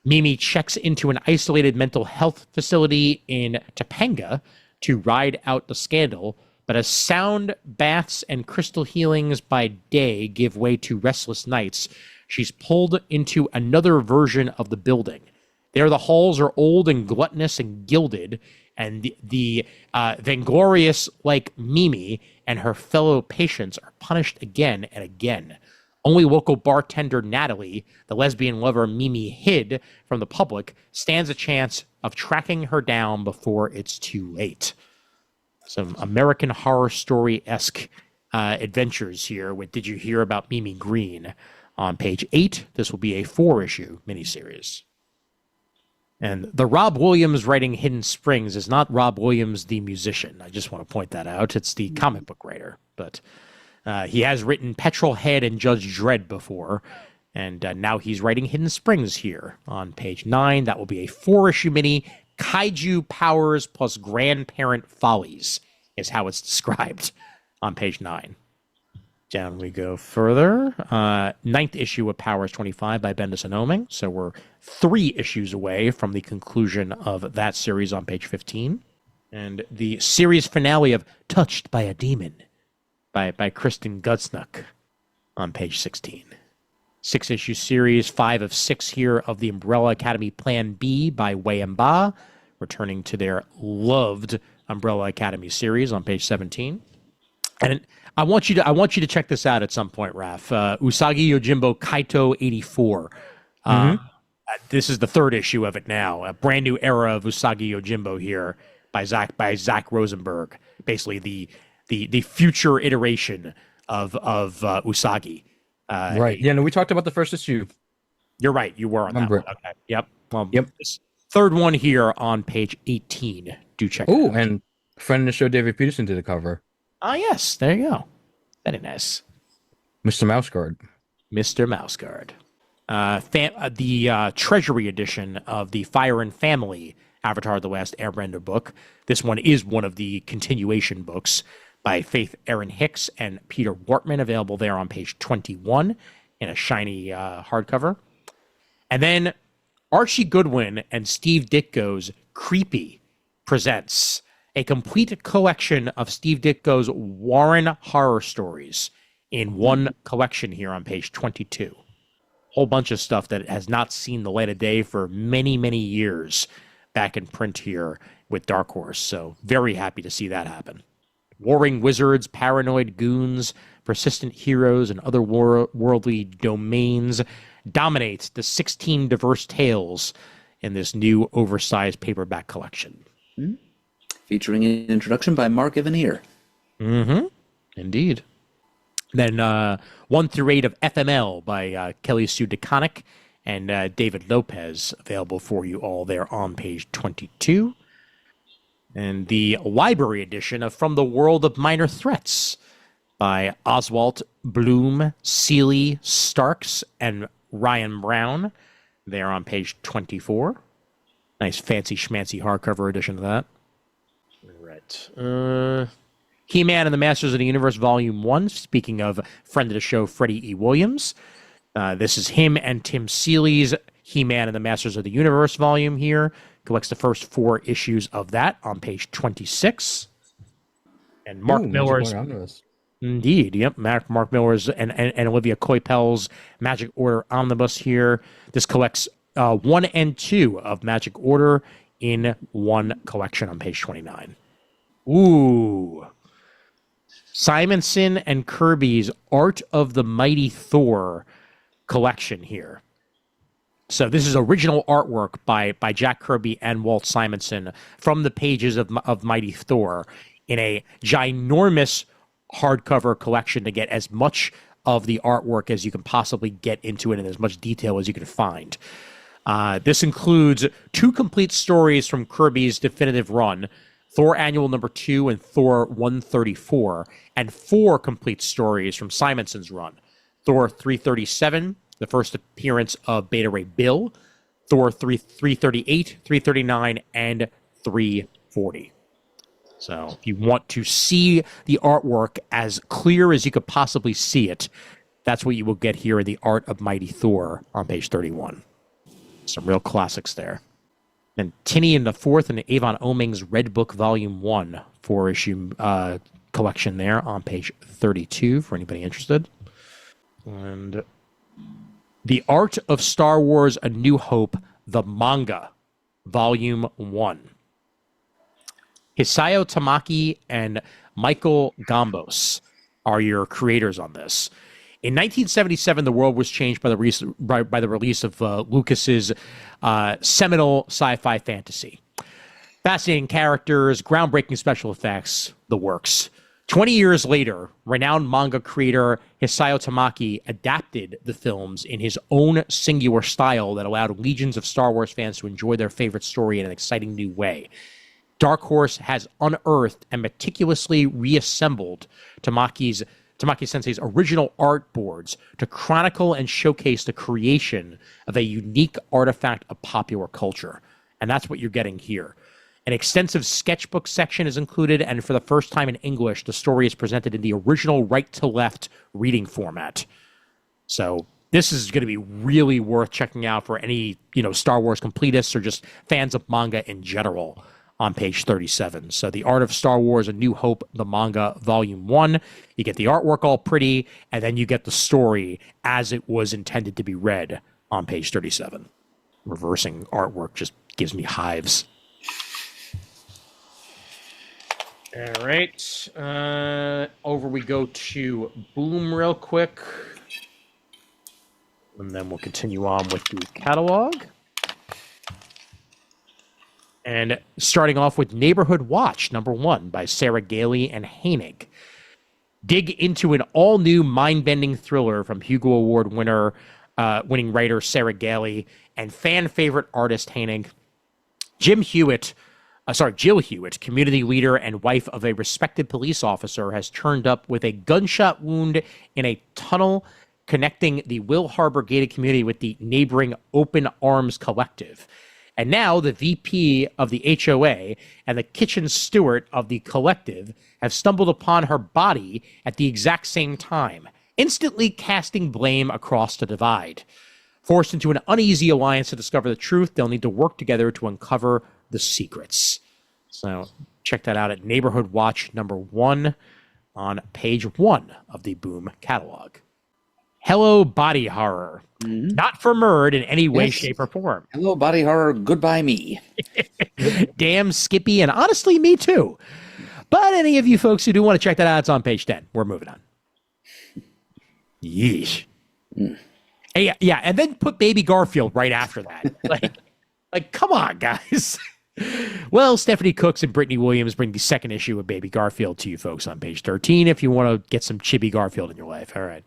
[SPEAKER 1] Mimi checks into an isolated mental health facility in Topanga to ride out the scandal, but as sound baths and crystal healings by day give way to restless nights, she's pulled into another version of the building. There the halls are old and gluttonous and gilded, and the vainglorious like Mimi and her fellow patients are punished again and again. Only local bartender Natalie, the lesbian lover Mimi hid from the public, stands a chance of tracking her down before it's too late. Some American Horror Story-esque adventures here with Did You Hear About Mimi Green? On page 8, this will be a 4-issue miniseries. And the Rob Williams writing Hidden Springs is not Rob Williams, the musician. I just want to point that out. It's the comic book writer. But he has written Petrolhead and Judge Dredd before. And now he's writing Hidden Springs here on page 9. That will be a 4-issue mini. Kaiju Powers plus Grandparent Follies is how it's described on page 9. Down we go further. 9th issue of Powers 25 by Bendis and Oming. So we're 3 issues away from the conclusion of that series on page 15. And the series finale of Touched by a Demon by Kristen Gudsnuck on page 16. 6-issue series, 5 of 6 here of the Umbrella Academy Plan B by Wei and Ba, returning to their loved Umbrella Academy series on page 17. And I want you to check this out at some point, Raph. Usagi Yojimbo Kaito 84. This is the 3rd issue of it now. A brand new era of Usagi Yojimbo here by Zach Rosenberg. Basically the future iteration of Usagi.
[SPEAKER 2] Right. Yeah, no, we talked about the first issue.
[SPEAKER 1] You're right. You were on that one. Okay. Yep. Well,
[SPEAKER 2] yep.
[SPEAKER 1] This 3rd one here on page 18. Do check it out.
[SPEAKER 2] Oh, and friend of the show, David Peterson, did a cover.
[SPEAKER 1] Ah, yes. There you go. Very nice.
[SPEAKER 2] Mr. Mouseguard.
[SPEAKER 1] Mr. Mouseguard. The Treasury edition of the Fire and Family Avatar The Last Airbender book. This one is one of the continuation books by Faith Erin Hicks and Peter Wortman, available there on page 21 in a shiny hardcover. And then Archie Goodwin and Steve Ditko's Creepy presents a complete collection of Steve Ditko's Warren horror stories in one collection here on page 22. Whole bunch of stuff that has not seen the light of day for many, many years back in print here with Dark Horse. So very happy to see that happen. Warring wizards, paranoid goons, persistent heroes, and otherworldly domains dominate the 16 diverse tales in this new oversized paperback collection.
[SPEAKER 3] Featuring an introduction by Mark Evanier.
[SPEAKER 1] Indeed. Then 1 through 8 of FML by Kelly Sue DeConnick and David Lopez, available for you all there on page 22. And the library edition of From the World of Minor Threats by Oswald Bloom, Seeley, Starks, and Ryan Brown, there on page 24. Nice fancy schmancy hardcover edition of that. Right. He-Man and the Masters of the Universe, Volume 1. Speaking of friend of the show, Freddie E. Williams. This is him and Tim Seeley's He-Man and the Masters of the Universe volume here. Collects the first 4 issues of that on page 26. And Mark Miller's... Indeed, yep. Mark Miller's and Olivia Coipel's Magic Order Omnibus here. This collects 1 and 2 of Magic Order in one collection on page 29. Ooh. Simonson and Kirby's Art of the Mighty Thor collection here. So this is original artwork by Jack Kirby and Walt Simonson from the pages of Mighty Thor in a ginormous hardcover collection to get as much of the artwork as you can possibly get into it in as much detail as you can find. This includes 2 complete stories from Kirby's definitive run, Thor Annual number 2 and Thor 134, and 4 complete stories from Simonson's run, Thor 337, the first appearance of Beta Ray Bill, Thor 338, 339, and 340. So if you want to see the artwork as clear as you could possibly see it, that's what you will get here in the Art of Mighty Thor on page 31. Some real classics there. And Tinny and the Fourth and Avon Oming's Red Book Volume 1, 4-issue collection there on page 32 for anybody interested. And The Art of Star Wars A New Hope, the manga, Volume 1. Hisayo Tamaki and Michael Gambos are your creators on this. In 1977, the world was changed by the release of Lucas's seminal sci-fi fantasy. Fascinating characters, groundbreaking special effects, the works. 20 years later, renowned manga creator Hisao Tamaki adapted the films in his own singular style that allowed legions of Star Wars fans to enjoy their favorite story in an exciting new way. Dark Horse has unearthed and meticulously reassembled Tamaki Sensei's original art boards to chronicle and showcase the creation of a unique artifact of popular culture. And that's what you're getting here. An extensive sketchbook section is included, and for the first time in English, the story is presented in the original right-to-left reading format. So this is going to be really worth checking out for any, Star Wars completists or just fans of manga in general on page 37. So The Art of Star Wars, A New Hope, the manga, volume 1. You get the artwork all pretty, and then you get the story as it was intended to be read on page 37. Reversing artwork just gives me hives. All right. Over we go to Boom real quick. And then we'll continue on with the catalog. And starting off with Neighborhood Watch, #1, by Sarah Gailey and Hainig. Dig into an all-new mind-bending thriller from Hugo Award winning writer Sarah Gailey and fan-favorite artist Hainig. Jill Hewitt, community leader and wife of a respected police officer, has turned up with a gunshot wound in a tunnel connecting the Will Harbor gated community with the neighboring Open Arms Collective. And now the VP of the HOA and the kitchen steward of the collective have stumbled upon her body at the exact same time, instantly casting blame across the divide. Forced into an uneasy alliance to discover the truth, they'll need to work together to uncover the secrets. So check that out at Neighborhood Watch #1 on page 1 of the Boom catalog. Hello, Body Horror. Mm-hmm. Not for Murd in any way, shape, or form.
[SPEAKER 3] Hello, Body Horror. Goodbye, me.
[SPEAKER 1] Damn, Skippy, and honestly, me too. But any of you folks who do want to check that out, it's on page 10. We're moving on. Yeesh. Mm. Yeah, and then put Baby Garfield right after that. Like, come on, guys. Well, Stephanie Cooks and Brittany Williams bring the second issue of Baby Garfield to you folks on page 13 if you want to get some chibi Garfield in your life. All right.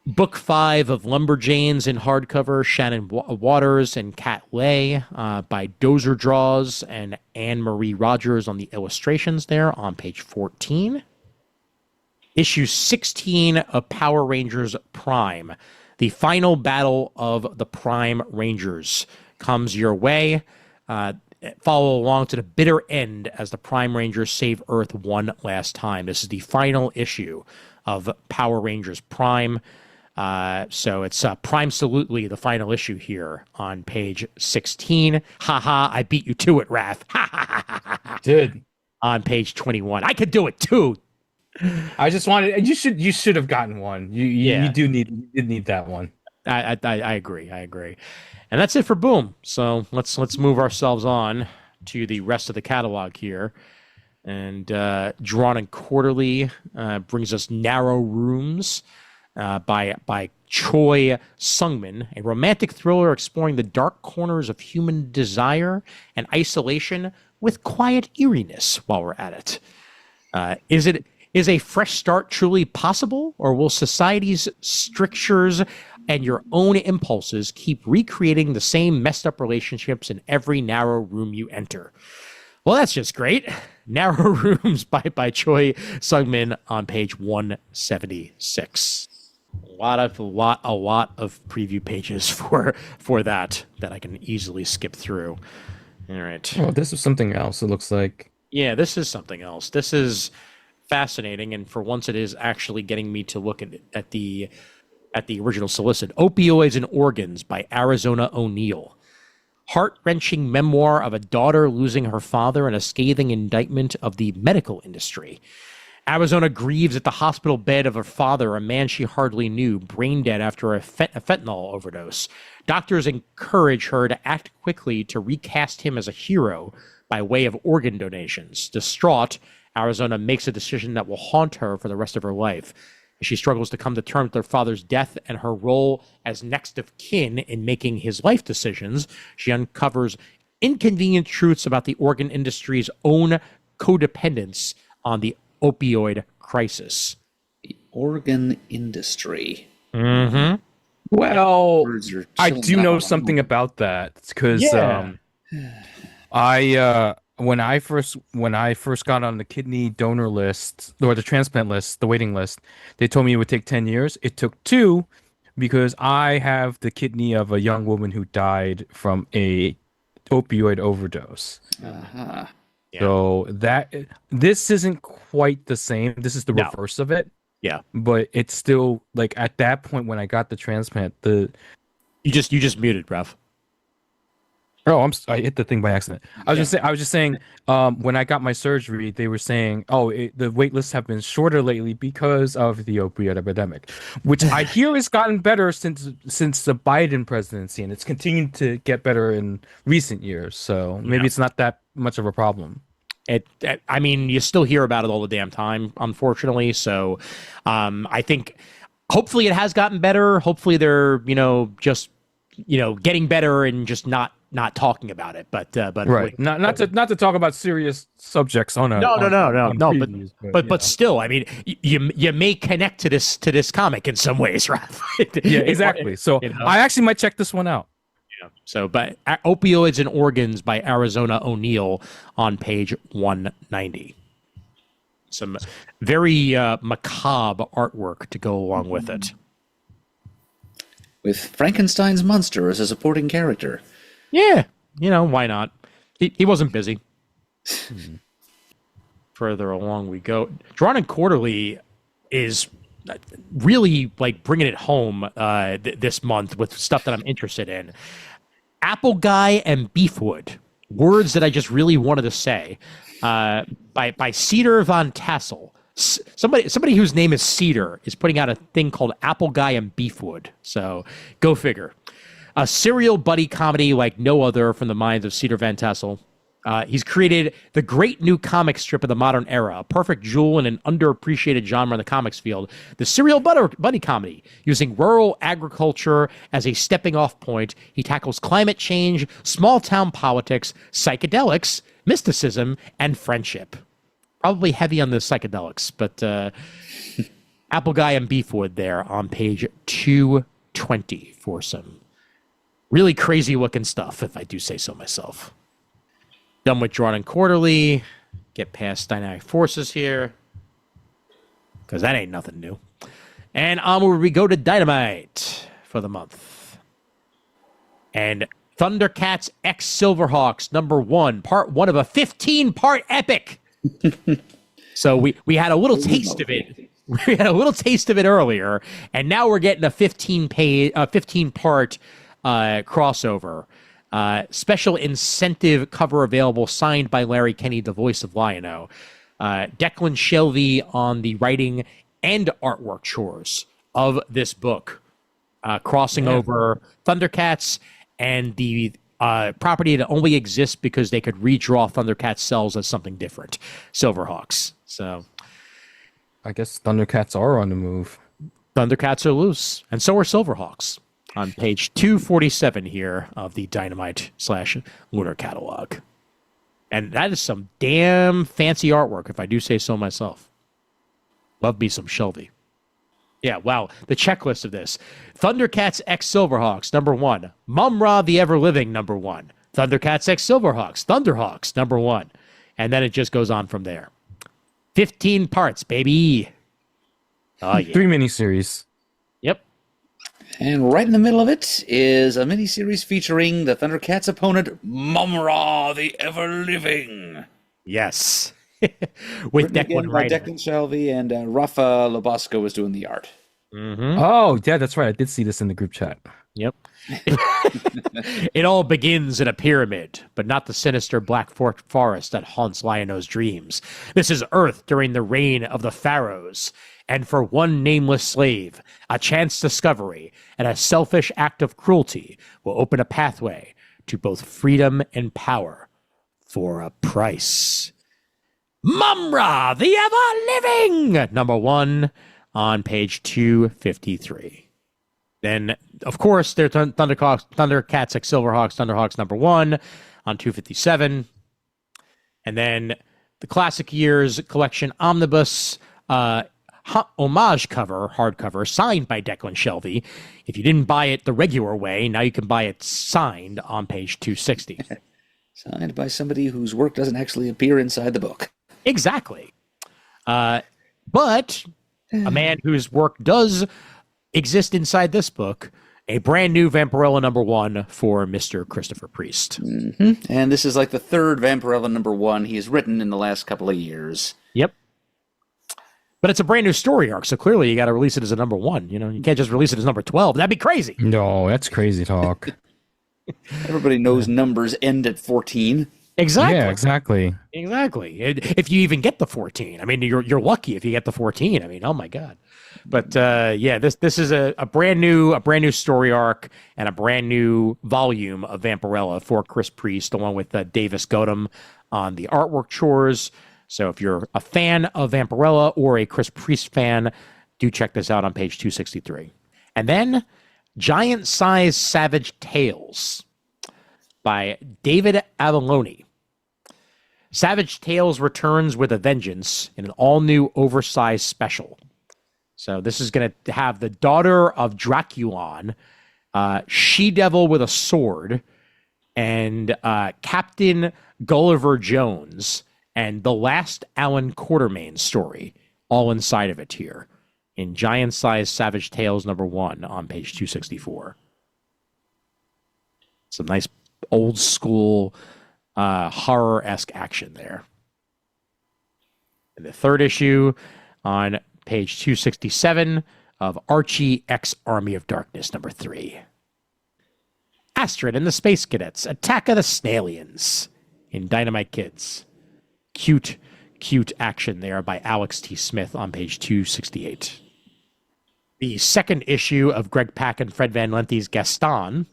[SPEAKER 1] Book 5 of Lumberjanes in hardcover, Shannon Waters and Kat Lay by Dozer Draws and Anne-Marie Rogers on the illustrations there on page 14. Issue 16 of Power Rangers Prime. The final battle of the Prime Rangers comes your way. Follow along to the bitter end as the Prime Rangers save Earth one last time. This is the final issue of Power Rangers Prime. So it's Prime-salutely the final issue here on page 16. Haha, I beat you to it, Raph.
[SPEAKER 2] Dude.
[SPEAKER 1] On page 21. I could do it too.
[SPEAKER 2] I just wanted you should have gotten one. You did need that one.
[SPEAKER 1] I agree. And that's it for Boom. So let's move ourselves on to the rest of the catalog here. And Drawn and Quarterly brings us Narrow Rooms by Choi Sungmin, a romantic thriller exploring the dark corners of human desire and isolation with quiet eeriness while we're at it. Is a fresh start truly possible, or will society's strictures and your own impulses keep recreating the same messed up relationships in every narrow room you enter? Well, that's just great. Narrow Rooms by Choi Sungmin on page 176. A lot of preview pages for that I can easily skip through. All right.
[SPEAKER 2] Oh, this is something else. It looks like.
[SPEAKER 1] Yeah, this is something else. This is fascinating, and for once, it is actually getting me to look at the original solicit. Opioids and Organs by Arizona O'Neill. Heart-wrenching memoir of a daughter losing her father and a scathing indictment of the medical industry. Arizona grieves at the hospital bed of her father, a man she hardly knew, brain dead after a fentanyl overdose. Doctors encourage her to act quickly to recast him as a hero by way of organ donations. Distraught, Arizona makes a decision that will haunt her for the rest of her life. She struggles to come to terms with her father's death and her role as next of kin in making his life decisions. She uncovers inconvenient truths about the organ industry's own codependence on the opioid crisis.
[SPEAKER 3] The organ industry.
[SPEAKER 1] Mm-hmm.
[SPEAKER 2] Well,
[SPEAKER 3] Words are
[SPEAKER 2] I
[SPEAKER 3] chilling
[SPEAKER 2] do
[SPEAKER 3] out.
[SPEAKER 2] know something about that because
[SPEAKER 1] Yeah.
[SPEAKER 2] I when I first got on the kidney donor list or the transplant list, the waiting list, they told me it would take 10 years. It took 2 because I have the kidney of a young woman who died from a opioid overdose.
[SPEAKER 3] Uh-huh.
[SPEAKER 1] Yeah.
[SPEAKER 2] So this isn't quite the same. This is the
[SPEAKER 1] No.
[SPEAKER 2] reverse of it.
[SPEAKER 1] Yeah.
[SPEAKER 2] But it's still like at that point when I got the transplant,
[SPEAKER 1] You just muted, Raph.
[SPEAKER 2] I hit the thing by accident. I was just saying when I got my surgery, they were saying, the wait lists have been shorter lately because of the opioid epidemic, which I hear has gotten better since the Biden presidency, and it's continued to get better in recent years. So maybe it's not that much of a problem.
[SPEAKER 1] I mean, you still hear about it all the damn time, unfortunately. So I think hopefully it has gotten better. Hopefully they're, just, getting better and just not talking about it. But
[SPEAKER 2] Right. Not to talk about serious subjects on a
[SPEAKER 1] no.
[SPEAKER 2] previews,
[SPEAKER 1] But still, I mean, you may connect to this comic in some ways, right?
[SPEAKER 2] yeah, exactly. So I actually might check this one out.
[SPEAKER 1] So, but Opioids and Organs by Arizona O'Neill on page 190. Some very macabre artwork to go along with it.
[SPEAKER 3] With Frankenstein's monster as a supporting character.
[SPEAKER 1] Yeah, why not? He wasn't busy. Further along we go. Drawn and Quarterly is really like bringing it home this month with stuff that I'm interested in. Apple Guy and Beefwood, words that I just really wanted to say, by Cedar Von Tassel. Somebody whose name is Cedar is putting out a thing called Apple Guy and Beefwood. So go figure. A serial buddy comedy like no other from the minds of Cedar Van Tassel. He's created the great new comic strip of the modern era, a perfect jewel in an underappreciated genre in the comics field. The serial buddy comedy, using rural agriculture as a stepping off point. He tackles climate change, small town politics, psychedelics, mysticism, and friendship. Probably heavy on the psychedelics, but Apple Guy and Beefwood there on page 220 for some really crazy looking stuff, if I do say so myself. Done with Drawn and Quarterly. Get past Dynamic Forces here, because that ain't nothing new. And onward we go to Dynamite for the month. And Thundercats X Silverhawks #1, part 1 of a 15-part epic. So we had a little taste of it. We had a little taste of it earlier, and now we're getting a 15-part crossover. Special incentive cover available, signed by Larry Kenney, the voice of Lion-O. Declan Shelby on the writing and artwork chores of this book, crossing over Thundercats and the property that only exists because they could redraw Thundercats cells as something different, Silverhawks. So
[SPEAKER 2] I guess Thundercats are on the move.
[SPEAKER 1] Thundercats are loose, and so are Silverhawks. On page 247 here of the Dynamite/Lunar catalog. And that is some damn fancy artwork, if I do say so myself. Love me some Shelby. Yeah, wow. The checklist of this. Thundercats X Silverhawks, #1. Mum-Ra the Ever-Living, #1. Thundercats X Silverhawks, Thunderhawks, #1. And then it just goes on from there. 15 parts, baby. Oh, yeah.
[SPEAKER 2] 3 miniseries.
[SPEAKER 1] Yep.
[SPEAKER 3] And right in the middle of it is a miniseries featuring the Thundercats' opponent, Mum-Ra, the Ever-Living.
[SPEAKER 1] Yes. With Declan
[SPEAKER 3] by
[SPEAKER 1] Ryder.
[SPEAKER 3] Declan Shelby, and Rafa Lobosco was doing the art.
[SPEAKER 1] Mm-hmm.
[SPEAKER 2] Oh, yeah, that's right. I did see this in the group chat.
[SPEAKER 1] Yep. It all begins in a pyramid, but not the sinister black forest that haunts Lion-O's dreams. This is Earth during the reign of the pharaohs. And for one nameless slave, a chance discovery and a selfish act of cruelty will open a pathway to both freedom and power for a price. Mum-Ra, the Ever-Living, #1 on page 253. Then, of course, there's Thundercats like SilverHawks, Thunderhawks #1 on 257. And then the Classic Years Collection Omnibus homage cover, hardcover, signed by Declan Shelvey. If you didn't buy it the regular way, now you can buy it signed on page 260.
[SPEAKER 3] Signed by somebody whose work doesn't actually appear inside the book.
[SPEAKER 1] Exactly. But a man whose work does exist inside this book, a brand new Vampirella #1 for Mr. Christopher Priest.
[SPEAKER 3] Mm-hmm. And this is like the third Vampirella #1 he's written in the last couple of years.
[SPEAKER 1] Yep. But it's a brand new story arc, so clearly you got to release it as a #1. You know, you can't just release it as #12. That'd be crazy.
[SPEAKER 2] No, that's crazy talk.
[SPEAKER 3] Everybody knows numbers end at 14.
[SPEAKER 1] Exactly.
[SPEAKER 2] Yeah, exactly.
[SPEAKER 1] Exactly. If you even get the 14, I mean, you're lucky if you get the 14. I mean, oh my god. But yeah, this is a brand new story arc and a brand new volume of Vampirella for Chris Priest, along with Davis Godum on the artwork chores. So if you're a fan of Vampirella or a Chris Priest fan, do check this out on page 263. And then Giant Size Savage Tales by David Avalone. Savage Tales returns with a vengeance in an all-new oversized special. So this is going to have the daughter of Draculon, She-Devil with a sword, and Captain Gulliver Jones, and the last Alan Quatermain story, all inside of it here, in Giant Size Savage Tales #1 on page 264. Some nice old school horror-esque action there. And the third issue on page 267 of Archie X Army of Darkness #3. Astrid and the Space Cadets, Attack of the Snailians in Dynamite Kids. Cute action there by Alex T. Smith on page 268. The second issue of Greg Pak and Fred Van Lente's Gaston,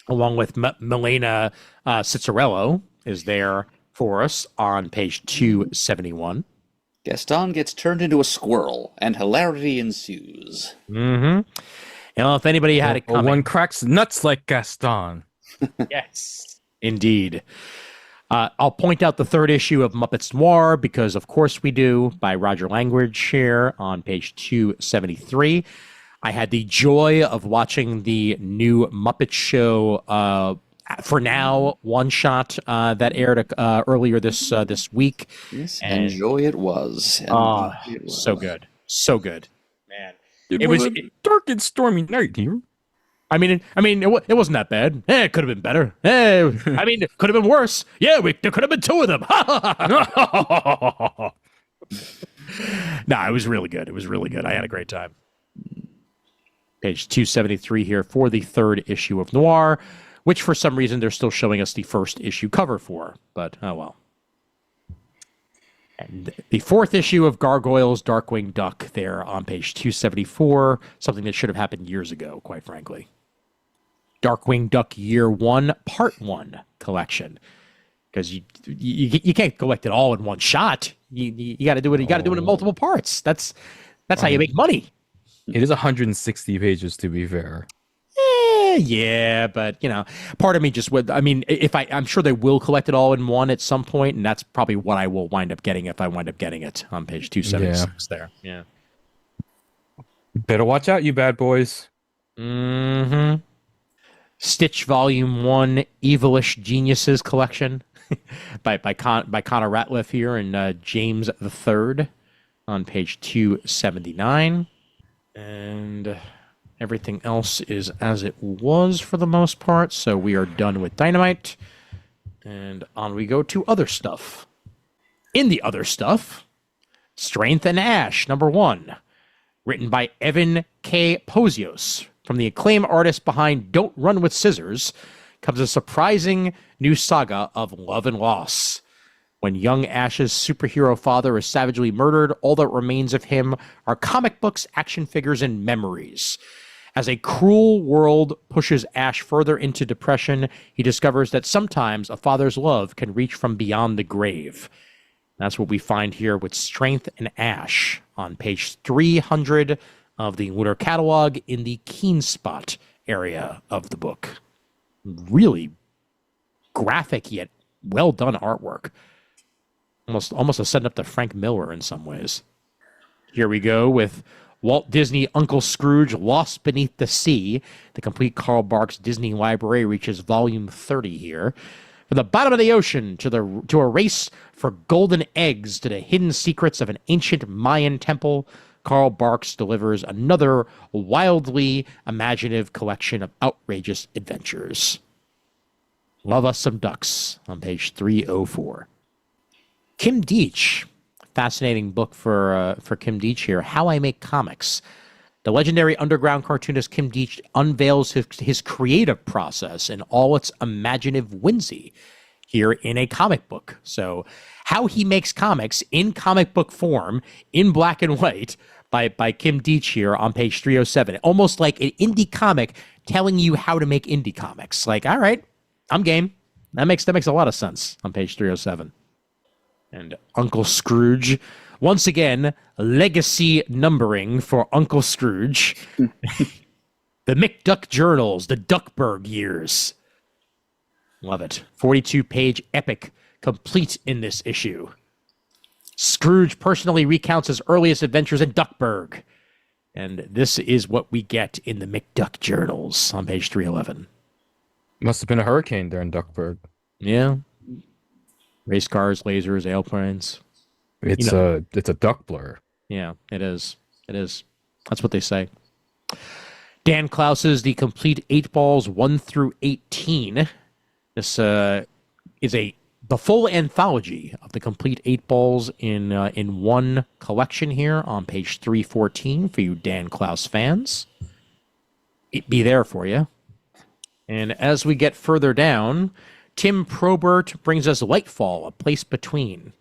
[SPEAKER 1] along with Milena Cicerello, is there for us on page 271.
[SPEAKER 3] Gaston gets turned into a squirrel, and hilarity ensues.
[SPEAKER 1] Mm-hmm. You know, if anybody had it coming.
[SPEAKER 2] One cracks nuts like Gaston.
[SPEAKER 1] Yes, indeed. I'll point out the third issue of Muppets Noir, because of course we do, by Roger Langridge here on page 273. I had the joy of watching the new Muppet Show For Now one-shot that aired earlier this week.
[SPEAKER 3] Yes, and joy it was.
[SPEAKER 1] So good. So good. Man.
[SPEAKER 2] It was a dark and stormy night here.
[SPEAKER 1] I mean, it wasn't that bad. It could have been better. I mean, it could have been worse. Yeah, there could have been two of them. Nah, it was really good. It was really good. I had a great time. Page 273 here for the third issue of Noir, which for some reason they're still showing us the first issue cover for, but oh well. And the fourth issue of Gargoyles Darkwing Duck there on page 274, something that should have happened years ago, quite frankly. Darkwing Duck Year 1, Part 1 collection. Because you can't collect it all in one shot. You got to do it. You got to do it in multiple parts. That's how you make money.
[SPEAKER 2] It is 160 pages, to be fair.
[SPEAKER 1] Yeah, but part of me just would. I mean, I'm sure they will collect it all in one at some point, and that's probably what I will wind up getting if I wind up getting it on page 276 there. Yeah.
[SPEAKER 2] Better watch out, you bad boys.
[SPEAKER 1] Mm-hmm. Stitch Volume 1, Evilish Geniuses collection by Connor Ratliff here and James III on page 279. And everything else is as it was for the most part, so we are done with Dynamite. And on we go to other stuff. In the other stuff, Strength and Ash, #1, written by Evan K. Posios. From the acclaimed artist behind Don't Run with Scissors comes a surprising new saga of love and loss. When young Ash's superhero father is savagely murdered, all that remains of him are comic books, action figures, and memories. As a cruel world pushes Ash further into depression, he discovers that sometimes a father's love can reach from beyond the grave. That's what we find here with Strength and Ash on page 300 of the Lunar Catalog in the Keen Spot area of the book. Really graphic yet well done artwork. Almost a send up to Frank Miller in some ways. Here we go with Walt Disney Uncle Scrooge Lost Beneath the Sea. The complete Carl Barks Disney Library reaches volume 30 here. From the bottom of the ocean to a race for golden eggs to the hidden secrets of an ancient Mayan temple, Carl Barks delivers another wildly imaginative collection of outrageous adventures. Love Us Some Ducks on page 304. Kim Deitch, fascinating book for Kim Deitch here. How I Make Comics. The legendary underground cartoonist Kim Deitch unveils his creative process in all its imaginative whimsy here in a comic book. So how he makes comics in comic book form in black and white by Kim Deitch here on page 307. Almost like an indie comic telling you how to make indie comics. Like, all right, I'm game. That makes a lot of sense on page 307. And Uncle Scrooge. Once again, legacy numbering for Uncle Scrooge. The McDuck Journals, the Duckburg years. Love it. 42-page epic, complete in this issue. Scrooge personally recounts his earliest adventures in Duckburg. And this is what we get in the McDuck Journals on page 311.
[SPEAKER 2] Must have been a hurricane there in Duckburg.
[SPEAKER 1] Yeah. Race cars, lasers, airplanes.
[SPEAKER 2] It's a duck blur.
[SPEAKER 1] Yeah, it is. It is. That's what they say. Dan Klaus's The Complete 8 Balls 1 through 18. This is the full anthology of the Complete 8 Balls in one collection here on page 314 for you Dan Klaus fans. It be there for you. And as we get further down, Tim Probert brings us Lightfall, A Place Between.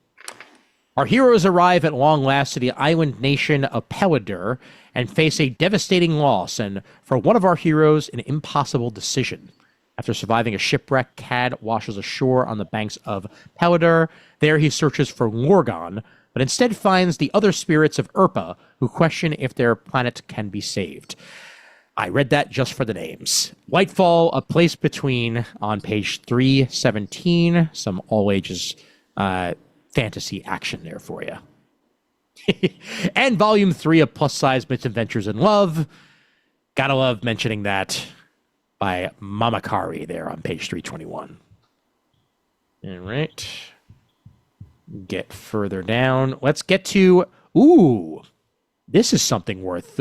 [SPEAKER 1] Our heroes arrive at long last to the island nation of Pelidur and face a devastating loss, and for one of our heroes, an impossible decision. After surviving a shipwreck, Cad washes ashore on the banks of Pelidur. There he searches for Lorgon, but instead finds the other spirits of Urpa, who question if their planet can be saved. I read that just for the names. Lightfall, A Place Between on page 317. Some all-ages fantasy action there for you. And volume 3 of Plus Size Misadventures in Love. Gotta love mentioning that by Mamakari there on page 321. All right. Get further down. Let's get to... Ooh... This is something worth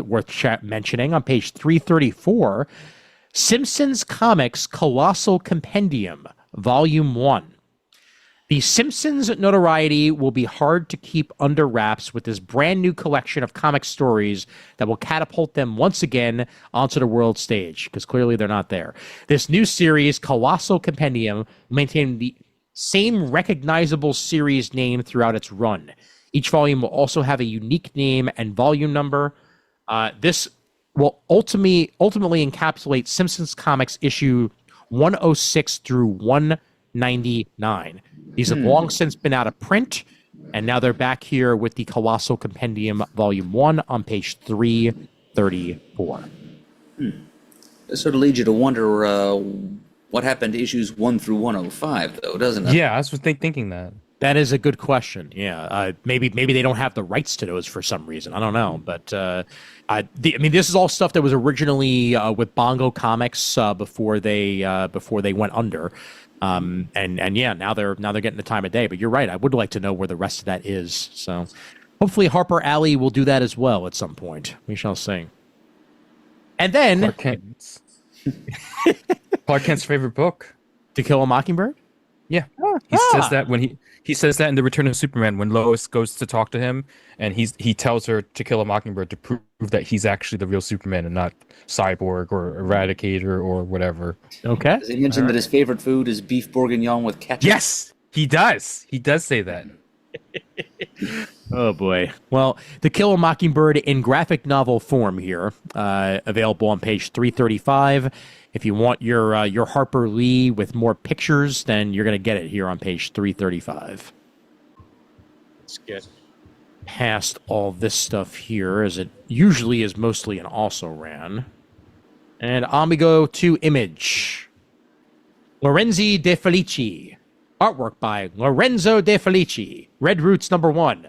[SPEAKER 1] mentioning on page 334. Simpsons Comics Colossal Compendium, Volume 1. The Simpsons' notoriety will be hard to keep under wraps with this brand new collection of comic stories that will catapult them once again onto the world stage, because clearly they're not there. This new series, Colossal Compendium, will maintain the same recognizable series name throughout its run. Each volume will also have a unique name and volume number. This will ultimately encapsulate Simpsons Comics issue 106 through 199. These have long since been out of print, and now they're back here with the Colossal Compendium Volume 1 on page 334.
[SPEAKER 3] This sort of leads you to wonder what happened to issues 1 through 105, though, doesn't it?
[SPEAKER 2] Yeah, I was thinking that.
[SPEAKER 1] That is a good question. Yeah, maybe they don't have the rights to those for some reason. I don't know, but this is all stuff that was originally with Bongo Comics before they went under, and yeah, now they're getting the time of day. But you're right. I would like to know where the rest of that is. So hopefully Harper Alley will do that as well at some point. We shall see. And then
[SPEAKER 2] Clark Kent's favorite book,
[SPEAKER 1] To Kill a Mockingbird.
[SPEAKER 2] Yeah, he says that when he says that in The Return of Superman when Lois goes to talk to him, and he tells her To Kill a Mockingbird to prove that he's actually the real Superman and not Cyborg or Eradicator or whatever.
[SPEAKER 1] Okay.
[SPEAKER 3] Does he mention that his favorite food is beef bourguignon with ketchup?
[SPEAKER 2] Yes, he does. He does say that.
[SPEAKER 1] Oh boy. Well, To Kill a Mockingbird in graphic novel form here, available on page 335. If you want your Harper Lee with more pictures, then you're going to get it here on page 335. Let's get past all this stuff here, as it usually is mostly an also ran. And on we go to Image. Lorenzi De Felici. Artwork by Lorenzo De Felici. Red Roots #1.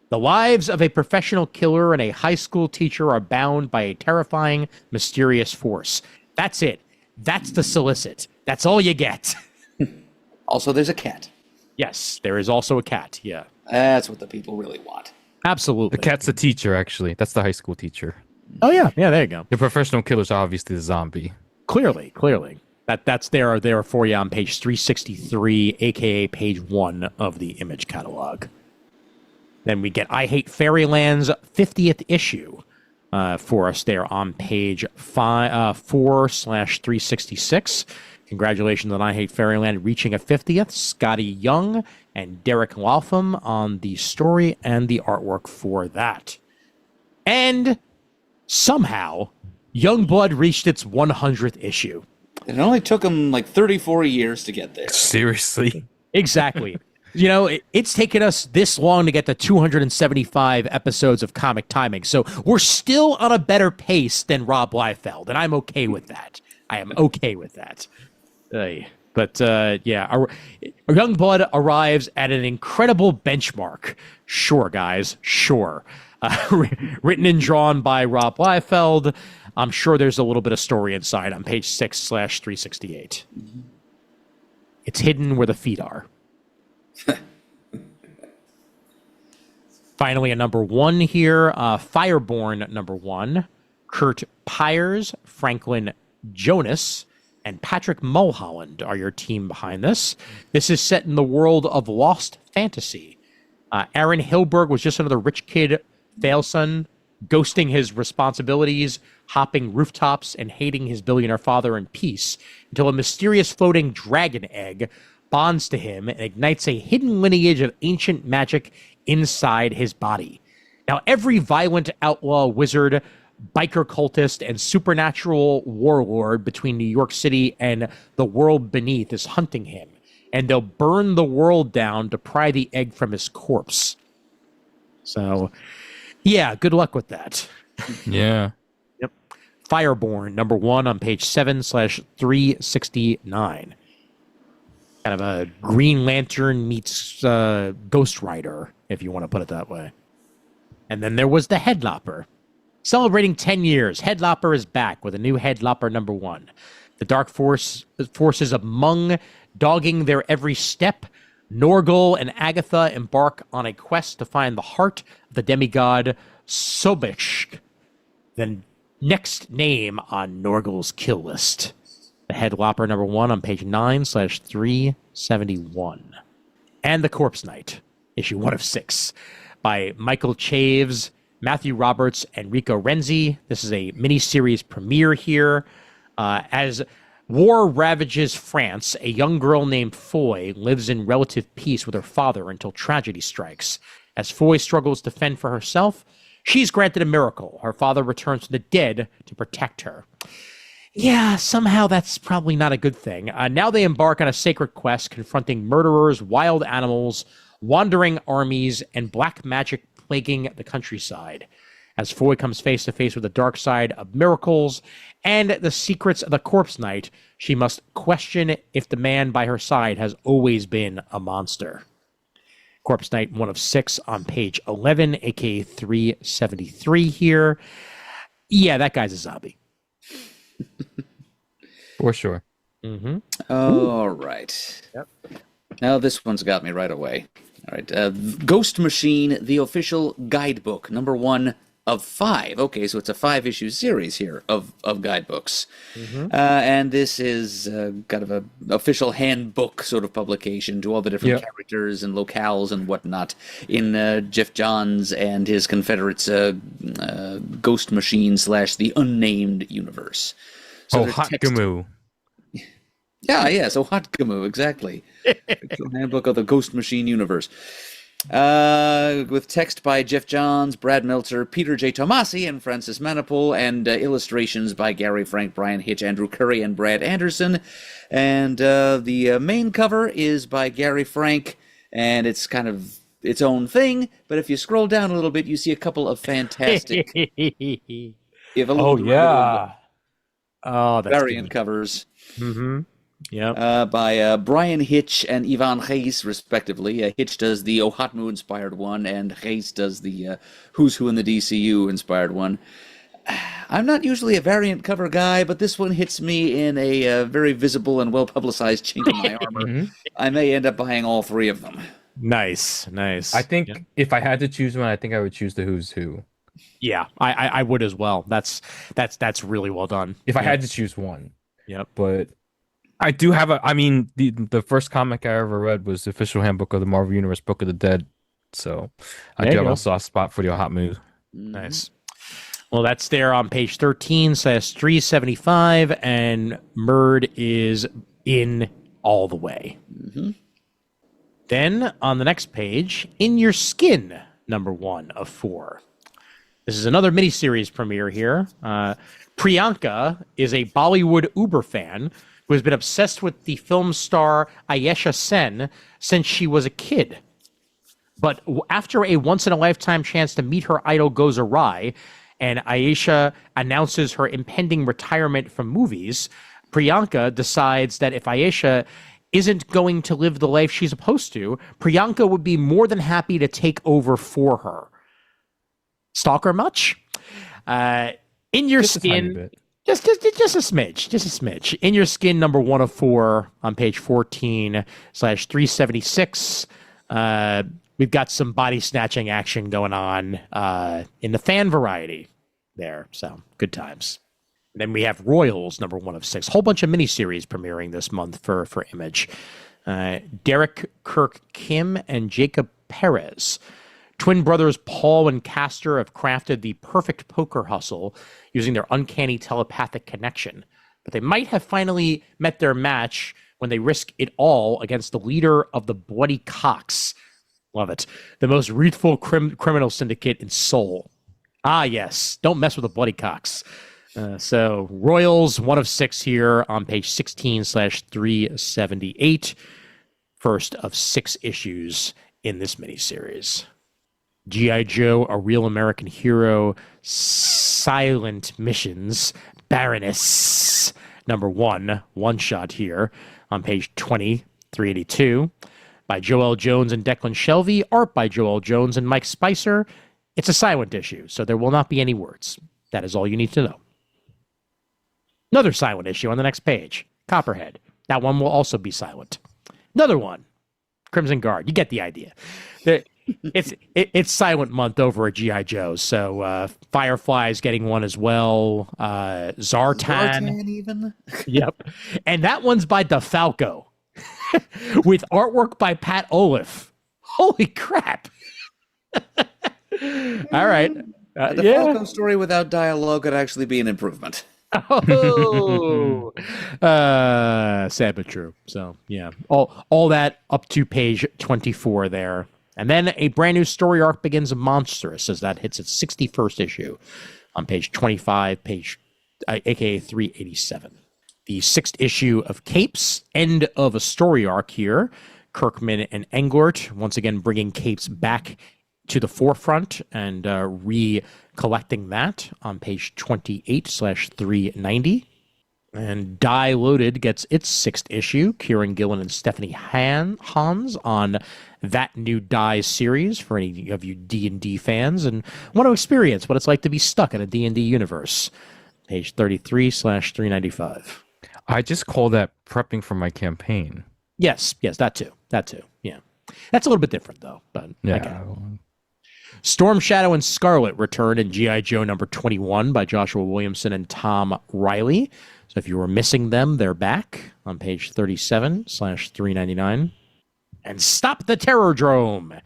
[SPEAKER 1] The lives of a professional killer and a high school teacher are bound by a terrifying, mysterious force. That's it. That's the solicit. That's all you get.
[SPEAKER 3] Also, there's a cat.
[SPEAKER 1] Yes, there is also a cat. Yeah.
[SPEAKER 3] That's what the people really want.
[SPEAKER 1] Absolutely.
[SPEAKER 2] The cat's the teacher, actually. That's the high school teacher.
[SPEAKER 1] Oh, yeah. Yeah, there you go.
[SPEAKER 2] The professional killer's obviously the zombie.
[SPEAKER 1] Clearly. That's there for you on page 363, a.k.a. page 1 of the Image catalog. Then we get I Hate Fairyland's 50th issue for us there on page 4/366. Congratulations on I Hate Fairyland reaching a 50th. Scotty Young and Derek Waltham on the story and the artwork for that. And somehow, Youngblood reached its 100th issue.
[SPEAKER 3] It only took them like 34 years to get there.
[SPEAKER 2] Seriously?
[SPEAKER 1] Exactly. You know, it's taken us this long to get to 275 episodes of Comic Timing, so we're still on a better pace than Rob Liefeld, and I'm okay with that. I am okay with that. But yeah, our Youngblood arrives at an incredible benchmark. Sure, guys, sure. Written and drawn by Rob Liefeld. I'm sure there's a little bit of story inside on page 6/368. Mm-hmm. It's hidden where the feet are. Finally, a #1 here. Fireborn #1. Kurt Pyers, Franklin Jonas, and Patrick Mulholland are your team behind this. This is set in the world of Lost Fantasy. Aaron Hilberg was just another rich kid, failson, ghosting his responsibilities, hopping rooftops, and hating his billionaire father in peace, until a mysterious floating dragon egg bonds to him and ignites a hidden lineage of ancient magic inside his body. Now, every violent outlaw, wizard, biker cultist, and supernatural warlord between New York City and the world beneath is hunting him, and they'll burn the world down to pry the egg from his corpse. So, yeah, good luck with that.
[SPEAKER 2] Yeah.
[SPEAKER 1] Yep. Fireborn, #1 on page 7/369. Kind of a Green Lantern meets Ghost Rider, if you want to put it that way. And then there was the Headlopper. Celebrating 10 years, Headlopper is back with a new Headlopper #1. The dark forces of Mung dogging their every step. Norgal and Agatha embark on a quest to find the heart of the demigod Sobek, the next name on Norgal's kill list. The Headlopper #1 on page 9/371. And The Corpse Knight, issue 1 of 6, by Michael Chaves, Matthew Roberts, and Rico Renzi. This is a miniseries premiere here. As war ravages France, a young girl named Foy lives in relative peace with her father until tragedy strikes. As Foy struggles to fend for herself, she's granted a miracle. Her father returns from the dead to protect her. Yeah, somehow that's probably not a good thing. Now they embark on a sacred quest confronting murderers, wild animals, wandering armies, and black magic plaguing the countryside. As Foy comes face to face with the dark side of miracles and the secrets of the Corpse Knight, she must question if the man by her side has always been a monster. Corpse Knight 1 of 6 on page 11, aka 373 here. Yeah, that guy's a zombie.
[SPEAKER 2] For sure.
[SPEAKER 1] Mm-hmm.
[SPEAKER 3] All right.
[SPEAKER 1] Yep.
[SPEAKER 3] Now this one's got me right away. All right. Ghost Machine, the official guidebook, #1 of 5. Okay, so it's a 5-issue series here of guidebooks. Mm-hmm. And this is kind of an official handbook sort of publication to all the different characters and locales and whatnot in Jeff Johns and his Confederates Ghost Machine / the Unnamed Universe. So
[SPEAKER 2] Hot Gamoo.
[SPEAKER 3] Yeah, so Hot Gamoo, exactly. Handbook of the Ghost Machine universe. With text by Jeff Johns, Brad Meltzer, Peter J. Tomasi, and Francis Manipul, and illustrations by Gary Frank, Brian Hitch, Andrew Curry, and Brad Anderson. And the main cover is by Gary Frank, and it's kind of its own thing, but if you scroll down a little bit, you see a couple of fantastic, if a little derivative
[SPEAKER 1] Oh, that's
[SPEAKER 3] variant
[SPEAKER 1] good.
[SPEAKER 3] covers.
[SPEAKER 1] Mm-hmm. Yep.
[SPEAKER 3] By Brian Hitch and Ivan Reis, respectively. Hitch does the Ohatmu-inspired one, and Reis does the Who's Who in the DCU-inspired one. I'm not usually a variant cover guy, but this one hits me in a very visible and well-publicized chink in my armor. I may end up buying all three of them.
[SPEAKER 1] Nice.
[SPEAKER 2] I think if I had to choose one, I think I would choose the Who's Who.
[SPEAKER 1] Yeah, I would as well. That's really well done.
[SPEAKER 2] If I had to choose one.
[SPEAKER 1] Yep.
[SPEAKER 2] But I do have the first comic I ever read was the official handbook of the Marvel Universe Book of the Dead. So I do have a soft spot for the Ohatmu.
[SPEAKER 1] Nice. Well, that's there on page 13/375, and Murd is in all the way.
[SPEAKER 3] Mm-hmm.
[SPEAKER 1] Then on the next page, In Your Skin, #1 of 4. This is another miniseries premiere here. Priyanka is a Bollywood Uber fan who has been obsessed with the film star Ayesha Sen since she was a kid. But after a once-in-a-lifetime chance to meet her idol goes awry, and Ayesha announces her impending retirement from movies, Priyanka decides that if Ayesha isn't going to live the life she's supposed to, Priyanka would be more than happy to take over for her. Stalker much? In Your Skin, just a smidge. In Your Skin, #1 of 4 on page 14/376. We've got some body snatching action going on in the fan variety there. So good times. And then we have Royals, #1 of 6. Whole bunch of miniseries premiering this month for Image. Derek Kirk Kim and Jacob Perez. Twin brothers Paul and Castor have crafted the perfect poker hustle using their uncanny telepathic connection. But they might have finally met their match when they risk it all against the leader of the Bloody Cox. Love it. The most wreathful criminal syndicate in Seoul. Ah, yes. Don't mess with the Bloody Cox. So Royals, 1 of 6 here on page 16/378. First of 6 issues in this miniseries. G.I. Joe, A Real American Hero, Silent Missions, Baroness, #1, one-shot here on page 20/382. By Joel Jones and Declan Shelvey, art by Joel Jones and Mike Spicer. It's a silent issue, so there will not be any words. That is all you need to know. Another silent issue on the next page, Copperhead. That one will also be silent. Another one, Crimson Guard. You get the idea. It's silent month over at G.I. Joe, so Firefly's getting one as well. Zartan
[SPEAKER 3] even?
[SPEAKER 1] Yep. And that one's by DeFalco with artwork by Pat Olaf. Holy crap. All right.
[SPEAKER 3] The DeFalco story without dialogue could actually be an improvement.
[SPEAKER 1] Oh, sad but true. So yeah, all that up to page 24 there, and then a brand new story arc begins Monstrous as that hits its 61st issue on page 25, aka 387. The 6th issue of Capes, end of a story arc here. Kirkman and Englert once again bringing Capes back to the forefront and recollecting that on page 28/390. And Die Loaded gets its 6th issue. Kieran Gillen and Stephanie Hans on that new Die series for any of you D&D fans and want to experience what it's like to be stuck in a D&D universe. Page 33/395.
[SPEAKER 2] I just call that prepping for my campaign.
[SPEAKER 1] Yes, that too. Yeah. That's a little bit different though, but
[SPEAKER 2] yeah.
[SPEAKER 1] Storm Shadow and Scarlet return in G.I. Joe #21 by Joshua Williamson and Tom Riley. So if you were missing them, they're back on page 37/399. And Stop the Terrordrome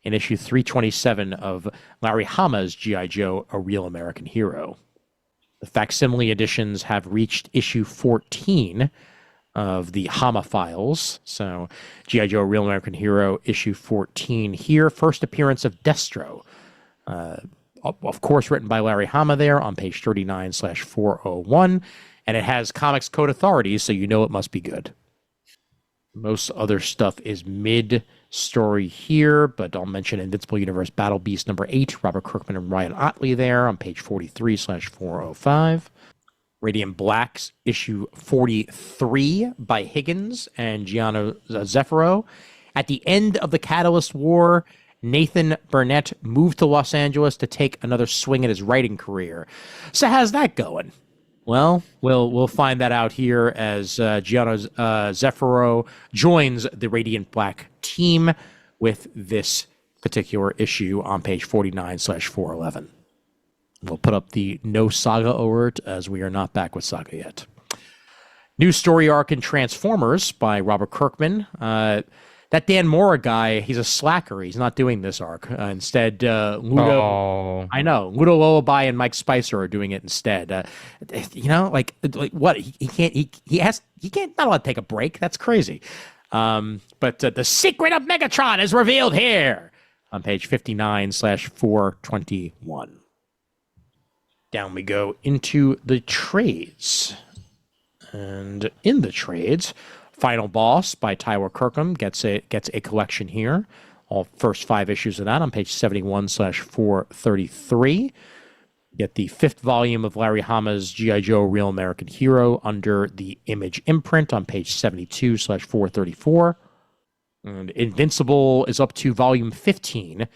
[SPEAKER 1] in issue 327 of Larry Hama's G.I. Joe, A Real American Hero. The facsimile editions have reached issue 14 of the Hama files. So G.I. Joe, A Real American Hero, issue 14 here. First appearance of Destro. Of course, written by Larry Hama there on page 39/401. And it has Comics Code Authority, so you know it must be good. Most other stuff is mid story here, but I'll mention Invincible Universe Battle Beast number 8, Robert Kirkman and Ryan Ottley there on page 43/405. Radiant Blacks issue 43 by Higgins and Gianno Zeffiro. At the end of the Catalyst War, Nathan Burnett moved to Los Angeles to take another swing at his writing career. So how's that going? Well, we'll find that out here as Gianno Zeffiro joins the Radiant Black team with this particular issue on page 49/411. We'll put up the no saga alert as we are not back with saga yet. New story arc in Transformers by Robert Kirkman. That Dan Mora guy, he's a slacker. He's not doing this arc. Instead, Ludo.
[SPEAKER 2] Oh.
[SPEAKER 1] I know. Ludo Lullaby and Mike Spicer are doing it instead. Like what? He can't not allowed to take a break. That's crazy. But the secret of Megatron is revealed here on page 59/421. Down we go into the trades. And in the trades, Final Boss by Tyler Kirkham gets a collection here. All first 5 issues of that on page 71/433. Get the 5th volume of Larry Hama's G.I. Joe Real American Hero under the Image imprint on page 72/434. And Invincible is up to volume 15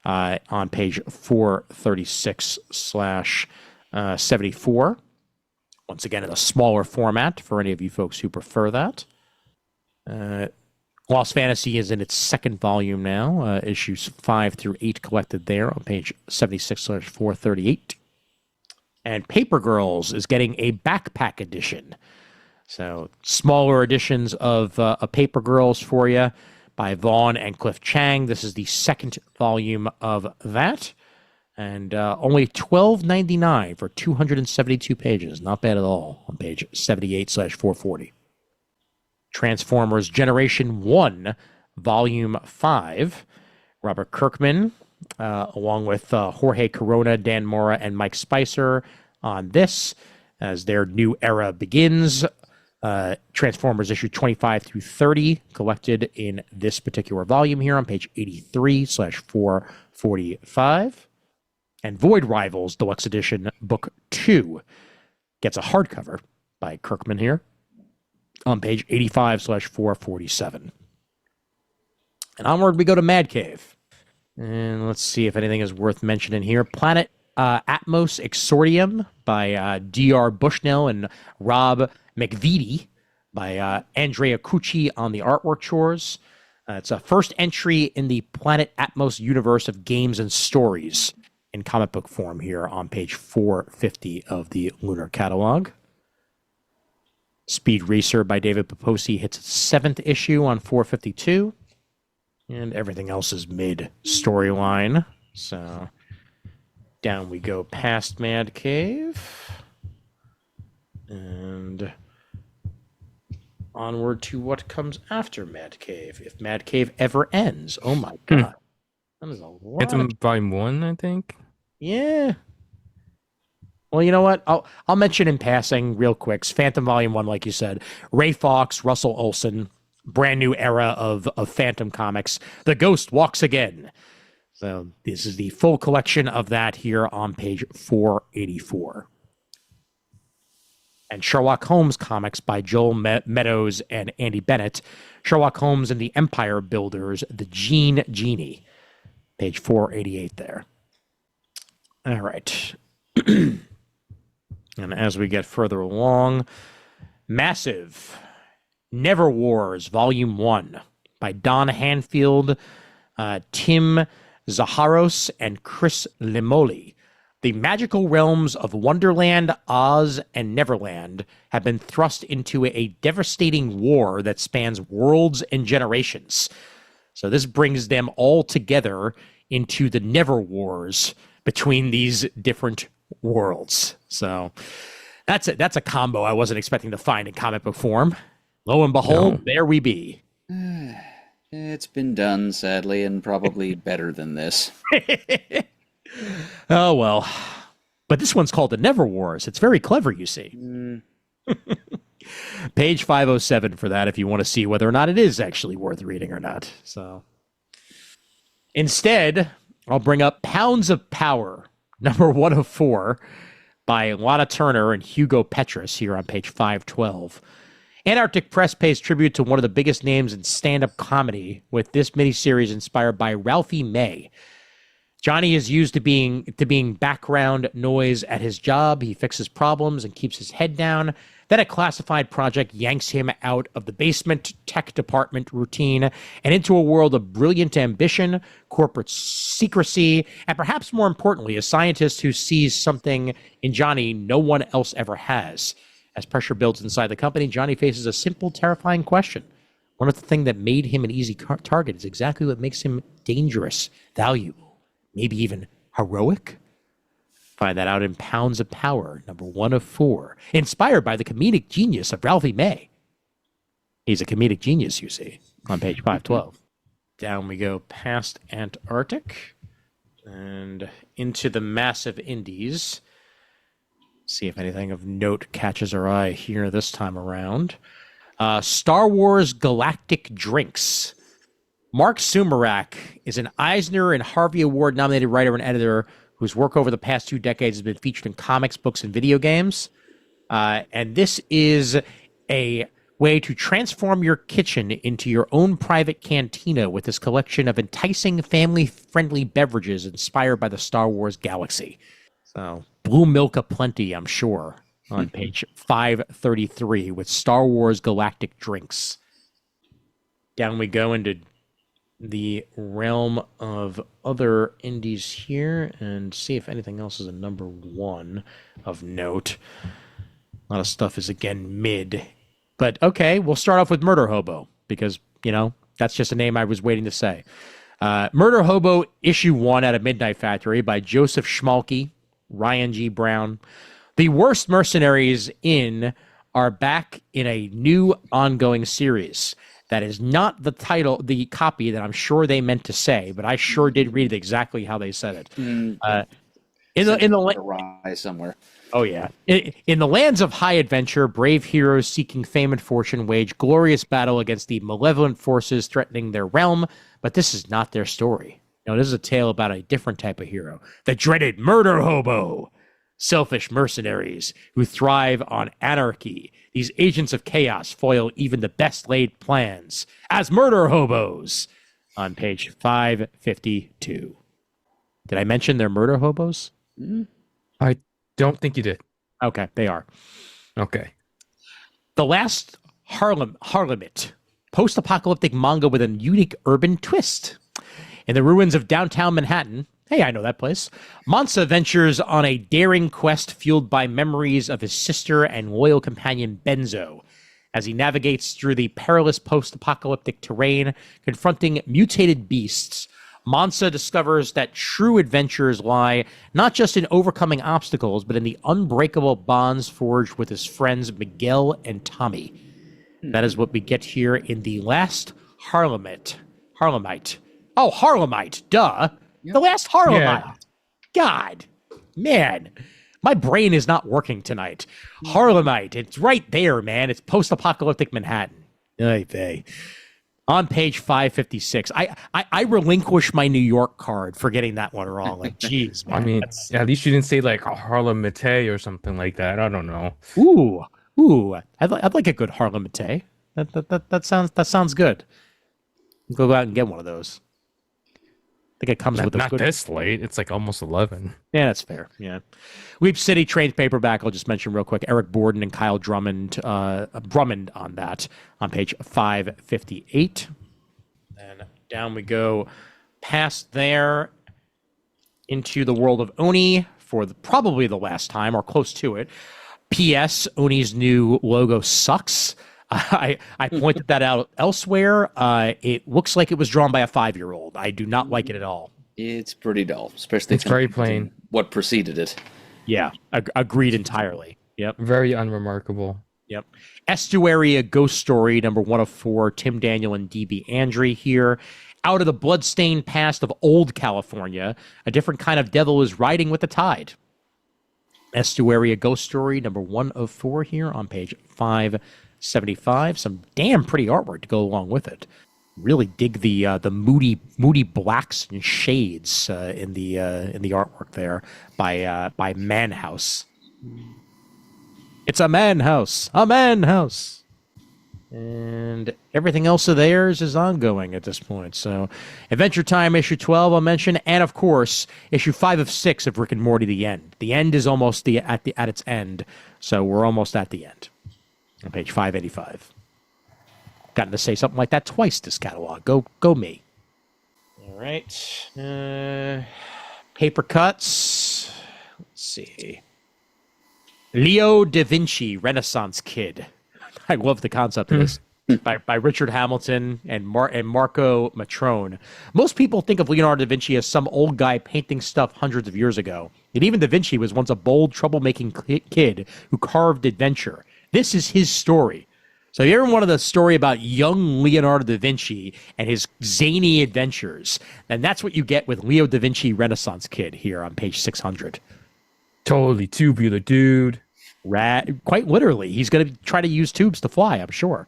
[SPEAKER 1] on page 436/74. Once again, in a smaller format for any of you folks who prefer that. Lost Fantasy is in its 2nd volume now, issues 5 through 8 collected there on page 76/438. And Paper Girls is getting a backpack edition. So smaller editions of Paper Girls for you by Vaughn and Cliff Chang. This is the 2nd volume of that. And only $12.99 for 272 pages. Not bad at all on page 78/440. Transformers Generation 1, Volume 5. Robert Kirkman, along with Jorge Corona, Dan Mora, and Mike Spicer on this as their new era begins. Transformers issue 25 through 30 collected in this particular volume here on page 83/445. And Void Rivals Deluxe Edition Book 2 gets a hardcover by Kirkman here on page 85/447. And onward we go to Mad Cave. And let's see if anything is worth mentioning here. Planet Atmos Exordium by D.R. Bushnell and Rob McVitie by Andrea Cucci on the artwork chores. It's a first entry in the Planet Atmos universe of games and stories in comic book form here on page 450 of the Lunar Catalog. Speed Racer by David Paposi hits its 7th issue on 452. And everything else is mid-storyline. So down we go past Mad Cave. And onward to what comes after Mad Cave. If Mad Cave ever ends. Oh my god. That is a lot.
[SPEAKER 2] Phantom Volume 1, I think.
[SPEAKER 1] Yeah. Well, you know what? I'll mention in passing real quick. Phantom Volume 1, like you said. Ray Fawkes, Russell Olson, brand new era of Phantom comics. The Ghost Walks Again. So this is the full collection of that here on page 484. And Sherlock Holmes comics by Joel Meadows and Andy Bennett. Sherlock Holmes and the Empire Builders, The Genie. Page 488 there. All right. And as we get further along, Massive Never Wars Volume 1 by Don Hanfield, Tim Zaharos, and Chris Limoli. The magical realms of Wonderland, Oz, and Neverland have been thrust into a devastating war that spans worlds and generations. So this brings them all together into the Never Wars between these different worlds. So that's a combo I wasn't expecting to find in comic book form. Lo and behold, There we be.
[SPEAKER 3] It's been done, sadly, and probably better than this.
[SPEAKER 1] Oh, well. But this one's called the Never Wars. It's very clever, you see. Page 507 for that if you want to see whether or not it is actually worth reading or not. So Instead, I'll bring up Pounds of Power, number 104, by Lana Turner and Hugo Petrus here on page 512. Antarctic Press pays tribute to one of the biggest names in stand-up comedy with this miniseries inspired by Ralphie May. Johnny is used to being background noise at his job. He fixes problems and keeps his head down. Then a classified project yanks him out of the basement tech department routine and into a world of brilliant ambition, corporate secrecy, and perhaps more importantly, a scientist who sees something in Johnny no one else ever has. As pressure builds inside the company, Johnny faces a simple, terrifying question. One of the things that made him an easy target is exactly what makes him dangerous, valuable, maybe even heroic? Find that out in Pounds of Power, number 104, inspired by the comedic genius of Ralphie May. He's a comedic genius, you see, on page 512. Down we go past Antarctic and into the massive Indies. See if anything of note catches our eye here this time around. Star Wars Galactic Drinks. Mark Sumerak is an Eisner and Harvey Award nominated writer and editor whose work over the past 2 decades has been featured in comics, books, and video games. And this is a way to transform your kitchen into your own private cantina with this collection of enticing family-friendly beverages inspired by the Star Wars galaxy. So, blue milk aplenty, I'm sure, on page 533 with Star Wars Galactic Drinks. Down we go into the realm of other indies here and see if anything else is a number 1 of note. A lot of stuff is, again, mid. But, okay, we'll start off with Murder Hobo because, that's just a name I was waiting to say. Murder Hobo issue 1 out of Midnight Factory by Joseph Schmalke, Ryan G. Brown. The worst mercenaries are back in a new ongoing series. That is not the copy that I'm sure they meant to say, but I sure did read it exactly how they said it. In the
[SPEAKER 3] somewhere.
[SPEAKER 1] Oh yeah, in the lands of high adventure, brave heroes seeking fame and fortune wage glorious battle against the malevolent forces threatening their realm. But this is not their story. No, this is a tale about a different type of hero, the dreaded Murder Hobo. Selfish mercenaries who thrive on anarchy. These agents of chaos foil even the best laid plans as murder hobos on page 552. Did I mention they're murder hobos?
[SPEAKER 2] I don't think you did.
[SPEAKER 1] Okay, they are.
[SPEAKER 2] Okay.
[SPEAKER 1] The Last Harlemite, post-apocalyptic manga with a unique urban twist. In the ruins of downtown Manhattan, hey, I know that place, Mansa ventures on a daring quest fueled by memories of his sister and loyal companion Benzo. As he navigates through the perilous post-apocalyptic terrain, confronting mutated beasts, Mansa discovers that true adventures lie not just in overcoming obstacles, but in the unbreakable bonds forged with his friends Miguel and Tommy. That is what we get here in The Last Harlemite. Oh, Harlemite, duh. Yep. The Last Harlemite. Yeah. God, man, my brain is not working tonight. Harlemite, it's right there, man. It's post-apocalyptic Manhattan. Hey. On page 556, I relinquish my New York card for getting that one wrong. Like, geez, man.
[SPEAKER 2] I mean, at least you didn't say like a Harlemite or something like that. I don't know.
[SPEAKER 1] Ooh, I'd like a good Harlemite. That sounds good. Go out and get one of those. I think it comes with a
[SPEAKER 2] not
[SPEAKER 1] good...
[SPEAKER 2] this late. It's like almost 11.
[SPEAKER 1] Yeah, that's fair. Yeah. Weep City trade paperback. I'll just mention real quick. Eric Borden and Kyle Drummond on that on page 558. Then down we go past there into the world of Oni for probably the last time or close to it. P.S. Oni's new logo sucks. I pointed that out elsewhere. It looks like it was drawn by a 5-year-old. I do not like it at all.
[SPEAKER 3] It's pretty dull, especially
[SPEAKER 2] it's very plain.
[SPEAKER 3] What preceded it.
[SPEAKER 1] Yeah, agreed entirely. Yep.
[SPEAKER 2] Very unremarkable.
[SPEAKER 1] Yep. Estuary, a ghost story, number 104, Tim Daniel and D.B. Andre here. Out of the bloodstained past of old California, a different kind of devil is riding with the tide. Estuary, a ghost story, number 104 here on page 575. Some damn pretty artwork to go along with it. Really dig the moody blacks and shades in the artwork there by Man House. It's a man house, and everything else of theirs is ongoing at this point. So, Adventure Time issue 12 I'll mention, and of course issue 5 of 6 of Rick and Morty: The End. The end is almost at its end, so we're almost at the end on page 585. Gotten to say something like that twice this catalog. Go me. All right. Paper cuts. Let's see. Leo da Vinci, Renaissance Kid. I love the concept of this. by Richard Hamilton and Marco Matrone. Most people think of Leonardo da Vinci as some old guy painting stuff hundreds of years ago. And even da Vinci was once a bold, troublemaking kid who carved adventure. This is his story. So if you ever wanted a story about young Leonardo da Vinci and his zany adventures, then that's what you get with Leo da Vinci Renaissance Kid here on page 600.
[SPEAKER 2] Totally tubular, dude.
[SPEAKER 1] Quite literally. He's going to try to use tubes to fly, I'm sure.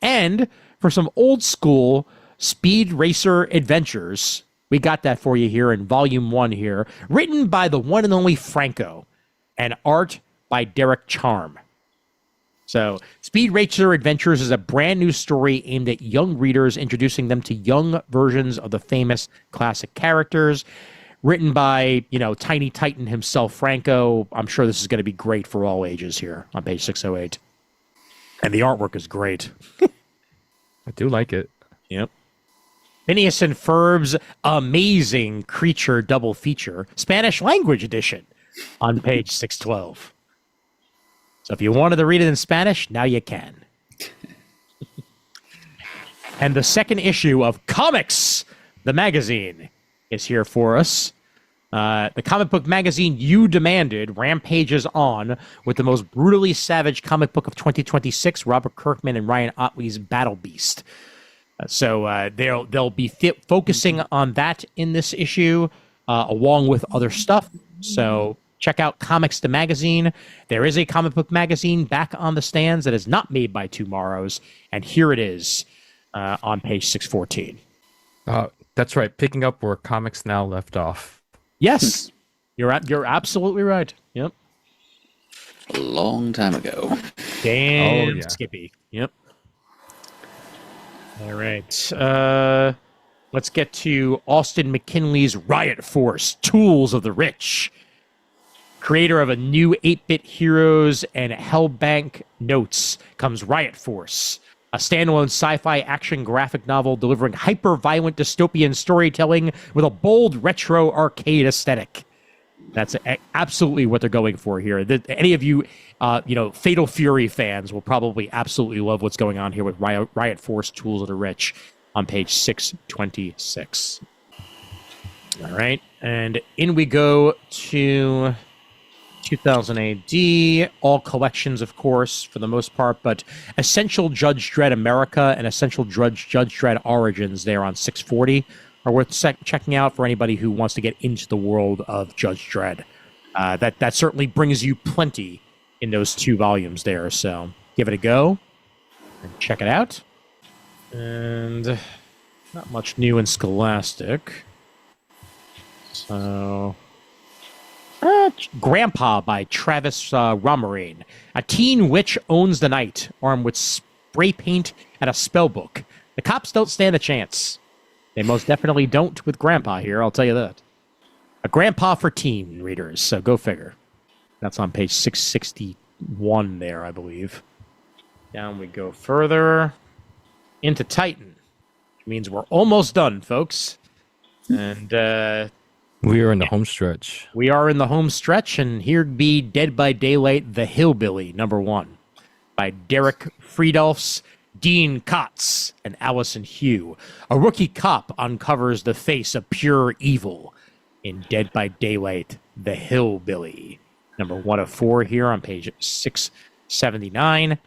[SPEAKER 1] And for some old school speed racer adventures, we got that for you here in volume 1 here, written by the one and only Franco and art by Derek Charm. So, Speed Racer Adventures is a brand new story aimed at young readers, introducing them to young versions of the famous classic characters. Written by, Tiny Titan himself, Franco. I'm sure this is going to be great for all ages here on page 608. And the artwork is great.
[SPEAKER 2] I do like it.
[SPEAKER 1] Yep. Phineas and Ferb's Amazing Creature Double Feature, Spanish Language Edition on page 612. So if you wanted to read it in Spanish, now you can. And the second issue of Comics, the magazine, is here for us. The comic book magazine you demanded rampages on with the most brutally savage comic book of 2026, Robert Kirkman and Ryan Ottley's Battle Beast. So they'll be focusing on that in this issue, along with other stuff. So check out Comics the Magazine. There is a comic book magazine back on the stands that is not made by Tomorrows, and here it is on page 614.
[SPEAKER 2] That's right. Picking up where Comics Now left off.
[SPEAKER 1] Yes, you're absolutely right. Yep.
[SPEAKER 3] A long time ago.
[SPEAKER 1] Damn, Skippy. Yep. All right. Let's get to Austin McKinley's Riot Force, Tools of the Rich. Creator of a new 8-bit Heroes and Hellbank Notes comes Riot Force, a standalone sci-fi action graphic novel delivering hyper-violent dystopian storytelling with a bold retro arcade aesthetic. That's absolutely what they're going for here. Any of you, Fatal Fury fans will probably absolutely love what's going on here with Riot Force Tools of the Rich on page 626. All right, and in we go to 2000 AD, all collections, of course, for the most part, but Essential Judge Dredd America and Essential Judge Dredd Origins there on 640 are worth checking out for anybody who wants to get into the world of Judge Dredd. That certainly brings you plenty in those 2 volumes there, so give it a go and check it out. And not much new in Scholastic. So Grandpa by Travis Romarine. A teen witch owns the night, armed with spray paint and a spell book. The cops don't stand a chance. They most definitely don't with Grandpa here, I'll tell you that. A Grandpa for teen readers, so go figure. That's on page 661 there, I believe. Down we go further into Titan, which means we're almost done, folks. And
[SPEAKER 2] we are in the home stretch.
[SPEAKER 1] We are in the home stretch, and here be Dead by Daylight, The Hillbilly, #1, by Derek Friedolfs, Dean Kotz, and Allison Hugh. A rookie cop uncovers the face of pure evil in Dead by Daylight, The Hillbilly, #1 of 4 here on page 679.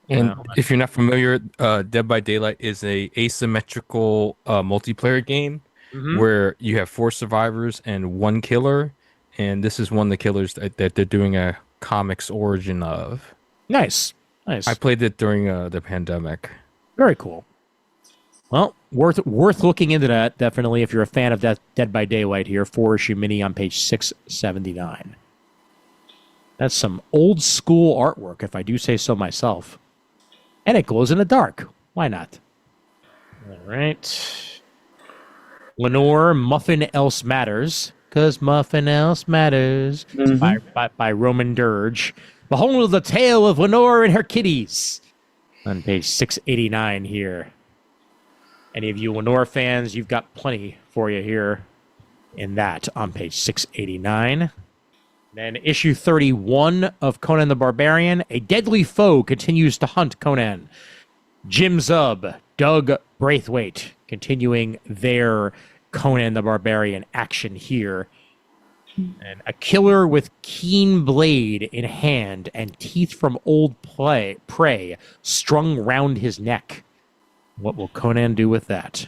[SPEAKER 2] And if you're not familiar, Dead by Daylight is a asymmetrical multiplayer game. Mm-hmm. Where you have 4 survivors and 1 killer, and this is one of the killers that they're doing a comics origin of.
[SPEAKER 1] Nice.
[SPEAKER 2] I played it during the pandemic.
[SPEAKER 1] Very cool. Well, worth looking into that, definitely, if you're a fan of Dead by Daylight here. 4-issue mini on page 679. That's some old school artwork, if I do say so myself. And it glows in the dark. Why not? All right. Lenore, Muffin Else Matters, because Muffin Else Matters, by Roman Dirge. Behold the tale of Lenore and her kitties. On page 689 here. Any of you Lenore fans, you've got plenty for you here in that on page 689. Then issue 31 of Conan the Barbarian. A deadly foe continues to hunt Conan. Jim Zub, Doug Braithwaite, continuing their Conan the Barbarian action here. And a killer with keen blade in hand and teeth from old prey strung round his neck. What will Conan do with that?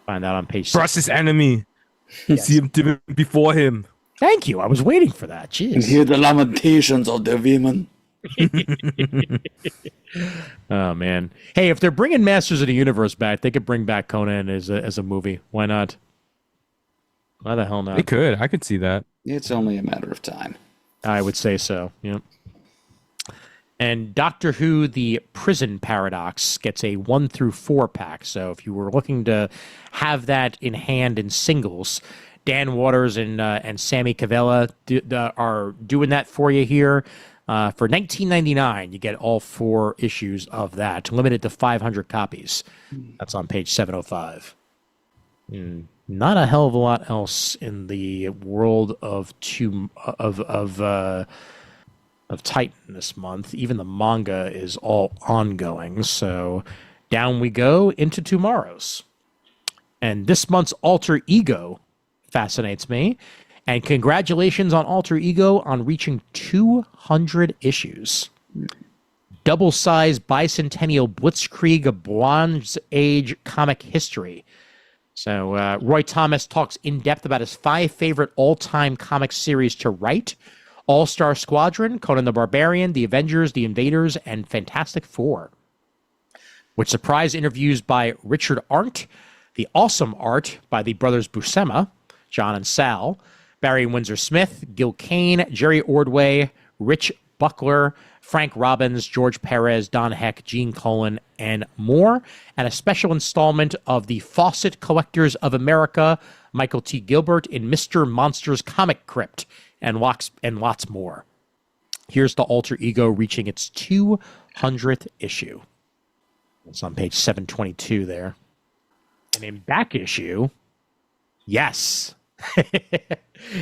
[SPEAKER 1] Find out on page 6.
[SPEAKER 2] Trust his enemy.
[SPEAKER 1] Yes.
[SPEAKER 2] See him before him.
[SPEAKER 1] Thank you. I was waiting for that. Jeez.
[SPEAKER 3] And hear the lamentations of the women.
[SPEAKER 1] Oh, man. Hey, if they're bringing Masters of the Universe back, they could bring back Conan as a movie. Why not? Why the hell not?
[SPEAKER 2] They could. I could see that.
[SPEAKER 3] It's only a matter of time.
[SPEAKER 1] I would say so. Yep. And Doctor Who: The Prison Paradox gets a 1-4 pack. So if you were looking to have that in hand in singles, Dan Waters and Sammy Cavella are doing that for you here. For $19.99, you get all 4 issues of that, limited to 500 copies. That's on page 705. Not a hell of a lot else in the world of Titan this month. Even the manga is all ongoing. So down we go into tomorrow's. And this month's Alter Ego fascinates me. And congratulations on Alter Ego on reaching 200 issues. Double-sized bicentennial Blitzkrieg of Bronze Age comic history. So Roy Thomas talks in depth about his 5 favorite all-time comic series to write. All-Star Squadron, Conan the Barbarian, The Avengers, The Invaders, and Fantastic Four. With surprise interviews by Richard Arndt, the awesome art by the brothers Buscema, John and Sal, Barry Windsor-Smith, Gil Kane, Jerry Ordway, Rich Buckler, Frank Robbins, George Perez, Don Heck, Gene Colan, and more. And a special installment of the Fawcett Collectors of America, Michael T. Gilbert in Mr. Monster's Comic Crypt, and lots more. Here's the Alter Ego reaching its 200th issue. It's on page 722 there. And in back issue, yes.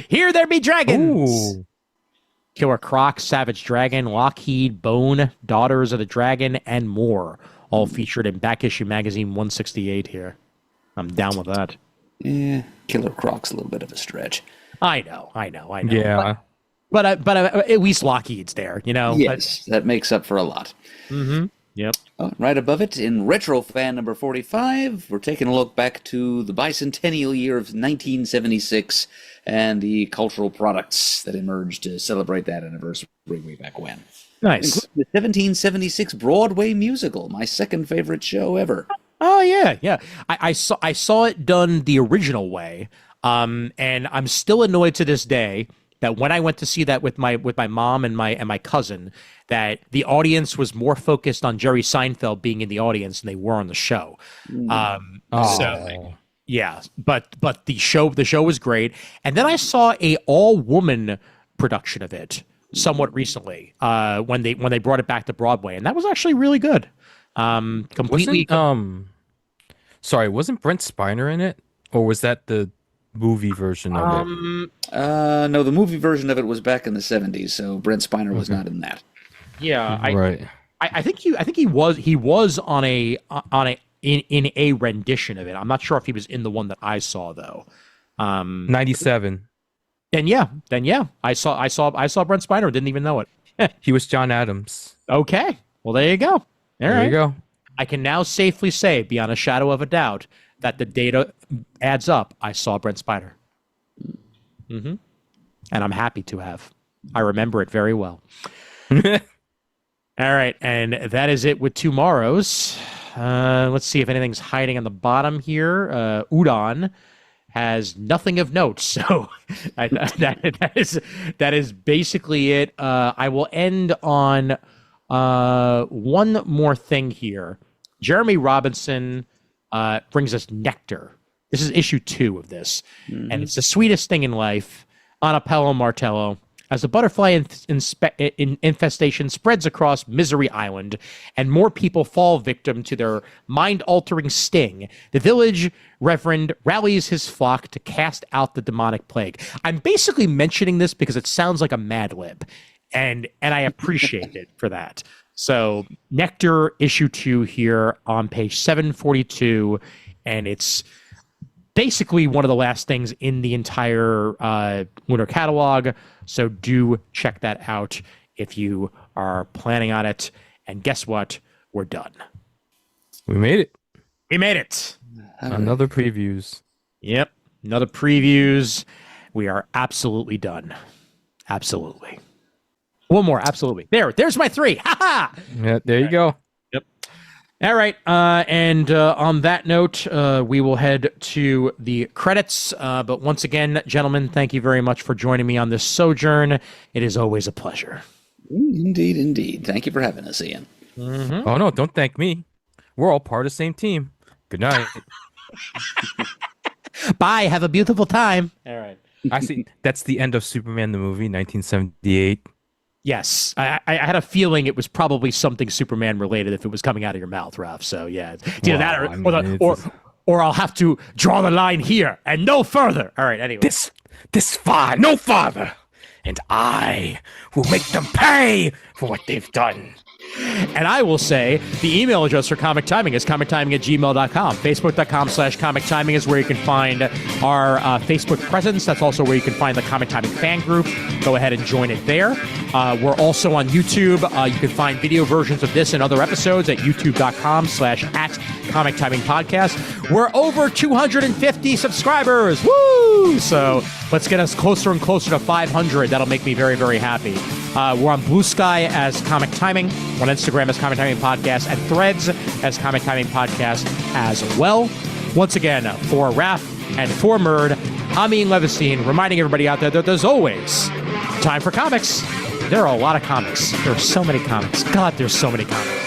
[SPEAKER 1] Here There Be Dragons.
[SPEAKER 2] Ooh.
[SPEAKER 1] Killer Croc, Savage Dragon, Lockheed, Bone, Daughters of the Dragon, and more. All featured in back issue magazine 168 here. I'm down with that.
[SPEAKER 3] Yeah, Killer Croc's a little bit of a stretch.
[SPEAKER 1] I know.
[SPEAKER 2] Yeah.
[SPEAKER 1] But at least Lockheed's there, you know?
[SPEAKER 3] Yes, that makes up for a lot.
[SPEAKER 1] Mm-hmm. Yep.
[SPEAKER 3] Right above it, in Retro Fan number 45, we're taking a look back to the bicentennial year of 1976 and the cultural products that emerged to celebrate that anniversary way back when.
[SPEAKER 1] Nice.
[SPEAKER 3] Including the 1776 Broadway musical, my second favorite show ever.
[SPEAKER 1] Oh yeah. I saw it done the original way, and I'm still annoyed to this day that when I went to see that with my mom and my cousin, that the audience was more focused on Jerry Seinfeld being in the audience than they were on the show. So yeah, but the show was great, and then I saw a all-woman production of it somewhat recently when they brought it back to Broadway, and that was actually really good. Completely.
[SPEAKER 2] Wasn't Brent Spiner in it, or was that the movie version of it?
[SPEAKER 3] No, the movie version of it was back in the 70s, so Brent Spiner was not in that.
[SPEAKER 1] Yeah,
[SPEAKER 2] right.
[SPEAKER 1] I think he was on in a rendition of it. I'm not sure if he was in the one that I saw though.
[SPEAKER 2] 97.
[SPEAKER 1] Then yeah, I saw Brent Spiner. Didn't even know it.
[SPEAKER 2] He was John Adams.
[SPEAKER 1] Okay, well there you go.
[SPEAKER 2] There you go.
[SPEAKER 1] I can now safely say, beyond a shadow of a doubt, that the data adds up. I saw Brent Spiner. Mm-hmm. And I'm happy to have. I remember it very well. All right, and that is it with tomorrow's. Let's see if anything's hiding on the bottom here. Udon has nothing of note, so that is basically it. I will end on one more thing here. Jeremy Robinson brings us Nectar. This is issue 2 of this, and it's the sweetest thing in life. Anapello Martello. As the butterfly infestation spreads across Misery Island and more people fall victim to their mind-altering sting, the village reverend rallies his flock to cast out the demonic plague. I'm basically mentioning this because it sounds like a Mad Lib, and I appreciate it for that. So Nectar issue 2 here on page 742, and it's basically one of the last things in the entire Lunar catalog. So do check that out if you are planning on it. And guess what? We're done.
[SPEAKER 2] We made it.
[SPEAKER 1] We made it.
[SPEAKER 2] Another previews.
[SPEAKER 1] Yep. Another previews. We are absolutely done. Absolutely. One more. Absolutely. There's my 3. Ha ha.
[SPEAKER 2] Yeah, there you go.
[SPEAKER 1] All right, and on that note, we will head to the credits. But once again, gentlemen, thank you very much for joining me on this sojourn. It is always a pleasure.
[SPEAKER 3] Indeed, indeed. Thank you for having us, Ian.
[SPEAKER 2] Mm-hmm. Oh, no, don't thank me. We're all part of the same team. Good night.
[SPEAKER 1] Bye. Have a beautiful time. All right.
[SPEAKER 2] I see. That's the end of Superman the movie, 1978.
[SPEAKER 1] Yes, I had a feeling it was probably something Superman related if it was coming out of your mouth, Raph. So yeah, it's either that or I'll have to draw the line here and no further. All right, anyway.
[SPEAKER 2] This far, no farther, and I will make them pay for what they've done.
[SPEAKER 1] And I will say the email address for Comic Timing is comictiming@gmail.com. Facebook.com/Comic Timing is where you can find our Facebook presence. That's also where you can find the Comic Timing fan group. Go ahead and join it there. We're also on YouTube. You can find video versions of this and other episodes at youtube.com/@Comic Timing Podcast. We're over 250 subscribers. Woo! So let's get us closer and closer to 500. That'll make me very, very happy. We're on Bluesky as Comic Timing, on Instagram as Comic Timing Podcast, and Threads as Comic Timing Podcast as well. Once again, for Raph and for Murd, I'm Ian Levestein, reminding everybody out there that there's always time for comics. There are a lot of comics. There are so many comics. God, there's so many comics.